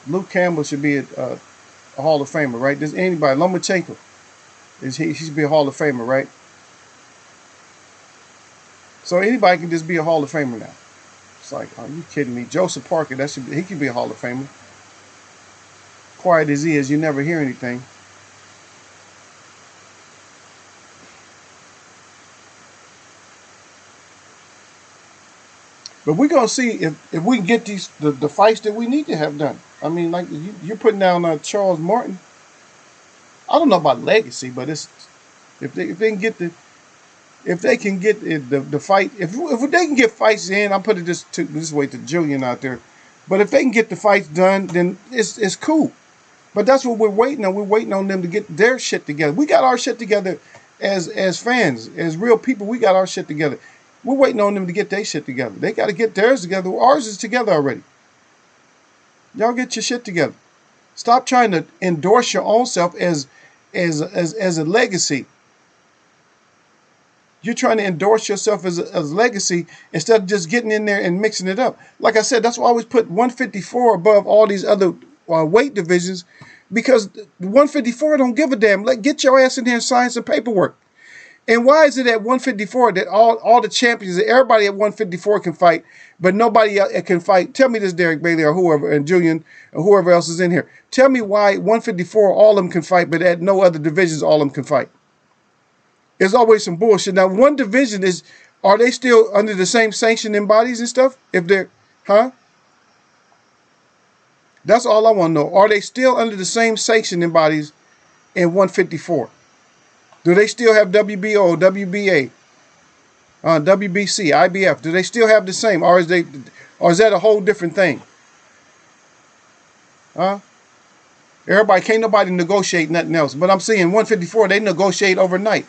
Luke Campbell should be a Hall of Famer, right? Does anybody, Lomachenko, he should be a Hall of Famer, right? So anybody can just be a Hall of Famer now. It's like, are you kidding me? Joseph Parker, he could be a Hall of Famer. Quiet as he is, you never hear anything. But we're gonna see if we can get the fights that we need to have done. I mean, like you're putting down Charles Martin. I don't know about legacy, but it's if they can get the fight, if they can get fights in, I'm putting this way to Julian out there. But if they can get the fights done, then it's cool. But that's what we're waiting on. We're waiting on them to get their shit together. We got our shit together as fans, as real people. We got our shit together. We're waiting on them to get their shit together. They got to get theirs together. Ours is together already. Y'all get your shit together. Stop trying to endorse your own self as a legacy. You're trying to endorse yourself as a legacy instead of just getting in there and mixing it up. Like I said, that's why I always put 154 above all these other weight divisions, because 154 don't give a damn. Get your ass in here and sign some paperwork. And why is it at 154 that all the champions, everybody at 154 can fight, but nobody can fight? Tell me this, Derek Bailey or whoever, and Julian or whoever else is in here. Tell me why 154 all of them can fight, but at no other divisions all of them can fight. There's always some bullshit. Now, one division is, are they still under the same sanctioning bodies and stuff? If they're, That's all I want to know. Are they still under the same sanctioning bodies in 154? Do they still have WBO, WBA, WBC, IBF? Do they still have the same, or is that a whole different thing? Can't nobody negotiate nothing else. But I'm seeing 154, they negotiate overnight.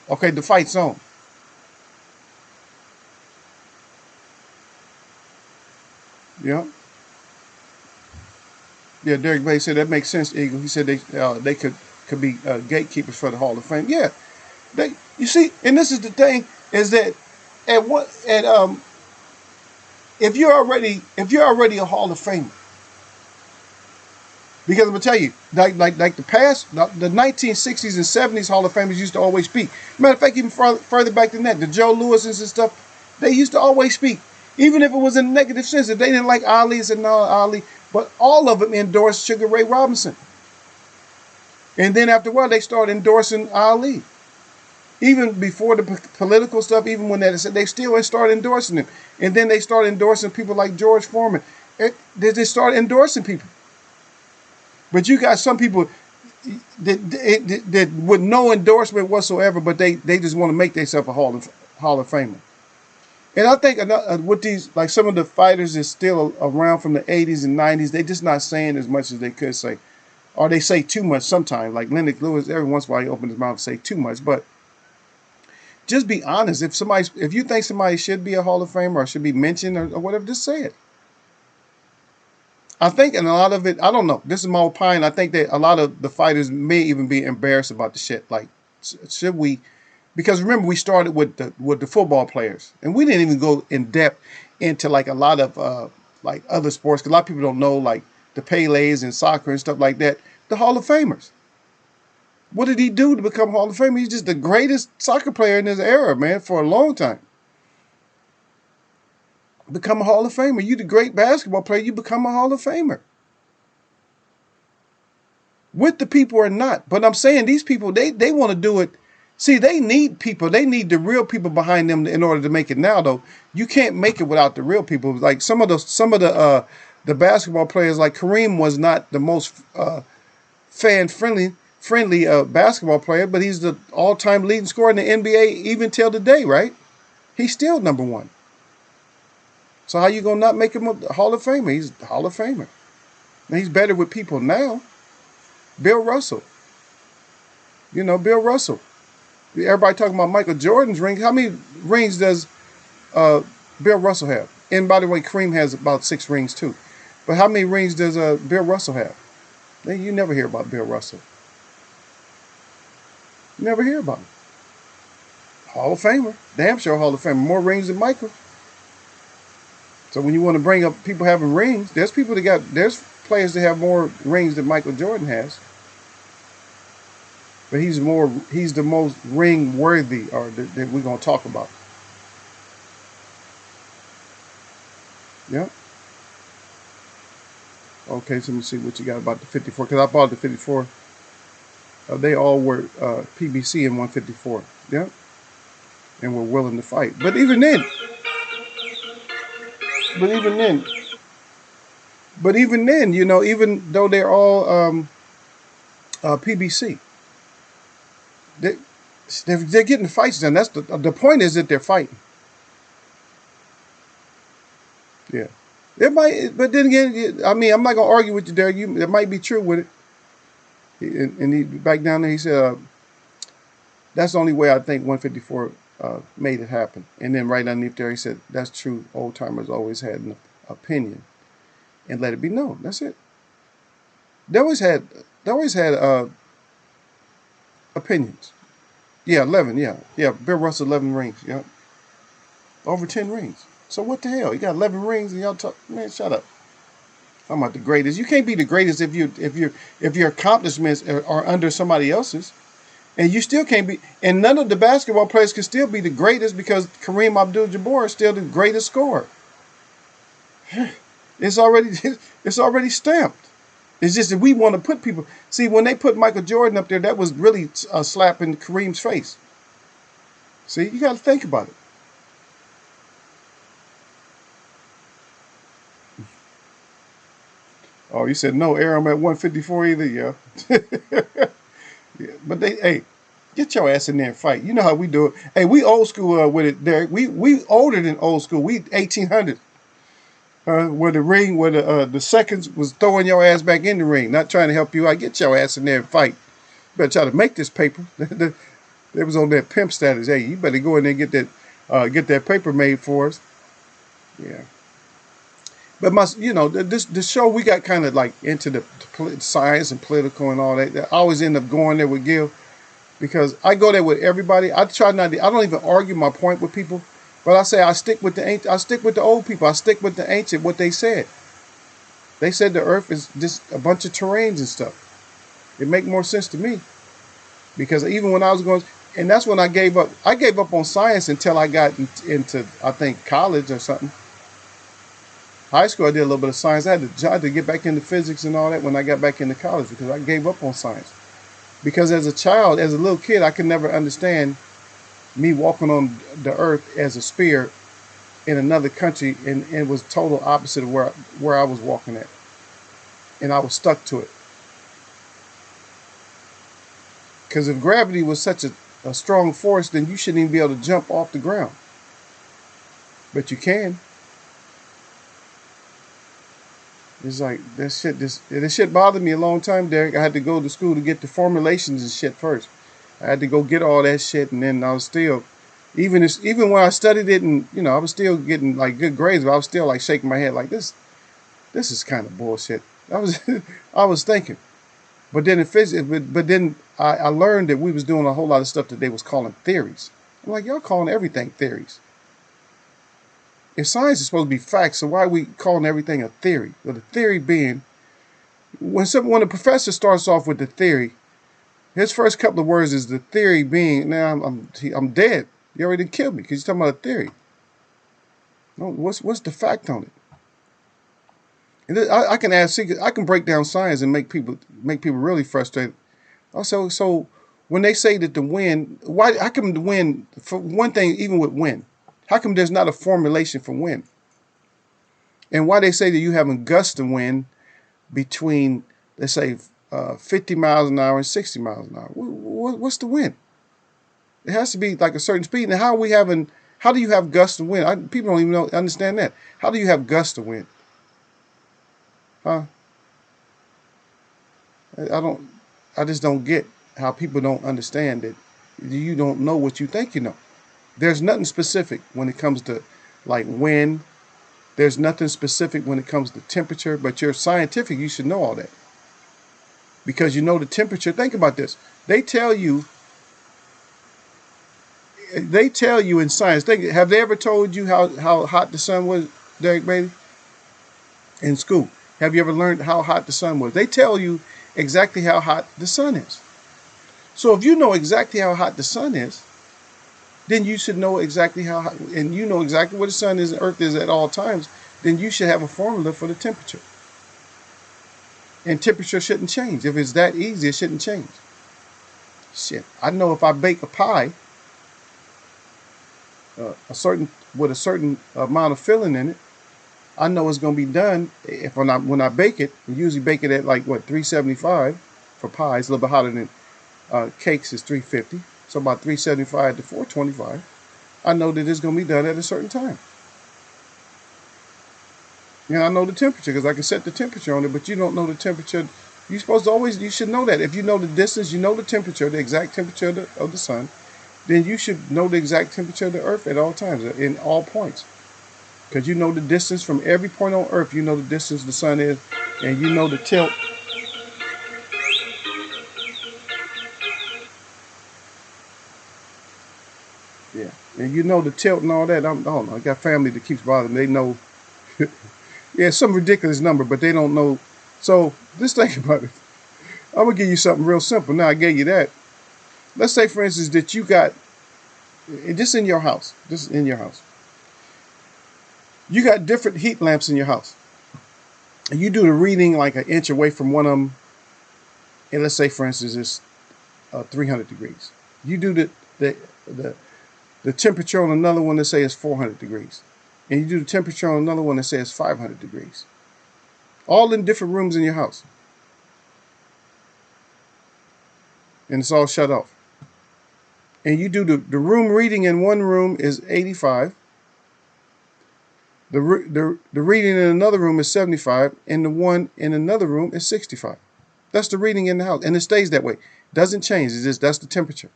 Okay, the fight's on. Yeah. Yeah, Derek Bay said that makes sense, Eagle. He said they could be gatekeepers for the Hall of Fame. Yeah. You see, and this is the thing, is that if you're already a Hall of Famer, because I'm gonna tell you, like the past, the 1960s and 70s Hall of Famers used to always speak. Matter of fact, even further back than that, the Joe Lewis's and stuff, they used to always speak, even if it was in a negative sense. If they didn't like Ali, said no, Ali, but all of them endorsed Sugar Ray Robinson. And then after a while, they started endorsing Ali. Even before the political stuff, even when they still started endorsing him. And then they started endorsing people like George Foreman. They started endorsing people. But you got some people that with no endorsement whatsoever, but they just want to make themselves a Hall of Famer. And I think with these, like some of the fighters that's still around from the 80s and 90s, they just not saying as much as they could say. Or they say too much sometimes. Like Lennox Lewis, every once in a while he opens his mouth and say too much. But just be honest. If you think somebody should be a Hall of Famer or should be mentioned or whatever, just say it. I think in a lot of it, I don't know. This is my opinion. I think that a lot of the fighters may even be embarrassed about the shit. Like, should we? Because remember, we started with the football players, and we didn't even go in depth into like a lot of like other sports. Cause a lot of people don't know like the Pelés and soccer and stuff like that. The Hall of Famers. What did he do to become Hall of Famer? He's just the greatest soccer player in his era, man, for a long time. Become a Hall of Famer. You the great basketball player, you become a Hall of Famer. With the people or not. But I'm saying these people, they want to do it. See, they need people. They need the real people behind them in order to make it now, though. You can't make it without the real people. Like some of the basketball players, like Kareem was not the most fan-friendly basketball player, but he's the all-time leading scorer in the NBA even till today, right? He's still number one. So how you gonna not make him a Hall of Famer? He's a Hall of Famer. And he's better with people now. Bill Russell. Bill Russell. Everybody talking about Michael Jordan's ring. How many rings does Bill Russell have? And by the way, Kareem has about 6 rings too. But how many rings does Bill Russell have? You never hear about Bill Russell. You never hear about him. Hall of Famer. Damn sure Hall of Famer. More rings than Michael. So when you want to bring up people having rings, there's players that have more rings than Michael Jordan has. But he's the most ring worthy, or that we're going to talk about. Yep. Okay, so let me see what you got about the 54. Because I bought the 54. They all were PBC in 154. Yep. And were willing to fight. But even then, even though they're all PBC, they, they're getting fights done. That's the point is that they're fighting. Yeah. It might, but then again, I mean, I'm not gonna argue with you there. It might be true with it. And he back down there, he said, "That's the only way I think 154 made it happen." And then right underneath there, he said, "That's true. Old timers always had an opinion and let it be known." That's it. They always had, they always had opinions. Yeah, 11. Yeah, yeah. Bill Russell 11 rings. Yeah, over 10 rings. So what the hell? You got 11 rings and y'all talk, man, shut up. I'm not the greatest. You can't be the greatest if your accomplishments are under somebody else's, and you still can't be. And none of the basketball players can still be the greatest because Kareem Abdul-Jabbar is still the greatest scorer. It's already it's already stamped. It's just that we want to put people. See, when they put Michael Jordan up there, that was really a slap in Kareem's face. See, you got to think about it. Oh, you said no air. I'm at 154 either. Yeah. Yeah. But hey, get your ass in there and fight. You know how we do it. Hey, we old school with it, Derek. We older than old school. We 1800. Where the ring, where the seconds was throwing your ass back in the ring, not trying to help you out. Get your ass in there and fight. You better try to make this paper. They was on that pimp status. Hey, you better go in there and get that paper made for us. Yeah. But this show we got kind of like into the science and political and all that. I always end up going there with Gil because I go there with everybody. I try not to. I don't even argue my point with people, but I say I stick with I stick with the old people. I stick with the ancient what they said. They said the Earth is just a bunch of terrains and stuff. It make more sense to me because even when I was going, and that's when I gave up. I gave up on science until I got into I think college or something. High school, I did a little bit of science. I had to get back into physics and all that when I got back into college because I gave up on science. Because as a child, as a little kid, I could never understand me walking on the earth as a spear in another country, and it was total opposite of where I was walking at, and I was stuck to it. Because if gravity was such a strong force, then you shouldn't even be able to jump off the ground. But you can. It's like this shit bothered me a long time, Derek. I had to go to school to get the formulations and shit first. I had to go get all that shit, and then I was still, even when I studied it, and I was still getting like good grades, but I was still like shaking my head like this. This is kind of bullshit. I was thinking, but then in physics, but then I learned that we was doing a whole lot of stuff that they was calling theories. I'm like, y'all calling everything theories. If science is supposed to be facts, so why are we calling everything a theory? Well, the theory being, when a professor starts off with the theory, his first couple of words is the theory being, now I'm dead. You already killed me because you're talking about a theory. No, what's the fact on it? And I can I can break down science and make people really frustrated. Also, so when they say that the wind, how come the wind, for one thing, even with wind, how come there's not a formulation for wind? And why they say that you having gusts of wind between, let's say, 50 miles an hour and 60 miles an hour? What's the wind? It has to be like a certain speed. And how do you have gusts of wind? People don't even understand that. How do you have gusts of wind? Huh? I just don't get how people don't understand that you don't know what you think you know. There's nothing specific when it comes to like wind. There's nothing specific when it comes to temperature, but you're scientific, you should know all that. Because you know the temperature. Think about this. They tell you in science. Have they ever told you how hot the sun was, Derek Beatty? In school. Have you ever learned how hot the sun was? They tell you exactly how hot the sun is. So if you know exactly how hot the sun is, then you should know exactly how hot, and you know exactly where the sun is and earth is at all times. then you should have a formula for the temperature. And temperature shouldn't change. If it's that easy, it shouldn't change. Shit, I know if I bake a pie, with a certain amount of filling in it, I know it's gonna be done. If when I bake it, I usually bake it at like what 375 for pies, a little bit hotter than cakes is 350. So about 375 to 425. I know that it's gonna be done at a certain time. And I know the temperature because I can set the temperature on it, but you don't know the temperature. You're supposed to always, you should know that. If you know the distance, you know the temperature, the exact temperature of the sun, then you should know the exact temperature of the earth at all times, in all points. Because you know the distance from every point on earth, you know the distance the sun is, and you know the tilt. Yeah. And you know the tilt and all that. I don't know. I got family that keeps bothering me. They know. Yeah, some ridiculous number, but they don't know. So just think about it. I'm going to give you something real simple. Now, I gave you that. Let's say, for instance, that you got, just in your house, you got different heat lamps in your house. And you do the reading like an inch away from one of them. And let's say, for instance, it's 300 degrees. You do the temperature on another one that say it's 400 degrees. And you do the temperature on another one that says 500 degrees. All in different rooms in your house. And it's all shut off. And you do the room reading in one room is 85. The reading in another room is 75. And the one in another room is 65. That's the reading in the house. And it stays that way. Doesn't change. It's just that's the temperature.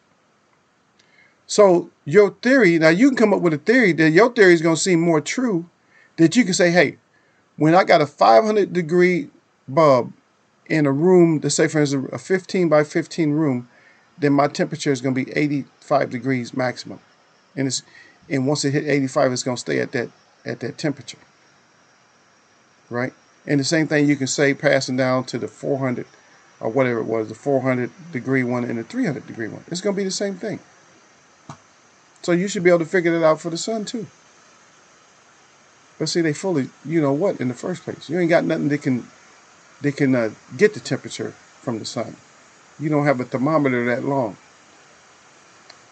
So your theory, now you can come up with a theory that your theory is going to seem more true, that you can say, hey, when I got a 500 degree bulb in a room, let's say for instance a 15 by 15 room, then my temperature is going to be 85 degrees maximum. And once it hit 85, it's going to stay at that temperature. Right? And the same thing you can say passing down to the 400 or whatever it was, the 400 degree one and the 300 degree one. It's going to be the same thing. So you should be able to figure that out for the sun too. But see, they fully, you know what, in the first place. You ain't got nothing that can get the temperature from the sun. You don't have a thermometer that long.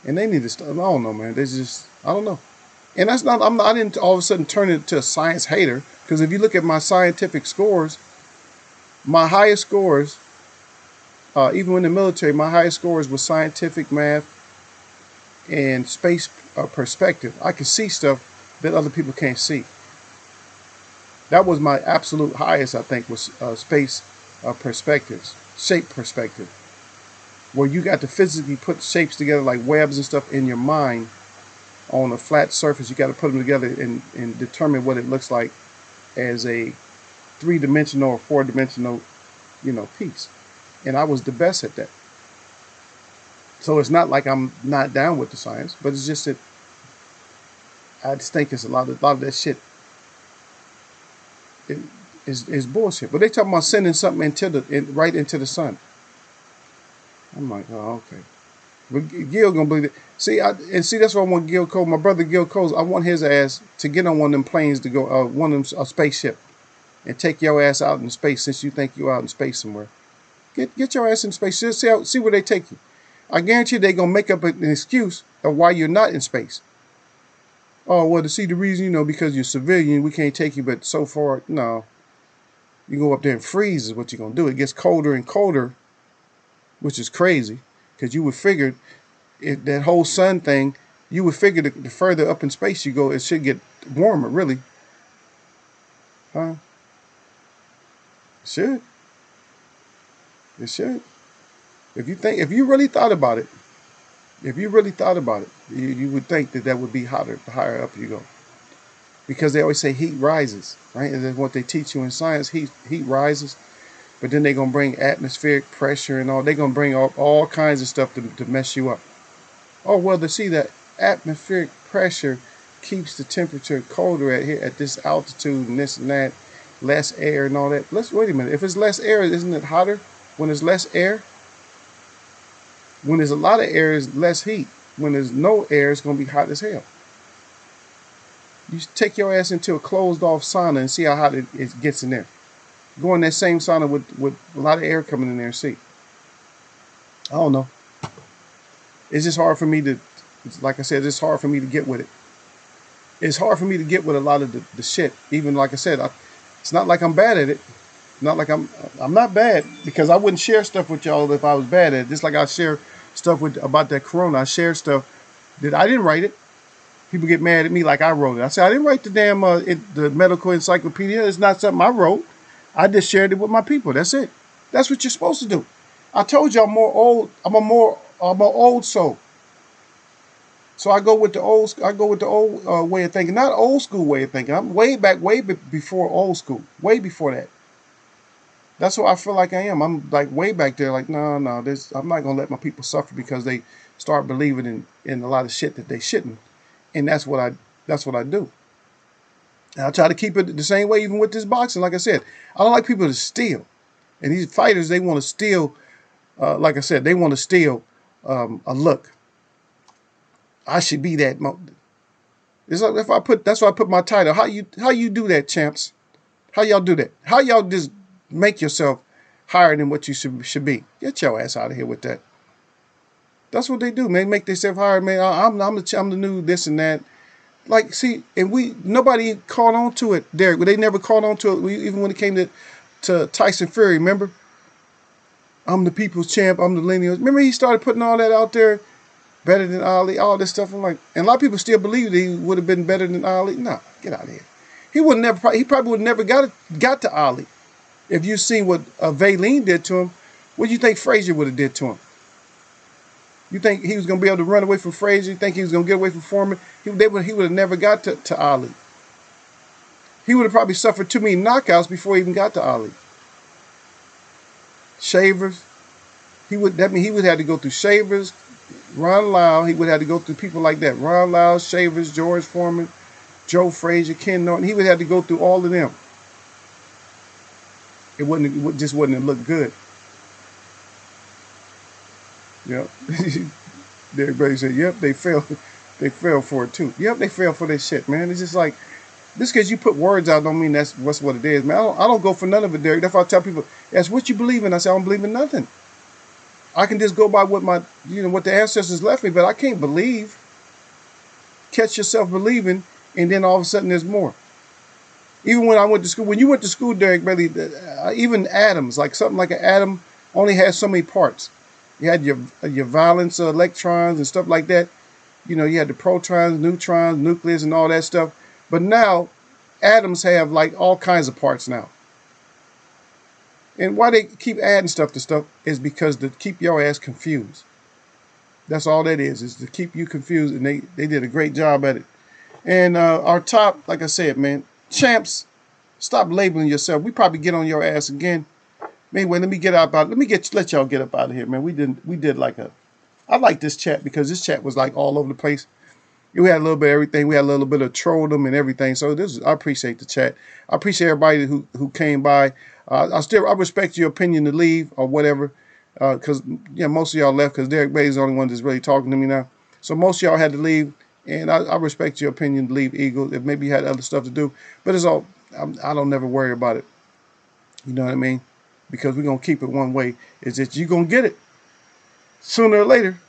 And they need to start, I don't know, man. They just, I don't know. And that's not, I didn't all of a sudden turn into a science hater. Because if you look at my scientific scores, my highest scores, even in the military, my highest scores was scientific, math, and space perspective. I could see stuff that other people can't see. That was my absolute highest, I think, was space perspectives, shape perspective, where you got to physically put shapes together like webs and stuff in your mind on a flat surface. You got to put them together and determine what it looks like as a 3-dimensional or 4-dimensional, piece. And I was the best at that. So it's not like I'm not down with the science, but it's just that I just think it's a lot of that shit is bullshit. But they talking about sending something right into the sun. I'm like, oh, okay. But Gil gonna believe it. See, that's why I want Gil Cole, my brother Gil Cole. I want his ass to get on one of them planes to go, one of them a spaceship, and take your ass out in space. Since you think you're out in space somewhere, get your ass in space. Just see where they take you. I guarantee they're going to make up an excuse of why you're not in space. Oh, well, to see the reason, because you're civilian, we can't take you, but so far, no. You go up there and freeze is what you're going to do. It gets colder and colder, which is crazy, because you would figure that whole sun thing, you would figure the further up in space you go, it should get warmer, really. Huh? It should. It should. If you really thought about it, you would think that would be hotter the higher up you go. Because they always say heat rises, right? And that's what they teach you in science, heat rises. But then they're going to bring atmospheric pressure and all. They're going to bring all kinds of stuff to mess you up. Oh, well, to see that atmospheric pressure keeps the temperature colder at this altitude and this and that, less air and all that. Wait a minute. If it's less air, isn't it hotter when there's less air? When there's a lot of air, it's less heat. When there's no air, it's going to be hot as hell. You take your ass into a closed off sauna and see how hot it gets in there. Go in that same sauna with a lot of air coming in there and see. I don't know. It's just hard for me to, like I said, it's hard for me to get with it. It's hard for me to get with a lot of the shit. Even like I said, it's not like I'm bad at it. Not like I'm not bad, because I wouldn't share stuff with y'all if I was bad at it. Just like I share stuff with about that corona. I share stuff that I didn't write it. People get mad at me like I wrote it. I said I didn't write the damn the medical encyclopedia. It's not something I wrote. I just shared it with my people. That's it. That's what you're supposed to do. I told you I'm more old. I'm an old soul. So I go with the old. I go with the old way of thinking, not old school way of thinking. I'm way back, before old school, way before that. That's what I feel like I am. I'm like way back there. Like no, this. I'm not gonna let my people suffer because they start believing in a lot of shit that they shouldn't, and that's what I do. And I try to keep it the same way, even with this boxing. Like I said, I don't like people to steal, and these fighters, they want to steal. Like I said, they want to steal a look. I should be that. It's like if I put. That's why I put my title. How you do that, champs? How y'all do that? How y'all just make yourself higher than what you should be? Get your ass out of here with that. That's what they do, man. Make themselves higher, man. I'm the new this and that. Like, see, and nobody caught on to it, Derek. They never caught on to it. Even when it came to Tyson Fury, remember? I'm the people's champ. I'm the lineal. Remember he started putting all that out there, better than Ali, all this stuff. I'm like, and a lot of people still believe that he would have been better than Ali. Nah, get out of here. He would never. He probably would never got to Ali. If you seen what Valine did to him, what do you think Frazier would have did to him? You think he was going to be able to run away from Frazier? You think he was going to get away from Foreman? He would have never got to Ali. He would have probably suffered too many knockouts before he even got to Ali. Shavers. That mean he would have to go through Shavers, Ron Lyle. He would have to go through people like that. Ron Lyle, Shavers, George Foreman, Joe Frazier, Ken Norton. He would have to go through all of them. It just wouldn't look good. Yep. Everybody said, yep, they fell. They fell for it too. Yep, they fell for that shit, man. It's just like, just because you put words out don't mean that's what it is, man. I don't go for none of it, Derek. That's why I tell people, ask what you believe in. I say I don't believe in nothing. I can just go by what what the ancestors left me, but I can't believe. Catch yourself believing, and then all of a sudden there's more. Even when I went to school, when you went to school, Derek, really, even atoms, like something like an atom, only has so many parts. You had your valence electrons and stuff like that. You know, you had the protons, neutrons, nucleus, and all that stuff. But now, atoms have like all kinds of parts now. And why they keep adding stuff to stuff is because to keep your ass confused. That's all that is to keep you confused. And they did a great job at it. And our top, like I said, man, champs, stop labeling yourself. We probably get on your ass again. Anyway, let let y'all get up out of here, man. We did like I like this chat because this chat was like all over the place. We had a little bit of everything. We had a little bit of trolldom and everything. So I appreciate the chat. I appreciate everybody who came by. I respect your opinion to leave or whatever, because most of y'all left because Derek Bay is the only one that's really talking to me now. So most of y'all had to leave, and I respect your opinion to leave, Eagle. If maybe you had other stuff to do, but it's all I don't never worry about it. You know what I mean? Because we're gonna keep it one way. Is that you're gonna get it sooner or later.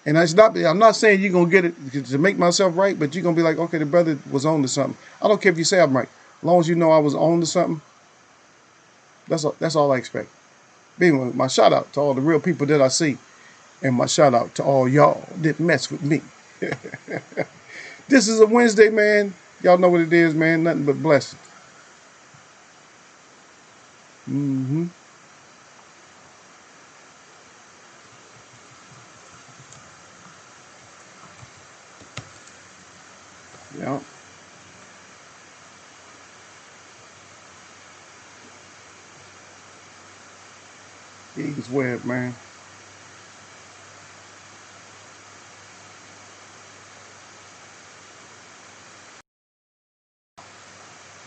And I'm not saying you're going to get it to make myself right, but you're going to be like, okay, the brother was on to something. I don't care if you say I'm right. As long as you know I was on to something, that's all I expect. Anyway, my shout out to all the real people that I see. And my shout out to all y'all that mess with me. This is a Wednesday, man. Y'all know what it is, man. Nothing but blessings. Mm-hmm. Yeah. Eagles web, man.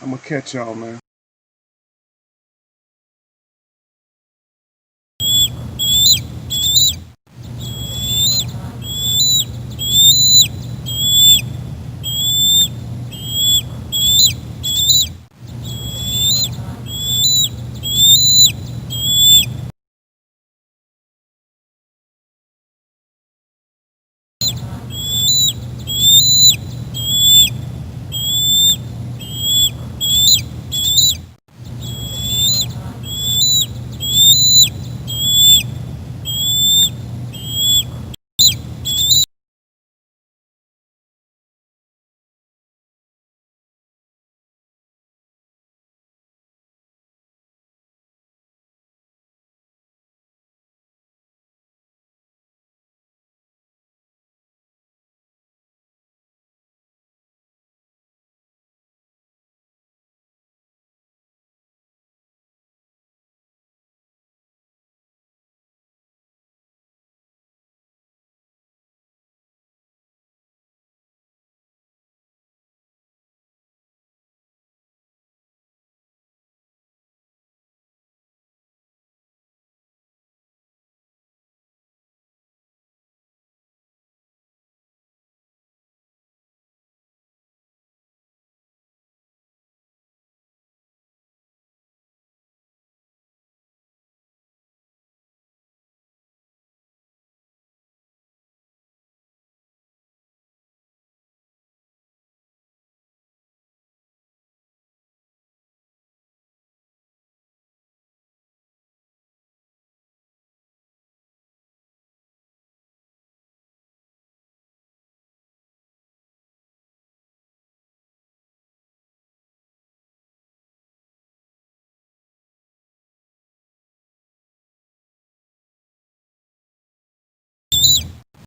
I'm going to catch y'all, man.